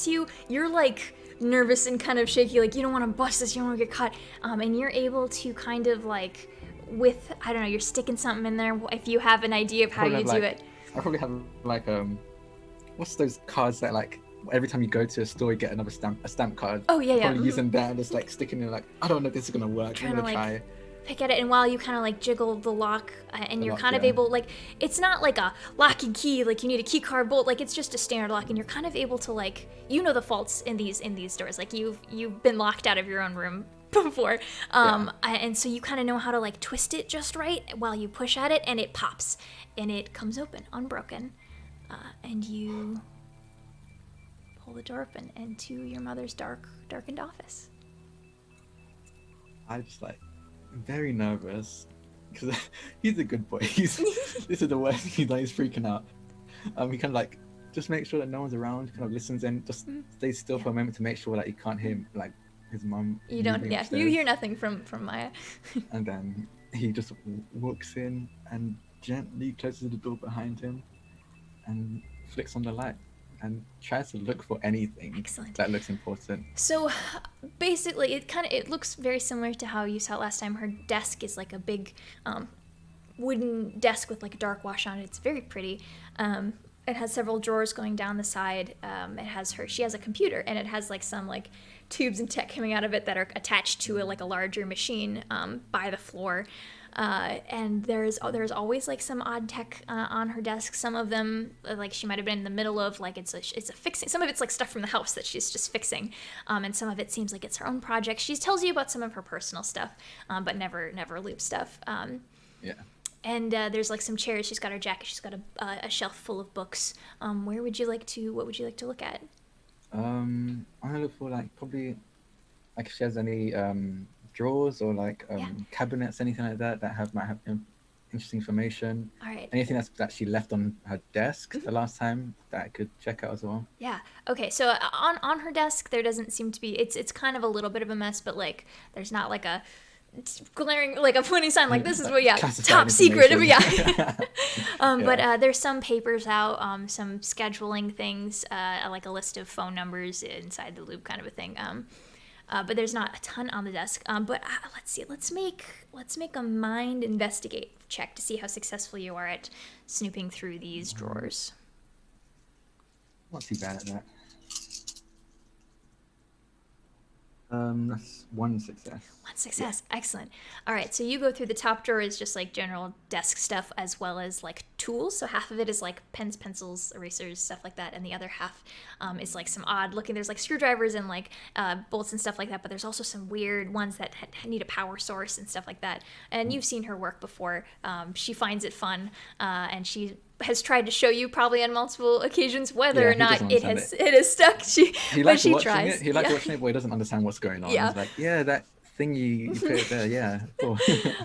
you, you're like nervous and kind of shaky, like you don't want to bust this, you don't want to get caught. And you're able to kind of like, with, I don't know, you're sticking something in there, if you have an idea of how you do it. I probably have like what's those cards that like every time you go to a store you get another stamp card. Oh, yeah, I'm yeah. probably using that and just like sticking in like I don't know if this is gonna work. Trying I'm to, gonna like, try. Pick at it, and while you kind of like jiggle the lock, and you're lock, kind of yeah. able, like, it's not like a lock and key, like you need a key card bolt, like it's just a standard lock, and you're kind of able to, like, you know the faults in these doors, like you've been locked out of your own room before, and so you kind of know how to like twist it just right while you push at it, and it pops, and it comes open unbroken, and you pull the door open into your mother's darkened office. I just like very nervous because he's a good boy. This is the worst. He's freaking out. He kind of like just make sure that no one's around. Kind of listens and just stays still for a moment to make sure that you can't hear like his mum. You don't, moving yeah. upstairs. You hear nothing from Maya. And then he just walks in and gently closes the door behind him and flicks on the light and tries to look for anything Excellent. that looks important. So basically, it looks very similar to how you saw it last time. Her desk is like a big wooden desk with like a dark wash on it. It's very pretty. It has several drawers going down the side. She has a computer, and it has like some like tubes and tech coming out of it that are attached to a larger machine by the floor. And there's always like some odd tech on her desk. Some of them, like she might have been in the middle of, like it's a fixing. Some of it's like stuff from the house that she's just fixing, and some of it seems like it's her own project. She tells you about some of her personal stuff, but never Loop stuff. Yeah. And there's like some chairs. She's got her jacket. She's got a shelf full of books. What would you like to look at? I'm gonna look for like probably like if she has any drawers or like cabinets, anything like that might have interesting information. All right. Anything that she left on her desk the last time that I could check out as well. Yeah. Okay. So on her desk, there doesn't seem to be. It's kind of a little bit of a mess, but like there's not like a glaring like a pointing sign like this is what Classified top secret. information. Yeah. But there's some papers out, some scheduling things, like a list of phone numbers inside the loop kind of a thing. But there's not a ton on the desk. But let's see. Let's make a mind investigate check to see how successful you are at snooping through these drawers. Not too bad at that. That's one success. One success. Yeah. Excellent. All right, so you go through the top drawer is just like general desk stuff as well as like tools. So half of it is like pens, pencils, erasers, stuff like that, and the other half is like some odd looking. There's like screwdrivers and like bolts and stuff like that, but there's also some weird ones that need a power source and stuff like that. And you've seen her work before. She finds it fun, and she has tried to show you probably on multiple occasions whether or not it has stuck. He likes she watching tries. it. He likes watching it, but he doesn't understand what's going on. Yeah. He's like, yeah, that thing you put it there, yeah. Cool.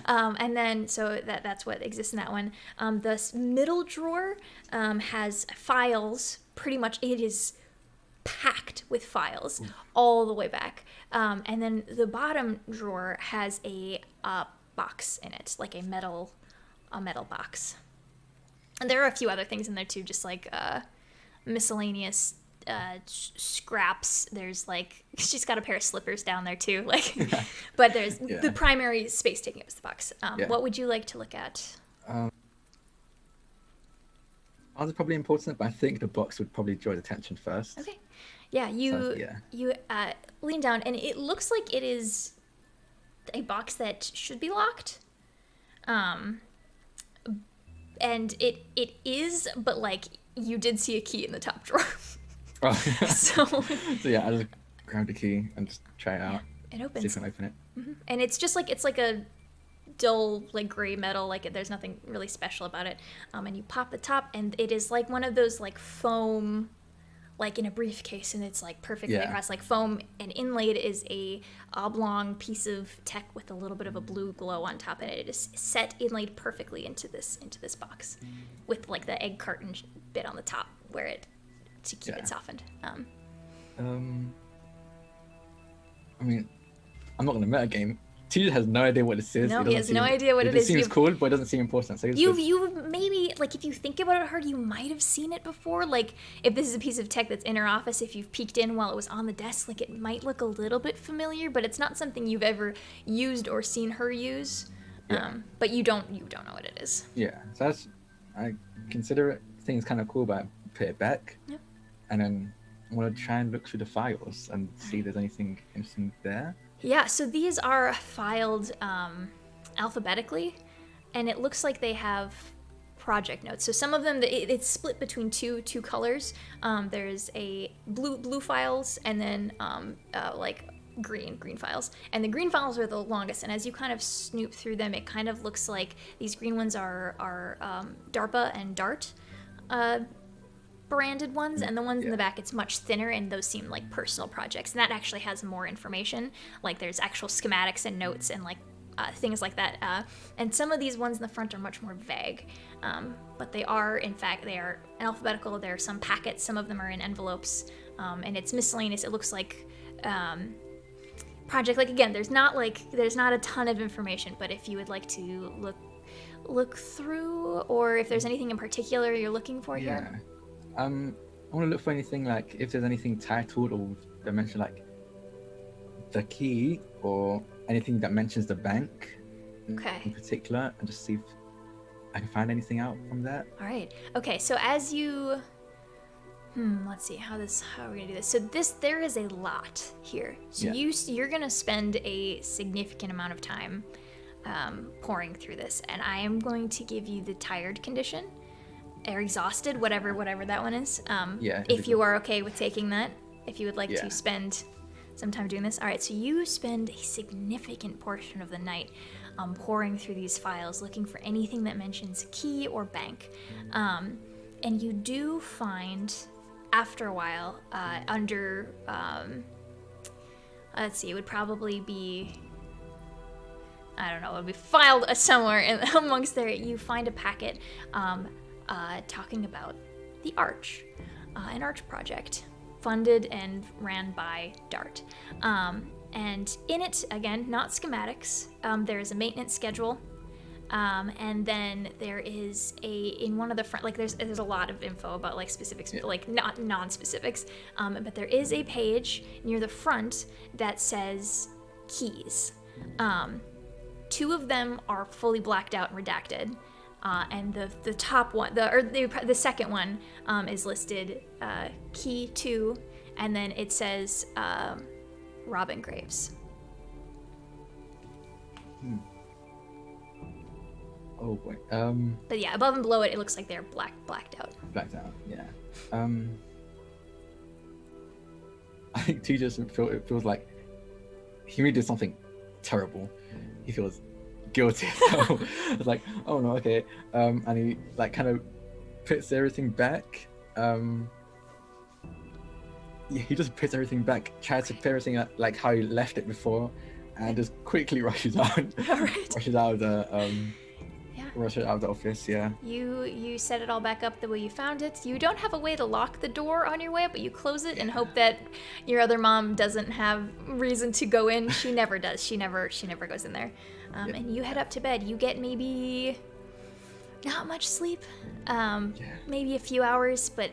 And then so that's what exists in that one. The middle drawer has files. Pretty much, it is packed with files all the way back. And then the bottom drawer has a box in it, like a metal box. And there are a few other things in there too, just like miscellaneous scraps. There's like, she's got a pair of slippers down there too, like. But there's the primary space taking up is the box. What would you like to look at? Ours are probably important, but I think the box would probably draw attention first. Okay. Yeah, you lean down, and it looks like it is a box that should be locked. And it is, but like you did see a key in the top drawer. Oh. so yeah, I just grab the key and just try it out. It opens. See if I can open it. Mm-hmm. And it's just like, it's like a dull like gray metal, like there's nothing really special about it. And you pop the top, and it is like one of those like foam, like in a briefcase, and it's like perfectly across, like foam, and inlaid is a oblong piece of tech with a little bit of a blue glow on top, and it is set inlaid perfectly into this box, with like the egg carton bit on the top where it to keep it softened. I mean, I'm not gonna metagame. T has no idea what this is. No, he has no idea what it is. It seems cool, but it doesn't seem important. So you've maybe, like, if you think about it hard, you might have seen it before. Like, if this is a piece of tech that's in her office, if you've peeked in while it was on the desk, like, it might look a little bit familiar, but it's not something you've ever used or seen her use. But you don't know what it is. Yeah, so I consider it. Things kind of cool, but I put it back. Yep. And then I want to try and look through the files and see if there's anything interesting there. Yeah, so these are filed alphabetically, and it looks like they have project notes. So some of them, it's split between two colors. There's a blue files, and then like green files. And the green files are the longest, and as you kind of snoop through them, it kind of looks like these green ones are DARPA and DART branded ones, and the ones in the back, it's much thinner, and those seem like personal projects, and that actually has more information, like there's actual schematics and notes and like things like that, and some of these ones in the front are much more vague, but they are, in fact, they are alphabetical. There are some packets, some of them are in envelopes, and it's miscellaneous. It looks like project, like, again, there's not a ton of information, but if you would like to look through, or if there's anything in particular you're looking for here. I want to look for anything, like if there's anything titled or that mention like the key, or anything that mentions the bank in particular, and just see if I can find anything out from that. All right. Okay. So as you, let's see how are we gonna do this? So there is a lot here. So you're gonna spend a significant amount of time pouring through this, and I am going to give you the tired condition. Or exhausted, whatever that one is. If you are okay with taking that, if you would like to spend some time doing this. All right, so you spend a significant portion of the night pouring through these files, looking for anything that mentions key or bank. And you do find, after a while, under, let's see, it would probably be, I don't know, it would be filed somewhere amongst there. You find a packet talking about the Arch, an Arch project funded and ran by DART. And in it, again, not schematics, there is a maintenance schedule, and then there is in one of the front, like there's a lot of info about like specifics, like not non-specifics, but there is a page near the front that says keys. Two of them are fully blacked out and redacted. And the top one, the second one, is listed key 2, and then it says Robin Graves. Oh boy. But yeah, above and below it, it looks like they're blacked out. Blacked out. Yeah. I think T just it feels like he really did something terrible. He feels guilty. So it's like, oh no, okay. And he like kind of puts everything back. He just puts everything back, tries to put everything like how he left it before, and just quickly rushes out. All right. Rushes out of the rushes out of the office. Yeah. You set it all back up the way you found it. You don't have a way to lock the door on your way up, but you close it and hope that your other mom doesn't have reason to go in. She never does. She never goes in there. And you head up to bed. You get maybe not much sleep, maybe a few hours, but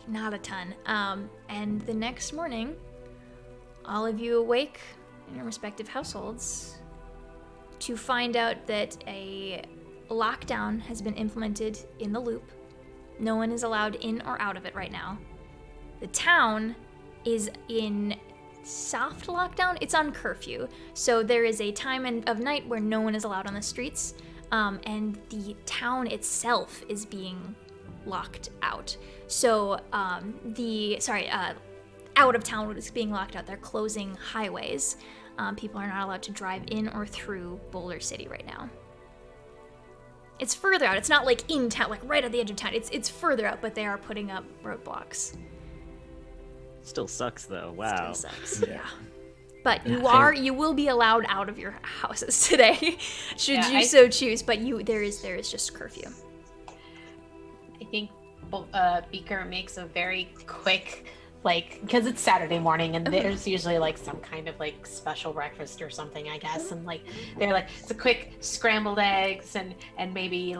not a ton. And the next morning, all of you awake in your respective households to find out that a lockdown has been implemented in the loop. No one is allowed in or out of it right now. The town is in soft lockdown. It's on curfew. So there is a time of night where no one is allowed on the streets. And the town itself is being locked out. So out of town is being locked out. They're closing highways. People are not allowed to drive in or through Boulder City right now. It's further out. It's not like in town, like right at the edge of town. It's further out, but they are putting up roadblocks. Still sucks though. Wow. Still sucks. Yeah. But you will be allowed out of your houses today, should you so choose. But there is just curfew. I think Beaker makes a very quick, because it's Saturday morning and there's usually some kind of special breakfast or something, I guess. And they're it's a quick scrambled eggs and maybe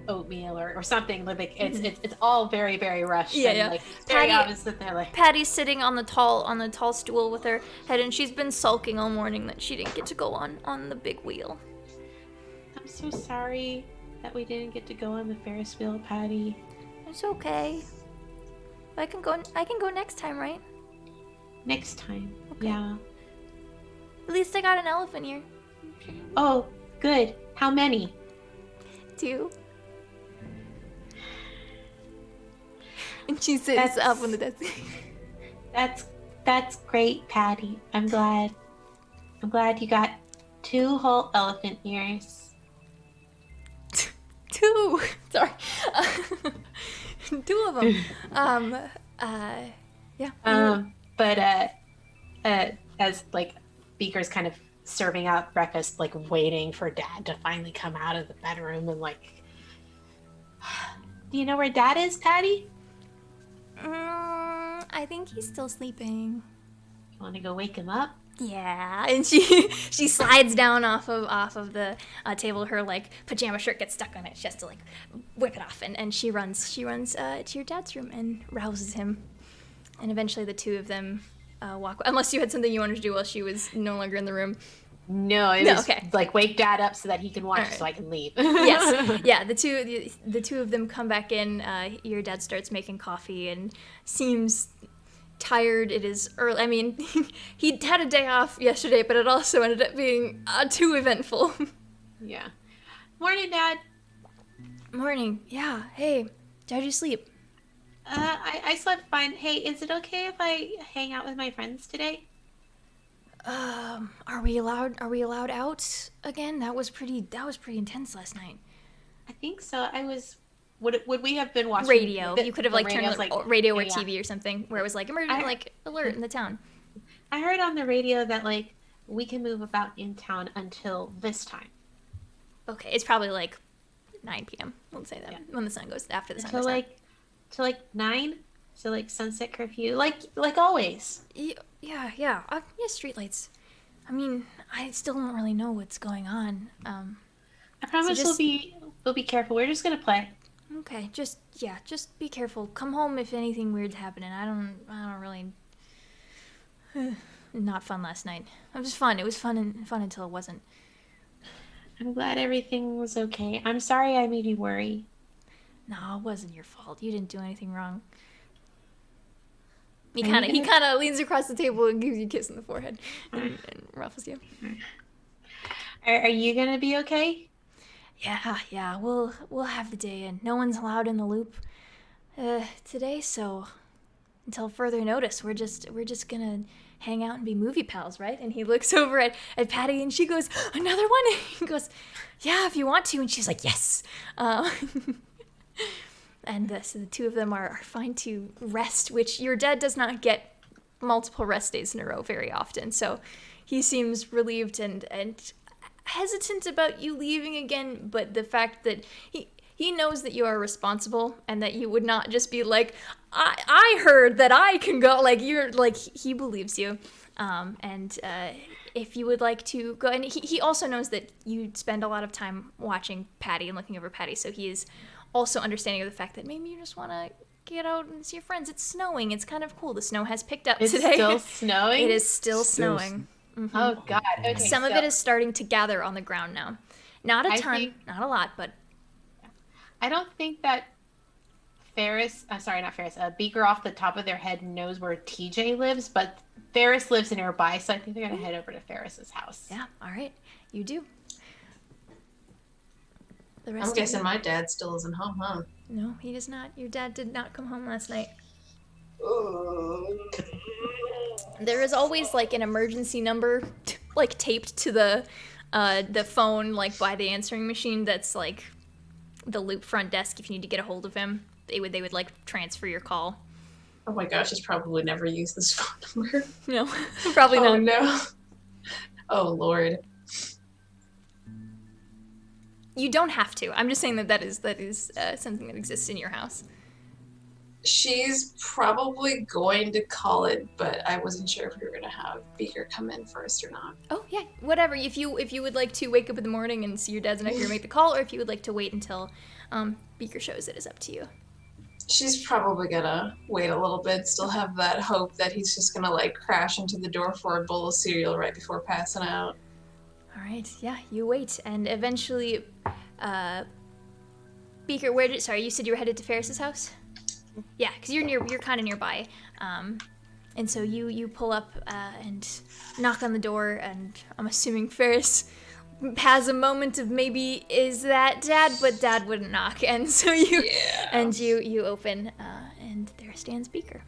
oatmeal or something. It's all very, very rushed. Yeah. And very obvious that they're Patty's sitting on the tall stool with her head, and she's been sulking all morning that she didn't get to go on the big wheel. I'm so sorry that we didn't get to go on the Ferris wheel, Patty. It's okay. I can go next time, right? Next time. Okay. Yeah. At least I got an elephant ear. Oh, good. How many? 2. And she sits up on the desk. That's great, Patty. I'm glad you got 2 whole elephant ears. 2. Sorry. 2 of them. Yeah. But as Beaker's kind of serving out breakfast, waiting for Dad to finally come out of the bedroom, and do you know where Dad is, Patty? I think he's still sleeping. You want to go wake him up? Yeah, and she slides down off of the table. Her pajama shirt gets stuck on it. She has to whip it off, and she runs to your dad's room and rouses him. And eventually the 2 of them walk. Unless you had something you wanted to do while she was no longer in the room. No, it was okay. Wake Dad up so that he can watch, right. so I can leave. Yes, yeah. The two of them come back in. Your dad starts making coffee and seems tired. It is early. I mean, he had a day off yesterday, but it also ended up being too eventful. Yeah. Morning, Dad. Morning. Yeah. Hey, how'd you sleep? I slept fine. Hey, is it okay if I hang out with my friends today? Are we allowed out again? That was pretty intense last night. I think so. Would we have been watching radio? You could have turned on radio or yeah. TV or something where it was emergency alert in the town. I heard on the radio that we can move about in town until this time. Okay, it's probably 9 p.m. We'll say that when the sun goes after the sun goes down. Till 9, so sunset curfew, like always. Yeah. Streetlights. I mean, I still don't really know what's going on. I promise we'll be careful. We're just gonna play. Okay, just be careful. Come home if anything weird's happening. I don't really. Not fun last night. It was fun. It was fun until it wasn't. I'm glad everything was okay. I'm sorry I made you worry. No, it wasn't your fault. You didn't do anything wrong. He kind of leans across the table and gives you a kiss on the forehead and ruffles you. Are you gonna be okay? Yeah, we'll have the day in. No one's allowed in the loop today, so until further notice, we're just gonna hang out and be movie pals, right? And he looks over at Patty and she goes, another one? And he goes, yeah, if you want to. And she's like, yes. And so the two of them are fine to rest, which your dad does not get multiple rest days in a row very often. So he seems relieved and hesitant about you leaving again, but the fact that he knows that you are responsible and that you would not just be like, I heard that I can go. Like, you're like, he believes you. If you would like to go, and he also knows that you spend a lot of time watching Patty and looking over Patty, so he is also understanding of the fact that maybe you just want to get out and see your friends. It's snowing. It's kind of cool. The snow has picked up today. It's still snowing? It is still snowing. Mm-hmm. Oh, God. Okay, Some of it is starting to gather on the ground now. Not a ton, not a lot, but... I don't think that Beaker off the top of their head knows where TJ lives, but Ferris lives nearby, so I think they're going to head over to Ferris's house. Yeah, all right. You do. I'm guessing my dad still isn't home, huh? No, he does not. Your dad did not come home last night. There is always like an emergency number like taped to the phone like by the answering machine that's like the loop front desk. If you need to get a hold of him, they would like transfer your call. Oh my gosh, he's probably never used this phone number. No, probably not. Oh no. Oh Lord. You don't have to. I'm just saying that is something that exists in your house. She's probably going to call it, but I wasn't sure if we were going to have Beaker come in first or not. Oh yeah, whatever. If you would like to wake up in the morning and see your dad's not here to make the call, or if you would like to wait until Beaker shows, it is up to you. She's probably gonna wait a little bit, still have that hope that he's just gonna like crash into the door for a bowl of cereal right before passing out. All right, yeah, you wait, and eventually, Beaker, you said you were headed to Ferris's house? Yeah, because you're kind of nearby, and so you pull up and knock on the door, and I'm assuming Ferris has a moment of maybe, is that Dad? But Dad wouldn't knock, and so you open, and there stands Beaker.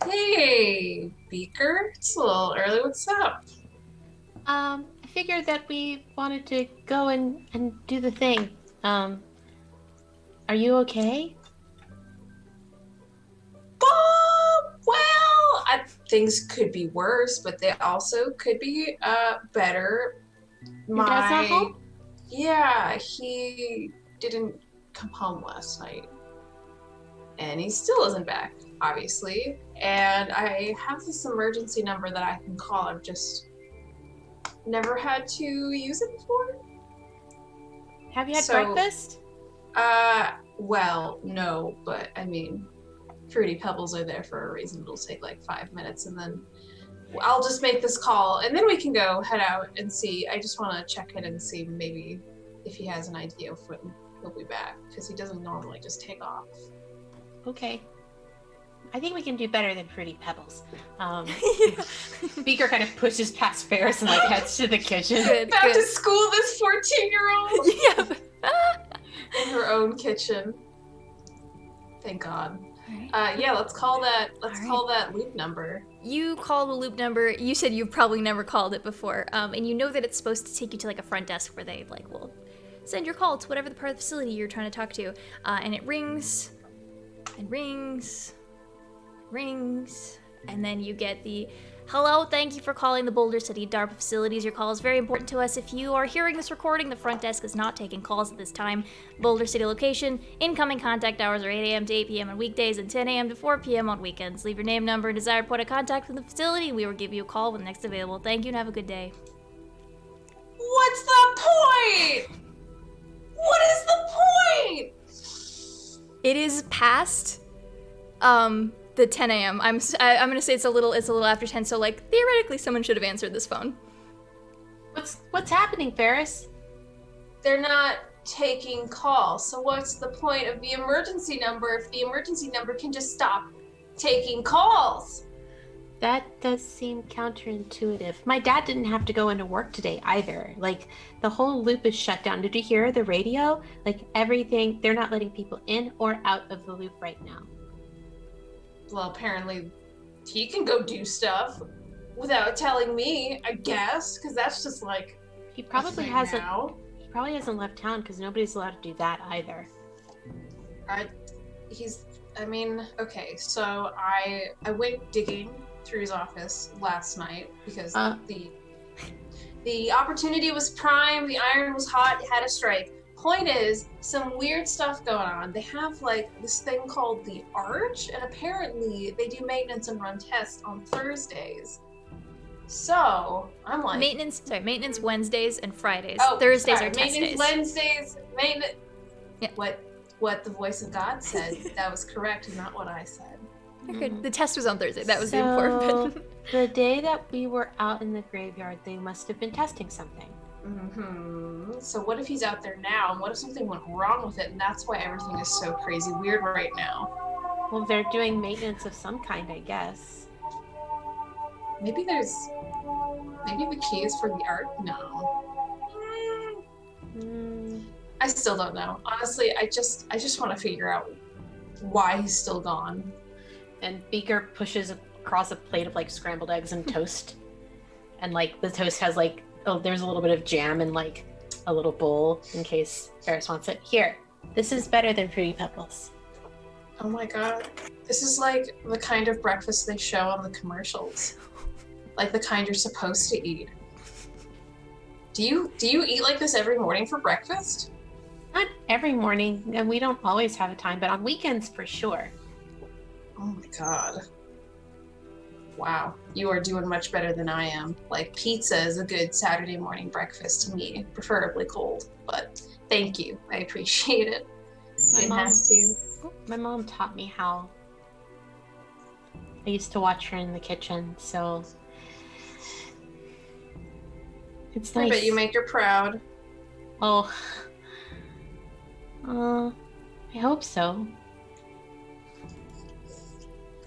Hey, Beaker, it's a little early. What's up? I figured that we wanted to go and do the thing. Are you okay? Well, things could be worse, but they also could be better. Your dad's not home? Yeah, he didn't come home last night. And he still isn't back, obviously. And I have this emergency number that I can call. I've just never had to use it before. Have you had breakfast? Well, no, but I mean, Fruity Pebbles are there for a reason. It'll take like 5 minutes, and then I'll just make this call, and then we can go head out and see. I just want to check in and see maybe if he has an idea of when he'll be back, because he doesn't normally just take off. Okay. I think we can do better than Fruity Pebbles. Beaker kind of pushes past Ferris and like heads to the kitchen. Back to school, this 14-year-old. Yeah. In her own kitchen. Thank God. Right. Yeah, let's call that. Call that loop number. You call the loop number. You said you've probably never called it before, and you know that it's supposed to take you to like a front desk where they like will send your call to whatever the part of the facility you're trying to talk to, and it rings, and rings, and then you get the hello. Thank you for calling the Boulder City DARPA facilities. Your call is very important to us. If you are hearing this recording, the front desk is not taking calls at this time. Boulder City location. Incoming contact hours are 8 a.m. to 8 p.m. on weekdays and 10 a.m. to 4 p.m. on weekends. Leave your name, number, and desired point of contact from the facility. We will give you a call when next available. Thank you and have a good day. What's the point? What is the point? It is past the 10 a.m. I'm gonna say it's a little after 10. So like theoretically, someone should have answered this phone. What's happening, Ferris? They're not taking calls. So what's the point of the emergency number if the emergency number can just stop taking calls. That does seem counterintuitive. My dad didn't have to go into work today either. Like, the whole loop is shut down. Did you hear the radio? Like, everything, they're not letting people in or out of the loop right now. Well, apparently he can go do stuff without telling me, I guess, because that's just like He probably hasn't. He probably hasn't left town because nobody's allowed to do that either. Okay, so I went digging through his office last night because the opportunity was prime, the iron was hot, it had a strike. Point is, some weird stuff going on. They have like this thing called the Arch, and apparently they do maintenance and run tests on Thursdays. So I'm like maintenance Wednesdays and Fridays. Oh, Thursdays sorry, are test maintenance days. Wednesdays, maintenance. Yeah. What the voice of God said, that was correct, and not what I said. You're good. The test was on Thursday. That was the important bit. The day that we were out in the graveyard, they must have been testing something. Mm-hmm. So what if he's out there now, and what if something went wrong with it, and that's why everything is so crazy weird right now? Well, they're doing maintenance of some kind, I guess. Maybe the key is for the art? No. I still don't know. Honestly, I just want to figure out why he's still gone. And Beaker pushes across a plate of like scrambled eggs and toast. And like the toast has like, there's a little bit of jam in like a little bowl in case Ferris wants it. Here, this is better than Fruity Pebbles. Oh my god. This is like the kind of breakfast they show on the commercials. Like the kind you're supposed to eat. Do you eat like this every morning for breakfast? Not every morning, and we don't always have a time, but on weekends for sure. Oh my god. Wow, you are doing much better than I am. Like, pizza is a good Saturday morning breakfast to me, preferably cold, but thank you. I appreciate it. My mom taught me how. I used to watch her in the kitchen, so it's nice. I bet you make her proud. Oh. I hope so.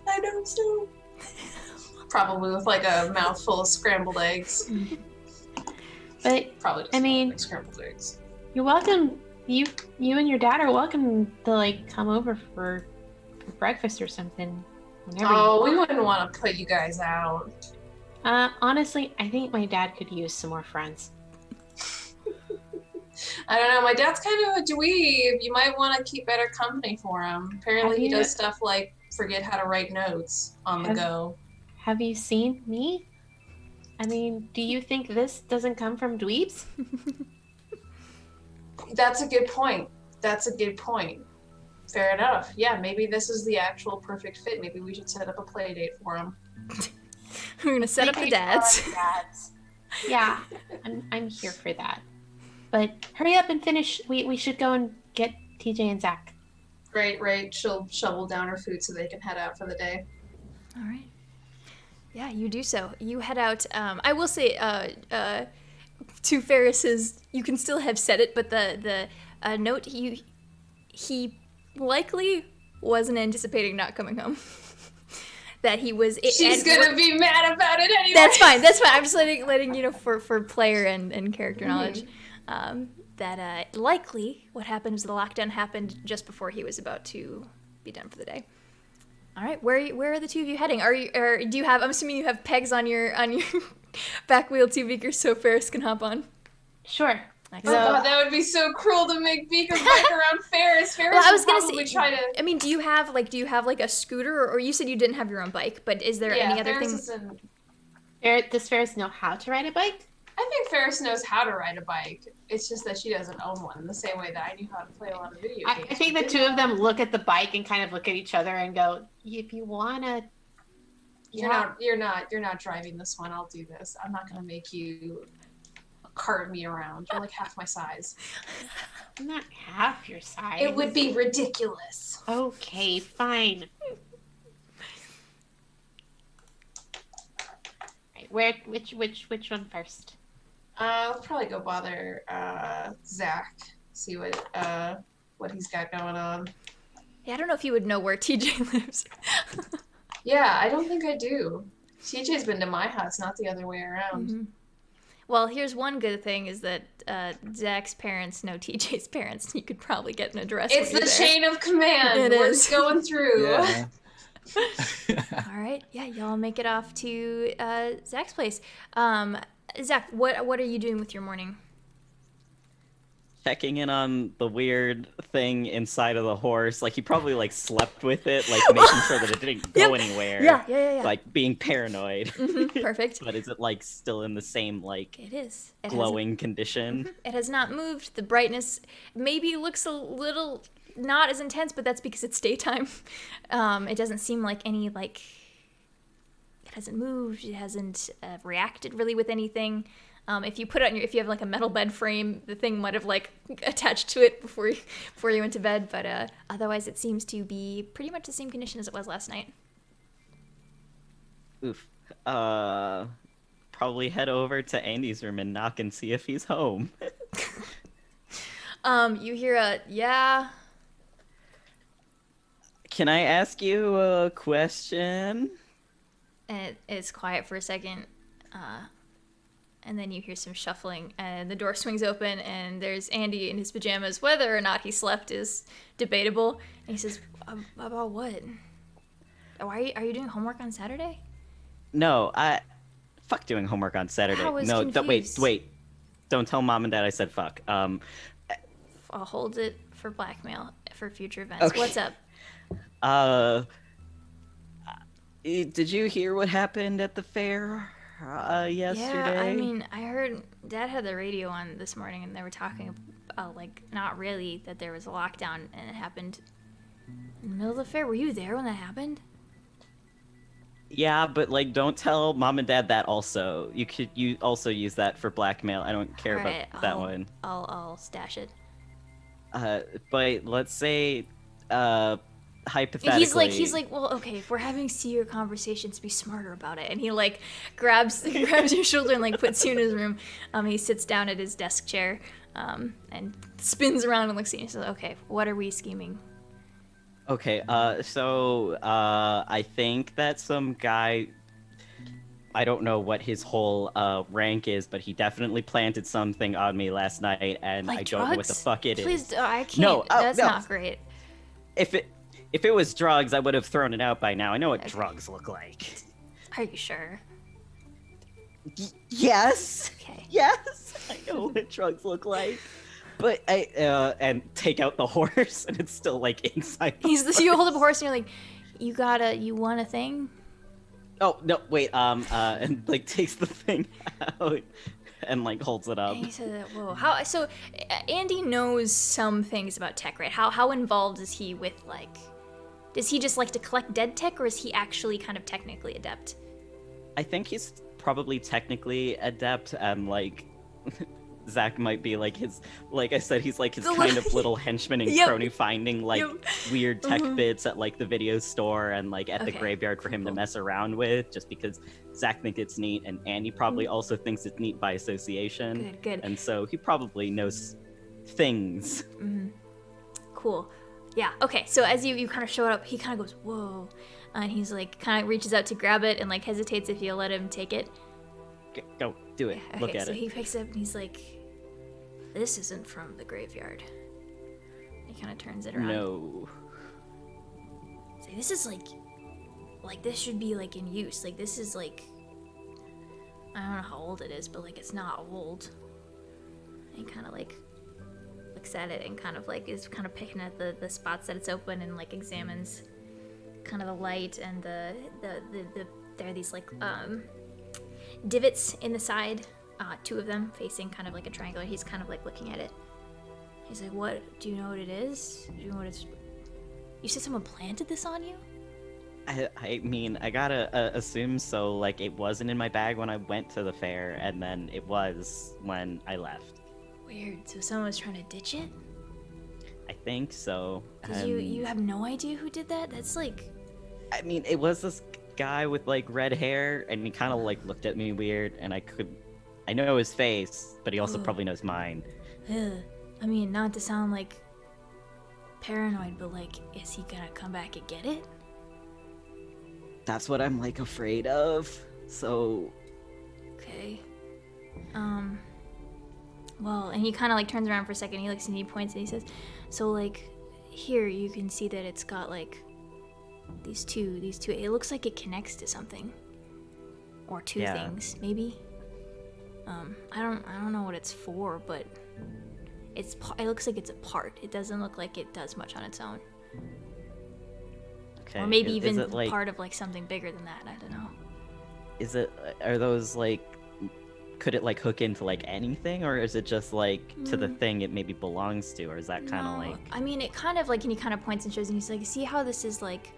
I know so. Probably with like a mouthful of scrambled eggs. But probably just like scrambled eggs. You're welcome. You and your dad are welcome to like come over for breakfast or something. Oh, we wouldn't want to put you guys out. Honestly, I think my dad could use some more friends. I don't know. My dad's kind of a dweeb. You might want to keep better company for him. Apparently, he does stuff like forget how to write notes on the go. Have you seen me? I mean, do you think this doesn't come from dweebs? That's a good point. Fair enough. Yeah, maybe this is the actual perfect fit. Maybe we should set up a play date for him. We're gonna set up the dads. Yeah, I'm here for that. But hurry up and finish. We should go and get TJ and Zach. Right. She'll shovel down her food so they can head out for the day. All right. Yeah, you do so. You head out. I will say, to Ferris's, you can still have said it, but the note he likely wasn't anticipating not coming home. That he was. She's gonna be mad about it anyway. That's fine. I'm just letting you know for player and character knowledge. That likely what happened is the lockdown happened just before he was about to be done for the day. All right, where are the two of you heading? Do you have? I'm assuming you have pegs on your back wheel too, Beaker, so Ferris can hop on. Sure. Oh god, that would be so cruel to make Beaker bike around Ferris. Ferris I was would gonna probably say. Try to. I mean, do you have like a scooter, or you said you didn't have your own bike? But is there any other thing? Does Ferris know how to ride a bike? I think Ferris knows how to ride a bike. It's just that she doesn't own one, the same way that I knew how to play a lot of video games. I think the two of them look at the bike and kind of look at each other and go, "If you wanna." You're not driving this one. I'll do this. I'm not gonna make you cart me around. You're like half my size. I'm not half your size. It would be ridiculous. Okay, fine. Right, which one first? Let's probably go bother Zach. See what he's got going on. Yeah, I don't know if you would know where TJ lives. Yeah, I don't think I do. TJ's been to my house, not the other way around. Mm-hmm. Well, here's one good thing is that Zach's parents know TJ's parents. You could probably get an address. It's the chain of command. It We're is. just going through. Yeah. All right. Yeah, y'all make it off to Zach's place. Zach, what are you doing with your morning? Checking in on the weird thing inside of the horse. Like, he probably, like, slept with it, like, making sure that it didn't go anywhere. Yeah. Like, being paranoid. Mm-hmm, perfect. But is it, like, still in the same, like, It is. glowing condition? It has not moved. The brightness maybe looks a little not as intense, but that's because it's daytime. It doesn't seem like any, like... It hasn't moved. It hasn't reacted really with anything. If you put it on if you have like a metal bed frame, the thing might have like attached to it before you went to bed. But otherwise, it seems to be pretty much the same condition as it was last night. Oof. Probably head over to Andy's room and knock and see if he's home. You hear a yeah. Can I ask you a question? And it's quiet for a second. And then you hear some shuffling, and the door swings open, and there's Andy in his pajamas. Whether or not he slept is debatable. And he says, "About what? Are you doing homework on Saturday?" No, fuck doing homework on Saturday. I was No, confused. wait. Don't tell mom and dad I said fuck. I'll hold it for blackmail for future events. Okay. What's up? Did you hear what happened at the fair yesterday? Yeah, I mean, I heard Dad had the radio on this morning, and they were talking about, like, not really that there was a lockdown, and it happened in the middle of the fair. Were you there when that happened? Yeah, but like, don't tell mom and dad that. Also, you also use that for blackmail. I don't care Alright, about that one. I'll stash it. But let's say, hypothetically, He's like, well, okay, if we're having serious conversations, be smarter about it. And he like grabs your shoulder and like puts you in his room. He sits down at his desk chair, and spins around and looks at you and says, "Okay, what are we scheming?" Okay, so I think that some guy, I don't know what his whole rank is, but he definitely planted something on me last night, and Like I don't know what the drugs? fuck it is. Please, I can't. No, That's no. not great. If it was drugs, I would have thrown it out by now. I know what Okay. drugs look like. Are you sure? Yes. Okay. Yes, I know what drugs look like. But and take out the horse, and it's still like inside. You hold up a horse and you're like, you want a thing? Oh no, wait. And like takes the thing out and like holds it up. And he said, whoa, how, so Andy knows some things about tech, right? How involved is he with, like, does he just like to collect dead tech, or is he actually kind of technically adept? I think he's probably technically adept, and like Zach might be like his, like I said, he's like his kind of little henchman and Yep. crony, finding like Yep. weird tech bits at like the video store and like at the Okay, graveyard for him to cool. mess around with, just because Zach thinks it's neat, and Andy probably also thinks it's neat by association. Good. And so he probably knows things. Cool. Yeah, okay, so as you kind of show it up, he kind of goes, whoa, and he's like, kind of reaches out to grab it and like hesitates if you'll let him take it. Go, do it. Okay, Look at so it. he picks it up and he's like, this isn't from the graveyard. He kind of turns it around. No. So this is like this should be like in use. Like this is like, I don't know how old it is, but like it's not old. And he kind of like looks at it and kind of like is kind of picking at the spots that it's open and like examines kind of the light and the there are these like divots in the side, two of them facing kind of like a triangle. He's kind of like looking at it. He's like, what, do you know what it is? Do you know what it's, you said someone planted this on you? I mean, I gotta assume so. Like, it wasn't in my bag when I went to the fair, and then it was when I left. Weird. So someone was trying to ditch it? I think so. Did you have no idea who did that? That's like, I mean, it was this guy with like red hair, and he kind of like looked at me weird, and I know his face, but he also Ugh. probably knows mine. ugh. I mean, not to sound like paranoid, but like, is he gonna come back and get it? that's what I'm like afraid of. So Okay. Well, and he kind of like turns around for a second. He looks and he points and he says, "So like, here you can see that it's got like these two. It looks like it connects to something, or two things maybe. I don't know what it's for, but it looks like it's a part. It doesn't look like it does much on its own. okay. Or maybe is even it like part of like something bigger than that. I don't know. are those like, could it like hook into like anything, or is it just like to the thing it maybe belongs to, or is that kind of No, like I mean, it kind of like, and he kind of points and shows, and he's like, see how this is like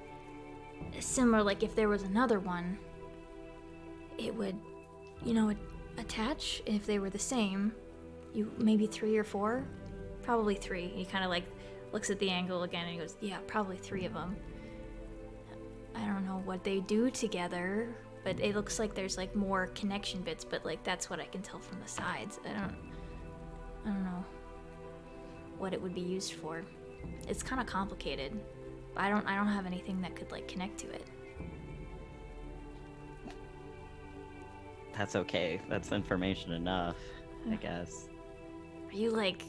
similar, like if there was another one, it would, attach if they were the same. Maybe 3 or 4? Probably 3. He kind of like looks at the angle again and he goes, yeah, probably 3 of them. I don't know what they do together, but it looks like there's like more connection bits, but like that's what I can tell from the sides. I don't know what it would be used for. It's kind of complicated. I don't have anything that could like connect to it. that's okay. That's information enough, I guess. Are you like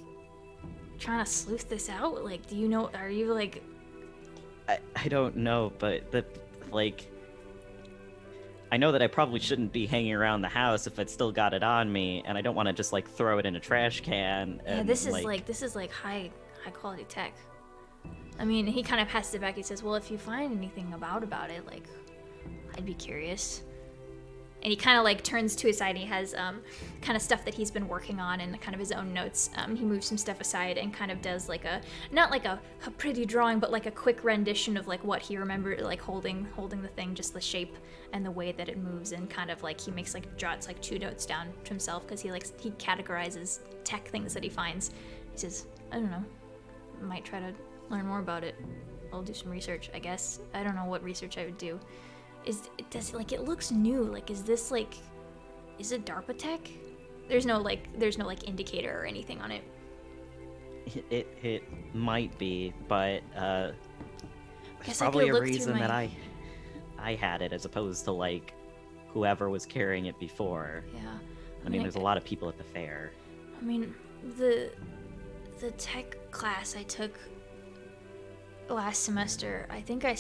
trying to sleuth this out? Like, do you know? Are you like? I don't know, but I know that I probably shouldn't be hanging around the house if it's still got it on me, and I don't want to just like throw it in a trash can. Yeah, And, this is like high quality tech. I mean, he kind of passes it back. He says, "Well, if you find anything about it, like, I'd be curious." And he kind of like turns to his side and he has kind of stuff that he's been working on and kind of his own notes. He moves some stuff aside and kind of does like not like a pretty drawing, but like a quick rendition of like what he remembered, like holding the thing, just the shape and the way that it moves, and kind of like he makes like jots like 2 notes down to himself because he categorizes tech things that he finds. He says, I don't know, might try to learn more about it. I'll do some research, I guess. I don't know what research I would do. It looks new, like is it DARPA tech? There's no indicator or anything on it. It might be, but there's Guess I probably could a look through reason that my- I had it as opposed to like whoever was carrying it before. Yeah. I mean, there's a lot of people at the fair. I mean, the tech class I took last semester, I think I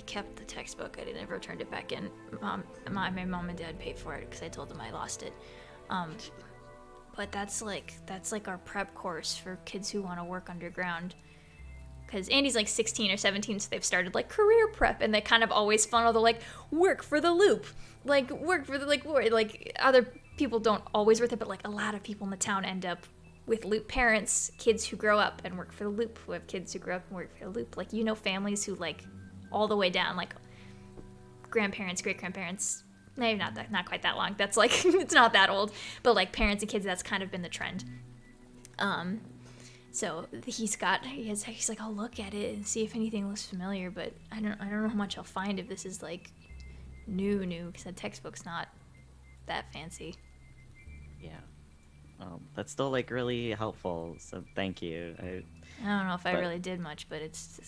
kept the textbook. I never turned it back in. My mom and dad paid for it because I told them I lost it. But that's like our prep course for kids who want to work underground. Because Andy's like 16 or 17, so they've started like career prep, and they kind of always funnel the like work for the loop, like work for the like other people don't always work it, but like a lot of people in the town end up with loop parents, kids who grow up and work for the loop, who have kids who grow up and work for the loop. Like, families who like all the way down, like grandparents, great grandparents, maybe not quite that long. That's like it's not that old, but like parents and kids, that's kind of been the trend. So he's like, I'll look at it and see if anything looks familiar, but I don't know how much I'll find if this is like new, because the textbook's not that fancy. Yeah. That's still like really helpful, so thank you. I don't know if I really did much, but it's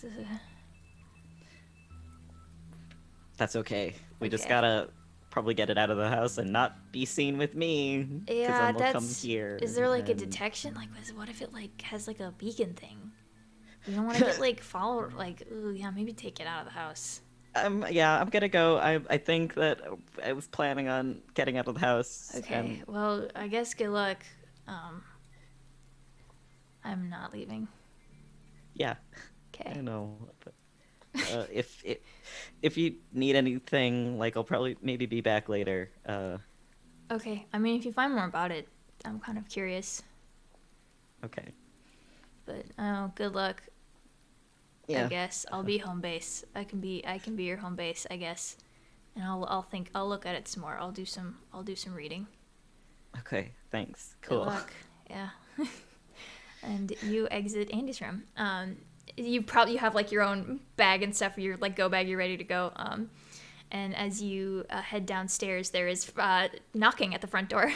that's okay. We just Okay. gotta probably get it out of the house and not be seen with me. 'Cause Yeah, then they'll come here. Is there like a and- detection? Like, what if it like has like a beacon thing? You don't want to get like followed. Like, ooh, yeah, maybe take it out of the house. Yeah, I'm gonna go. I think that I was planning on getting out of the house. Okay. and- Well, I guess good luck. I'm not leaving. yeah, Okay. I know. But, if you need anything, like I'll probably maybe be back later. Okay. I mean, if you find more about it, I'm kind of curious. Okay. But good luck. Yeah. I guess I'll be home base. I can be your home base, I guess. And I'll look at it some more. I'll do some reading. Okay. Thanks. Good Cool. luck. Yeah. And you exit Andy's room. You have like your own bag and stuff, your like go bag, you're ready to go. And as you head downstairs, there is knocking at the front door.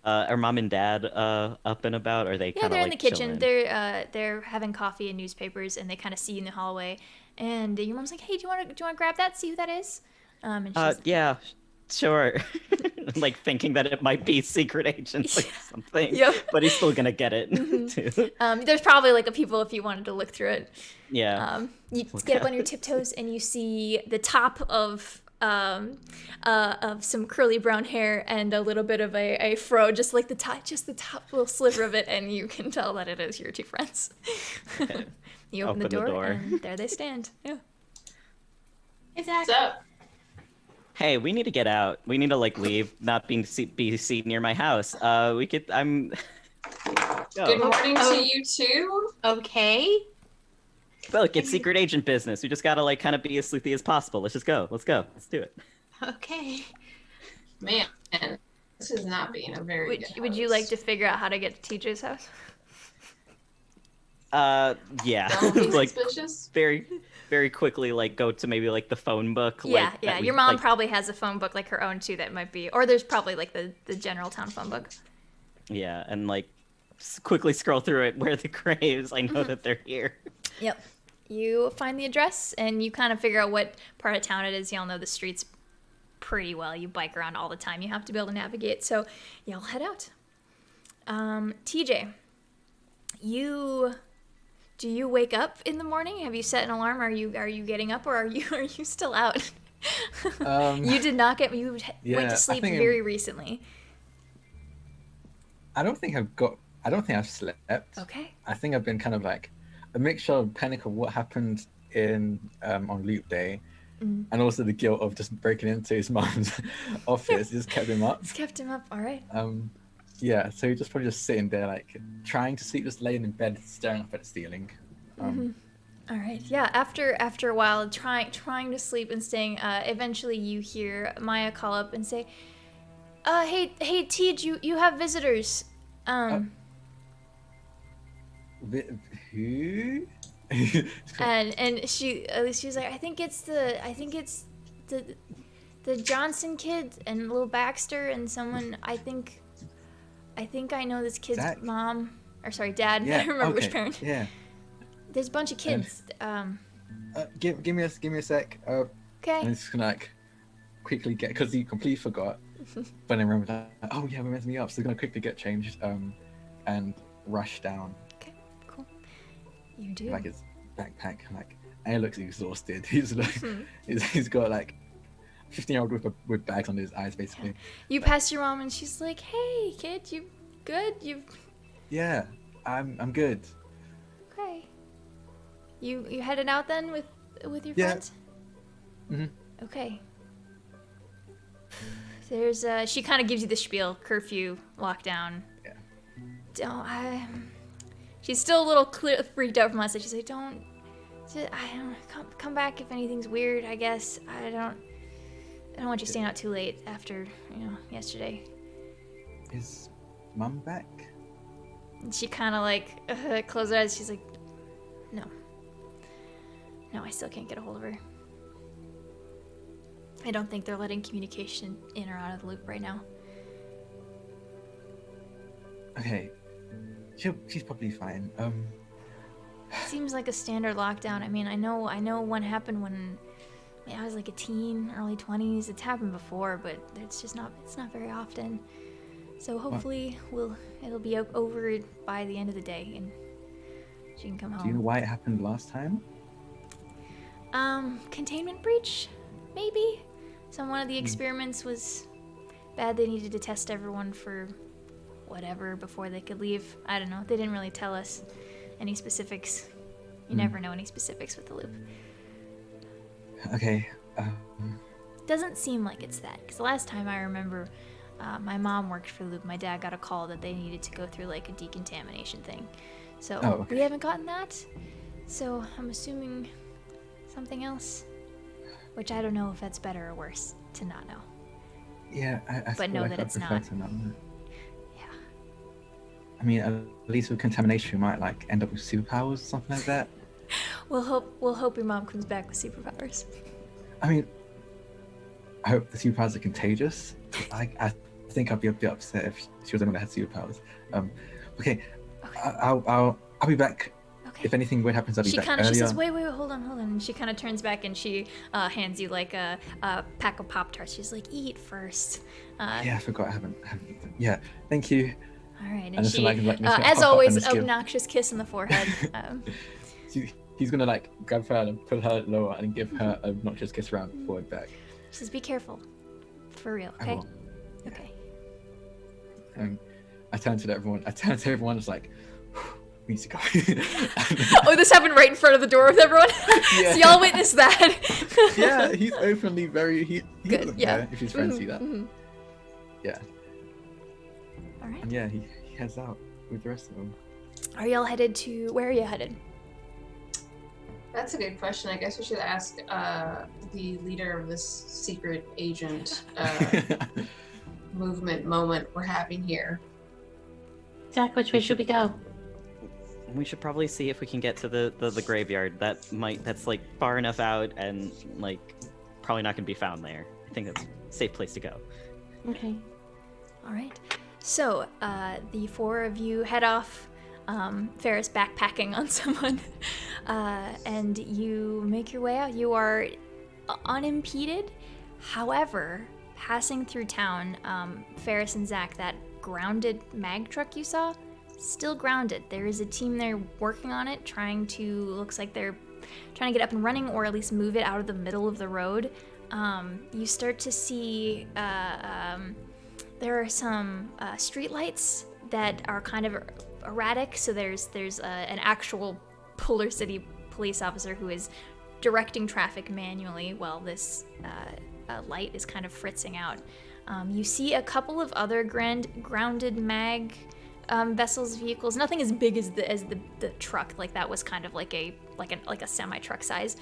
Are mom and dad up and about? Or are they Yeah, kind of they're in like the kitchen. chilling? They're having coffee and newspapers, and they kind of see you in the hallway. And your mom's like, "Hey, do you want to grab that? See who that is?" And she's Yeah, sure. Like thinking that it might be secret agents or something, Yep. but he's still gonna get it too. There's probably like a people if you wanted to look through it. Yeah. You get up on your tiptoes and you see the top of some curly brown hair and a little bit of a fro, just the top little sliver of it, and you can tell that it is your two friends. Okay. You open the door, and there they stand. Yeah. Hey, Zach. What's up? Hey, we need to get out. We need to leave, not be seen near my house. We could. I'm. Go. Good morning Oh. to you too. Okay. Look, it's secret agent business. We just gotta kind of be as sleuthy as possible. Let's just go. Let's go. Let's do it. Okay. Man, this is not being a very good Would you host. like to figure out how to get to TJ's house? Yeah. Don't be Like suspicious. very, very quickly, go to maybe the phone book. Yeah. that we- Your mom probably has a phone book her own too. That might be, or there's probably the general town phone book. Yeah, and quickly scroll through it where the graves. I know that they're here. Yep. You find the address and you kind of figure out what part of town it is. Y'all know the streets pretty well. You bike around all the time. You have to be able to navigate. So y'all head out. TJ, do you wake up in the morning? Have you set an alarm? Are you getting up, or are you still out? You did not get. You went Yeah, to I sleep think very recently. I don't think I've slept. Okay. I think I've been kind of a mixture of panic of what happened on Loop Day, and also the guilt of just breaking into his mom's office. Just kept him up. It's kept him up. All right. Yeah, so he just probably just sitting there trying to sleep, just laying in bed, staring up at the ceiling. All right. Yeah. After a while, trying to sleep and staying, eventually you hear Maya call up and say, "Hey, Tej, you have visitors." Who? And she's like, I think it's the Johnson kid and little Baxter and someone. I think I know this kid's Zach? mom, or sorry, dad. Yeah, I don't remember okay, which parent. Yeah. There's a bunch of kids. Give me a sec. I'm Okay. just gonna quickly get, because he completely forgot. But I remember oh yeah, we're meant to meet up, so we're gonna quickly get changed and rush down. Okay. Cool. You do. His backpack, and he looks exhausted. He's he's got 15-year-old with bags under his eyes, basically. You pass your mom and she's like, "Hey, kid, you good? You Yeah, I'm good. okay? You headed out then with your Yeah. friends? Mhm. Okay. There's she kind of gives you the spiel: curfew, lockdown. Yeah. She's still a little freaked out from last night. She's like, I don't come back if anything's weird. I guess I don't want you staying out too late after yesterday. Is Mum back? And she kind of closed her eyes. She's like, no, I still can't get a hold of her. I don't think they're letting communication in or out of the loop right now. Okay. She's probably fine. Seems like a standard lockdown. I mean, I know one happened when I was a teen, early 20s. It's happened before, but it's not very often. So hopefully it'll be over by the end of the day and she can come home. Do you know why it happened last time? Containment breach, maybe. One of the experiments was bad. They needed to test everyone for whatever before they could leave. I don't know. They didn't really tell us any specifics. You never know any specifics with the loop. Okay. Doesn't seem like it's that, because the last time I remember, my mom worked for the loop. My dad got a call that they needed to go through a decontamination thing. So okay. we haven't gotten that. So I'm assuming something else, which I don't know if that's better or worse to not know. Yeah, I But feel know like that I'd it's prefer not. to not know. Yeah. I mean, at least with contamination, we might end up with superpowers, something like that. We'll hope your mom comes back with superpowers. I mean, I hope the superpowers are contagious. I think I'd be a bit upset if she was the one that had superpowers. Okay, I'll be back. Okay. If anything weird happens, I'll be back earlier. She says, wait, hold on. And she kind of turns back and she hands you like a pack of Pop-Tarts. She's like, eat first. Yeah, I forgot. I haven't. Yeah, thank you. All right, and And she, like, as always, obnoxious kiss on the forehead. He's gonna like grab her and pull her lower and give her an obnoxious kiss around forward back. She says, be careful. For real, okay? Okay. I turn to everyone. It's like, we need to go. Oh, this happened right in front of the door with everyone. Yeah. So y'all witnessed that. Yeah, he's openly very. He Good. doesn't Yeah. care if his friends see that. Mm-hmm. Yeah. All right. And yeah, he heads out with the rest of them. Are y'all headed to? Where are you headed? That's a good question. I guess we should ask the leader of this secret agent movement moment we're having here. Zach, which way should we go? We should probably see if we can get to the graveyard. That's like far enough out and like probably not gonna be found there. I think that's a safe place to go. Okay. All right. So the four of you head off. Ferris backpacking on someone, and you make your way out. You are unimpeded. However, passing through town, Ferris and Zach, that grounded mag truck you saw, still grounded. There is a team there working on it, looks like they're trying to get up and running, or at least move it out of the middle of the road. You start to see there are some street lights that are kind of erratic. So there's an actual Polar City police officer who is directing traffic manually while this light is kind of fritzing out. You see a couple of other grounded mag vessels, vehicles. Nothing as big as the truck. Like that was kind of like a semi truck size,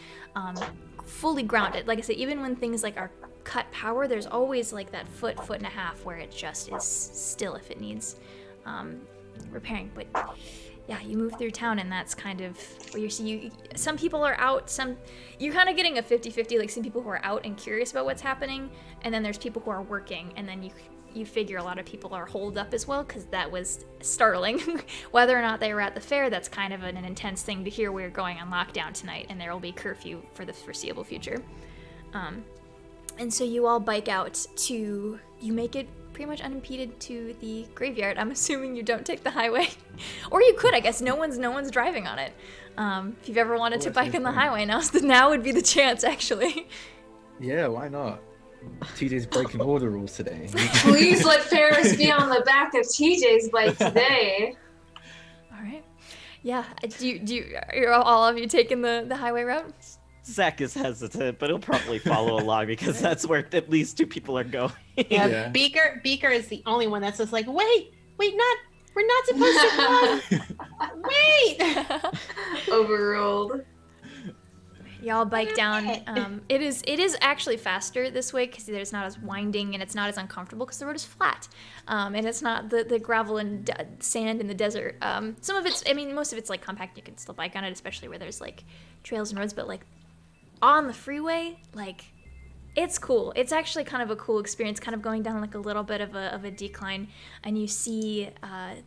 fully grounded. Like I said, even when things like are cut power, there's always like that foot and a half where it just is still if it needs repairing. But yeah, you move through town and that's kind of where you see some people are out, you're kind of getting a 50-50, like some people who are out and curious about what's happening, and then there's people who are working, and then you figure a lot of people are holed up as well, because that was startling. Whether or not they were at the fair, that's kind of an intense thing to hear. We're going on lockdown tonight and there will be curfew for the foreseeable future. And so you all bike out you make it pretty much unimpeded to the graveyard. I'm assuming you don't take the highway. Or you could, I guess. No one's driving on it. If you've ever wanted to bike on the highway, now would be the chance, actually. Yeah, why not? TJ's breaking all the rules today. Please let Ferris be on the back of TJ's bike today. All right. Yeah. Are all of you taking the highway route? Zach is hesitant, but he'll probably follow along because that's where at least two people are going. Yeah. Beaker is the only one that's just like, wait, we're not supposed to run. Wait. Overruled. Y'all bike down. It is actually faster this way because there's not as winding and it's not as uncomfortable because the road is flat, and it's not the gravel and sand in the desert. Some of it's, most of it's like compact. You can still bike on it, especially where there's like trails and roads. But like on the freeway, like it's cool. It's actually kind of a cool experience, kind of going down like a little bit of a decline, and you see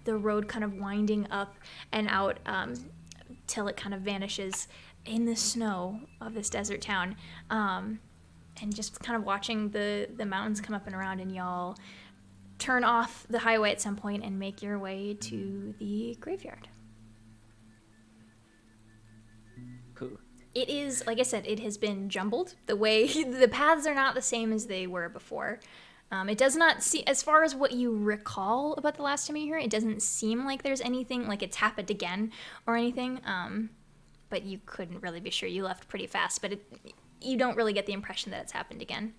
the road kind of winding up and out till it kind of vanishes in the snow of this desert town, and just kind of watching the mountains come up and around, and y'all turn off the highway at some point and make your way to the graveyard. Cool. It is, like I said, it has been jumbled. The paths are not the same as they were before. It does not see, as far as what you recall about the last time you were here, it doesn't seem like there's anything, like it's happened again or anything. But you couldn't really be sure. You left pretty fast, but you don't really get the impression that it's happened again.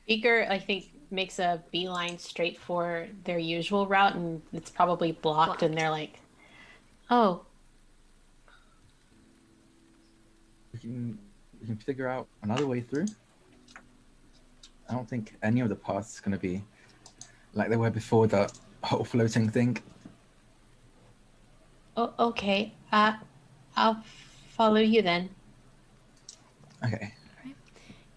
Beaker, I think, makes a beeline straight for their usual route, and it's probably blocked. And they're like, oh. We can figure out another way through. I don't think any of the paths is going to be like they were before the whole floating thing. Oh, okay. I'll follow you then. Okay.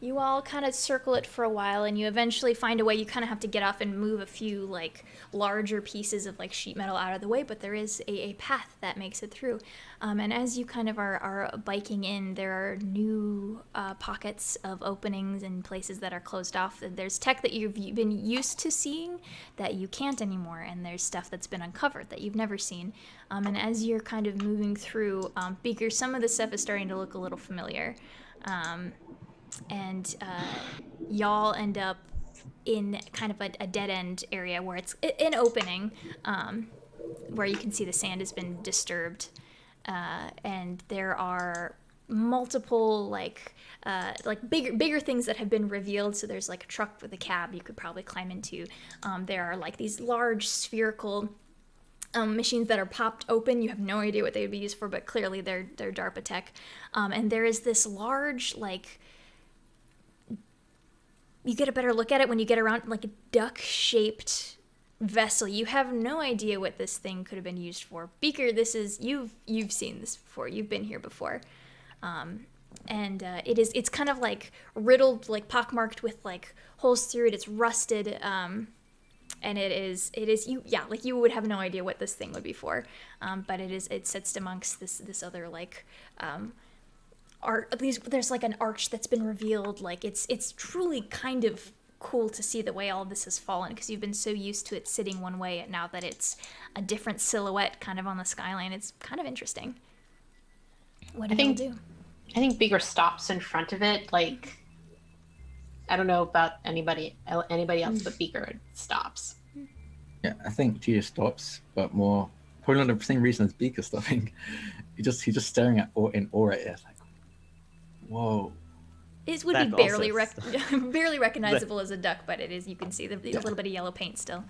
You all kind of circle it for a while, and you eventually find a way. You kind of have to get off and move a few like larger pieces of like sheet metal out of the way, but there is a path that makes it through. And as you kind of are biking in, there are new pockets of openings and places that are closed off. There's tech that you've been used to seeing that you can't anymore, and there's stuff that's been uncovered that you've never seen. And as you're kind of moving through, Beaker, some of the stuff is starting to look a little familiar. And y'all end up in kind of a dead-end area where it's an opening, where you can see the sand has been disturbed, and there are multiple like bigger things that have been revealed. So there's like a truck with a cab you could probably climb into. There are like these large spherical machines that are popped open. You have no idea what they would be used for, but clearly they're DARPA tech. And there is this large like, you get a better look at it when you get around, like a duck-shaped vessel. You have no idea what this thing could have been used for. Beaker, this is, you've seen this before. You've been here before. It's kind of like riddled, like pockmarked with like holes through it. It's rusted, and you would have no idea what this thing would be for. But it sits amongst this other like, there's like an arch that's been revealed. Like it's truly kind of cool to see the way all of this has fallen, because you've been so used to it sitting one way, and now that it's a different silhouette kind of on the skyline, it's kind of interesting. What do you do? I think Beaker stops in front of it. Like, I don't know about anybody else, but Beaker stops. Yeah, I think Gia stops, but more probably not the same reason as Beaker stopping. He's just staring at in awe at it. Like, whoa. It would be barely recognizable as a duck, but it is. You can see a little bit of yellow paint still.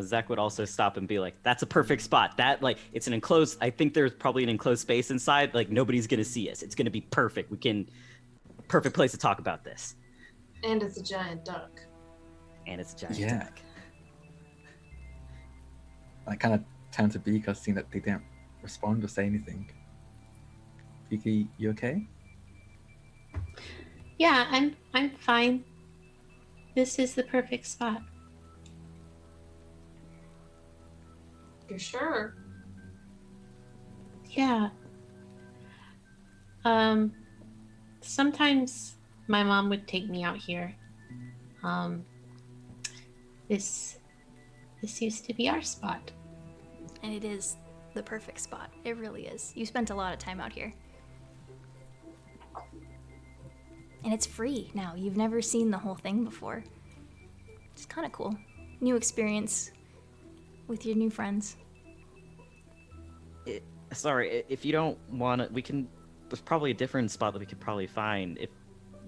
Zach would also stop and be like, "That's a perfect spot. That it's an enclosed. I think there's probably an enclosed space inside. Like nobody's gonna see us. It's gonna be perfect. Perfect place to talk about this." And it's a giant duck. Duck. I kind of turned to Beaker, seeing that they didn't respond or say anything. Beaker, you okay? Yeah, I'm fine. This is the perfect spot. You sure? Yeah. Sometimes my mom would take me out here. This used to be our spot. And it is the perfect spot. It really is. You spent a lot of time out here. And it's free now. You've never seen the whole thing before. It's kind of cool. New experience with your new friends. Sorry, if you don't want to, there's probably a different spot that we could probably find if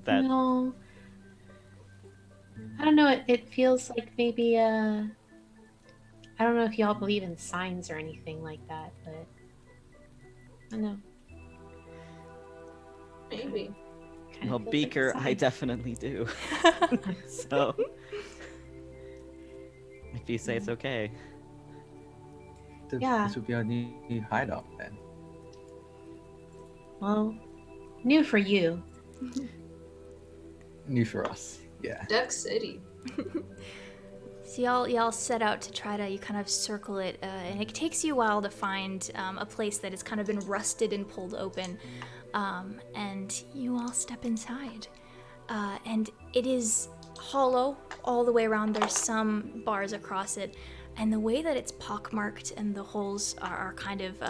that... No. I don't know, it feels like maybe, I don't know if y'all believe in signs or anything like that, but I don't know. Maybe. Well, Beaker, I definitely do. So, if you say it's okay. Yeah. This would be our new hideout then. Well, new for you. New for us, yeah. Duck City. So y'all set out to try to, you kind of circle it, and it takes you a while to find a place that has kind of been rusted and pulled open. And you all step inside, and it is hollow all the way around. There's some bars across it, and the way that it's pockmarked and the holes are kind of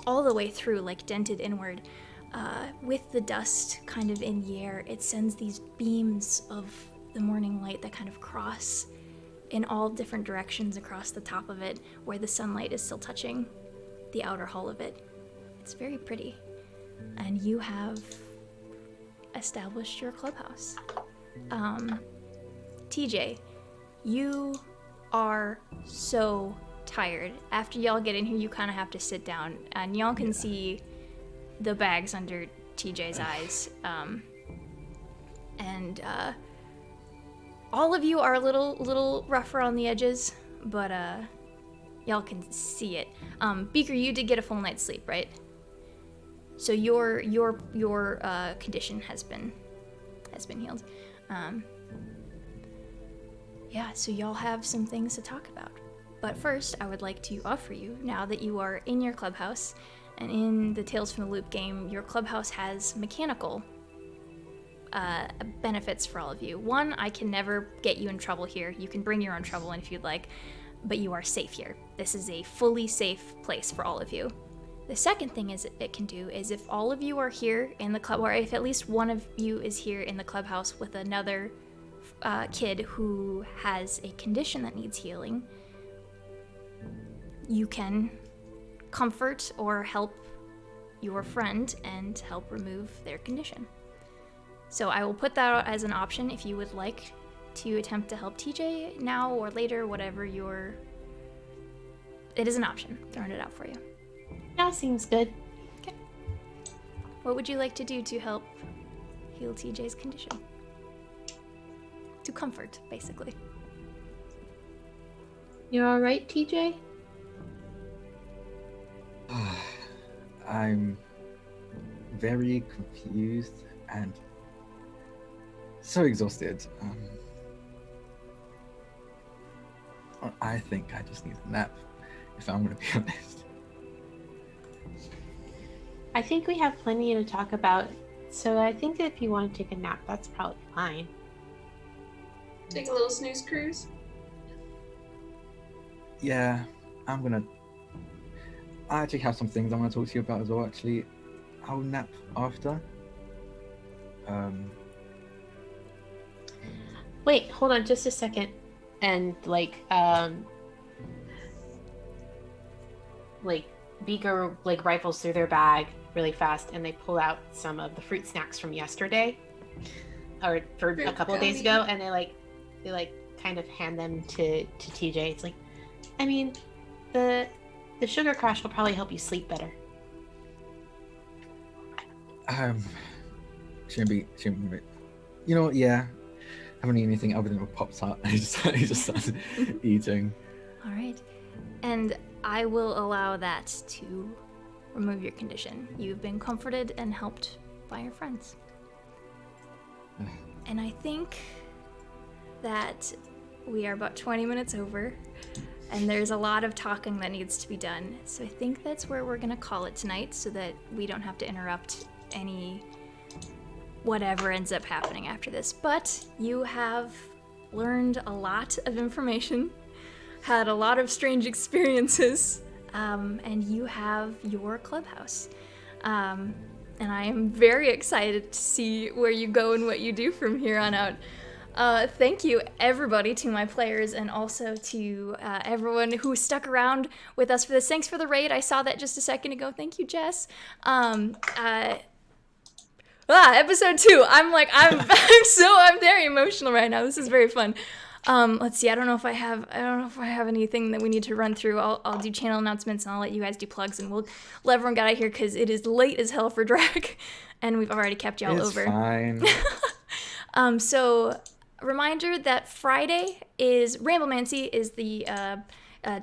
all the way through, like dented inward, with the dust kind of in the air, it sends these beams of the morning light that kind of cross in all different directions across the top of it, where the sunlight is still touching the outer hull of it. It's very pretty. And you have established your clubhouse. TJ, you are so tired. After y'all get in here, you kind of have to sit down, and y'all can see the bags under TJ's eyes. All of you are a little rougher on the edges, but y'all can see it. Beaker, you did get a full night's sleep, right? So your condition has been has been healed. Yeah, so y'all have some things to talk about. But first, I would like to offer you, now that you are in your clubhouse, and in the Tales from the Loop game, your clubhouse has mechanical benefits for all of you. One, I can never get you in trouble here. You can bring your own trouble in if you'd like, but you are safe here. This is a fully safe place for all of you. The second thing it can do is if all of you are here in the club, or if at least one of you is here in the clubhouse with another kid who has a condition that needs healing, you can comfort or help your friend and help remove their condition. So I will put that out as an option if you would like to attempt to help TJ now or later, whatever your... It is an option. Throwing it out for you. That seems good. Okay. What would you like to do to help heal TJ's condition? To comfort, basically. You all right, TJ? I'm very confused and so exhausted. I think I just need a nap, if I'm going to be honest. I think we have plenty to talk about, so I think that if you want to take a nap, that's probably fine. Take a little snooze cruise. Yeah, I actually have some things I want to talk to you about as well, actually. I'll nap after. Wait, hold on just a second. And Beaker rifles through their bag really fast, and they pull out some of the fruit snacks from yesterday, or for a couple of days ago, and they kind of hand them to TJ. It's like, I mean, the sugar crash will probably help you sleep better. Shouldn't be. You know what? Yeah, I haven't eaten anything other than a Pop-Tart. He just started eating. All right, and I will allow that to remove your condition. You've been comforted and helped by your friends. And I think that we are about 20 minutes over, and there's a lot of talking that needs to be done. So I think that's where we're gonna call it tonight, so that we don't have to interrupt any whatever ends up happening after this. But you have learned a lot of information, had a lot of strange experiences, and you have your clubhouse. And I am very excited to see where you go and what you do from here on out. Thank you, everybody, to my players, and also to everyone who stuck around with us for this. Thanks for the raid. I saw that just a second ago. Thank you, Jess. Episode 2. I'm very emotional right now. This is very fun. Let's see. I don't know if I have anything that we need to run through. I'll do channel announcements, and I'll let you guys do plugs, and we'll let everyone get out of here because it is late as hell for drag, and we've already kept y'all over. It's fine. So reminder that Friday is Ramblemancy, is the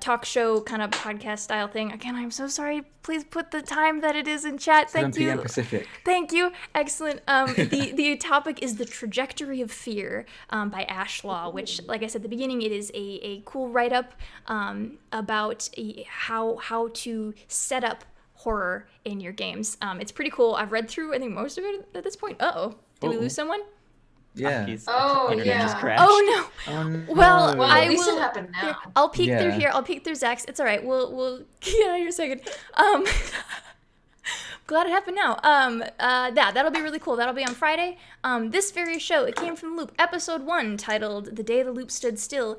talk show kind of podcast style thing. Again, I'm so sorry. Please put the time that it is in chat. Thank 7 you. p.m. Pacific. Thank you. Excellent. The topic is The Trajectory of Fear by Ash Law, which, like I said at the beginning, it is a cool write-up about how to set up horror in your games. It's pretty cool. I've read through, I think, most of it at this point. Uh-oh. Did we lose someone? Yeah. Internet just crashed. Oh no. Well, at least it happened now. I'll peek through here. I'll peek through Zach's. It's all right. We'll get out of here a second. Glad it happened now. That'll be really cool. That'll be on Friday. This very show, It Came from the Loop, episode 1, titled "The Day the Loop Stood Still,"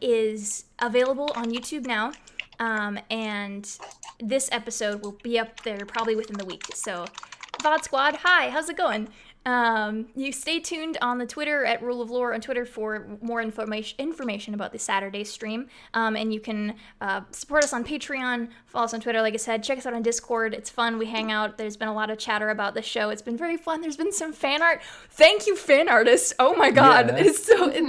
is available on YouTube now. And this episode will be up there probably within the week. So, VOD Squad, hi, how's it going? You stay tuned on the Twitter at Rule of Lore on Twitter for more information about the Saturday stream. And you can support us on Patreon, follow us on Twitter, like I said, check us out on Discord. It's fun. We hang out. There's been a lot of chatter about the show. It's been very fun. There's been some fan art. Thank you, fan artists. Oh my God. Yeah.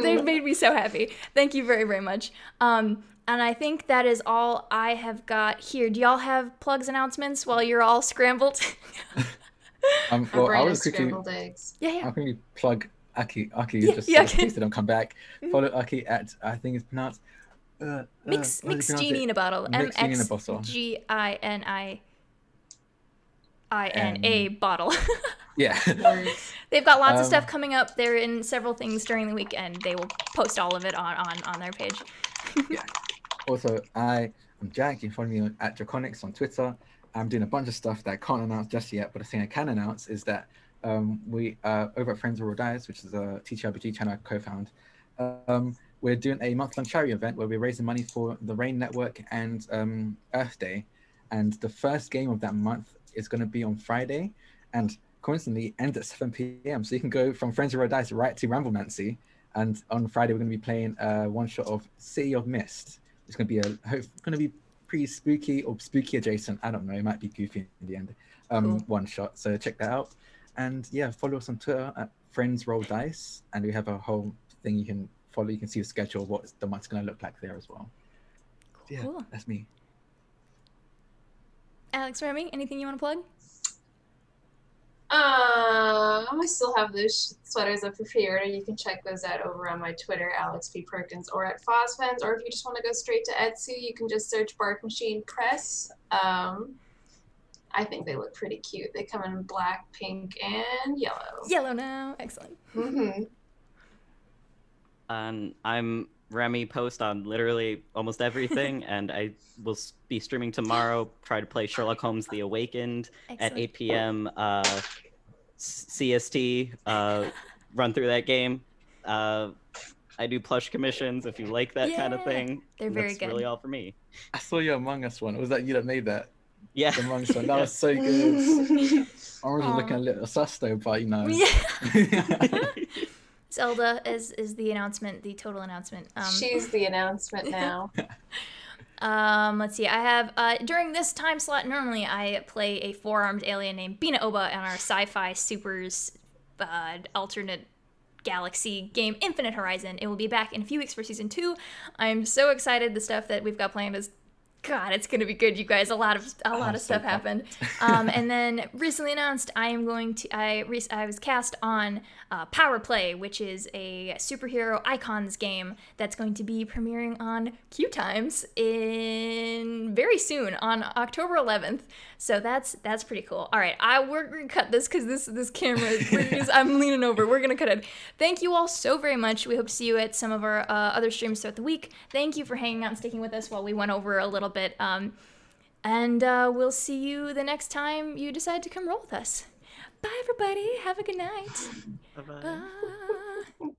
They've made me so happy. Thank you very, very much. And I think that is all I have got here. Do y'all have plugs, announcements while you're all scrambled? My Well, I brain was is quickly. scrambled eggs. Yeah, I'll yeah. quickly plug Aki. Aki Yeah, just yeah, said okay. please don't come back. Follow Aki at, I think it's pronounced. Mix What do you pronounce genie it? in a bottle. Mix genie in a bottle. MXGINIINA bottle. Yeah. Words. They've got lots of stuff coming up. They're in several things during the weekend. They will post all of it on their page. Yeah. Also, I'm Jack. You can follow me at Draconics on Twitter. I'm doing a bunch of stuff that I can't announce just yet, but the thing I can announce is that we over at Friends of Raw Dice, which is a TTRPG channel I co-found, we're doing a month-long charity event where we're raising money for the Rain Network and Earth Day. And the first game of that month is going to be on Friday, and coincidentally ends at 7 p.m. So you can go from Friends of Raw Dice right to Ramblemancy. And on Friday, we're going to be playing one shot of City of Mist. It's going to be pretty spooky or spooky adjacent. I don't know. It might be goofy in the end. Cool. One shot. So check that out. And yeah, follow us on Twitter at Friends Roll Dice. And we have a whole thing you can follow. You can see the schedule of what the month's going to look like there as well. Yeah, Cool. that's me. Alex, Remy, anything you want to plug? I still have those sweaters up for pre-order. You can check those out over on my Twitter, Alex P. Perkins, or at Fosfens. Or if you just want to go straight to Etsy, you can just search Bark Machine Press. I think they look pretty cute. They come in black, pink, and yellow. Yellow now. Excellent. Mm-hmm. I'm Remy Post on literally almost everything, and I will be streaming tomorrow. Try to play Sherlock Holmes: The Awakened Excellent. at 8 p.m. CST. Run through that game. I do plush commissions if you like that kind of Yeah, thing. they're And very that's good. really all for me. I saw your Among Us one. Was that you that made that? Yeah. The Among Us one. That was so good. I was looking a little sus though, but you know. Yeah. Zelda is the announcement, the total announcement. She's the announcement now. Let's see. I have during this time slot. Normally, I play a four-armed alien named Bina Oba in our sci-fi supers alternate galaxy game Infinite Horizon. It will be back in a few weeks for season 2. I'm so excited. The stuff that we've got planned is, God, it's gonna be good, you guys. A lot of stuff happened. And then recently announced, I was cast on Power Play, which is a superhero icons game that's going to be premiering on Q Times in very soon on October 11th. So that's pretty cool. All right, we're gonna cut this because this camera I'm leaning over. We're gonna cut it. Thank you all so very much. We hope to see you at some of our other streams throughout the week. Thank you for hanging out and sticking with us while we went over a little bit. And we'll see you the next time you decide to come roll with us. Bye, everybody. Have a good night. Bye-bye. Bye.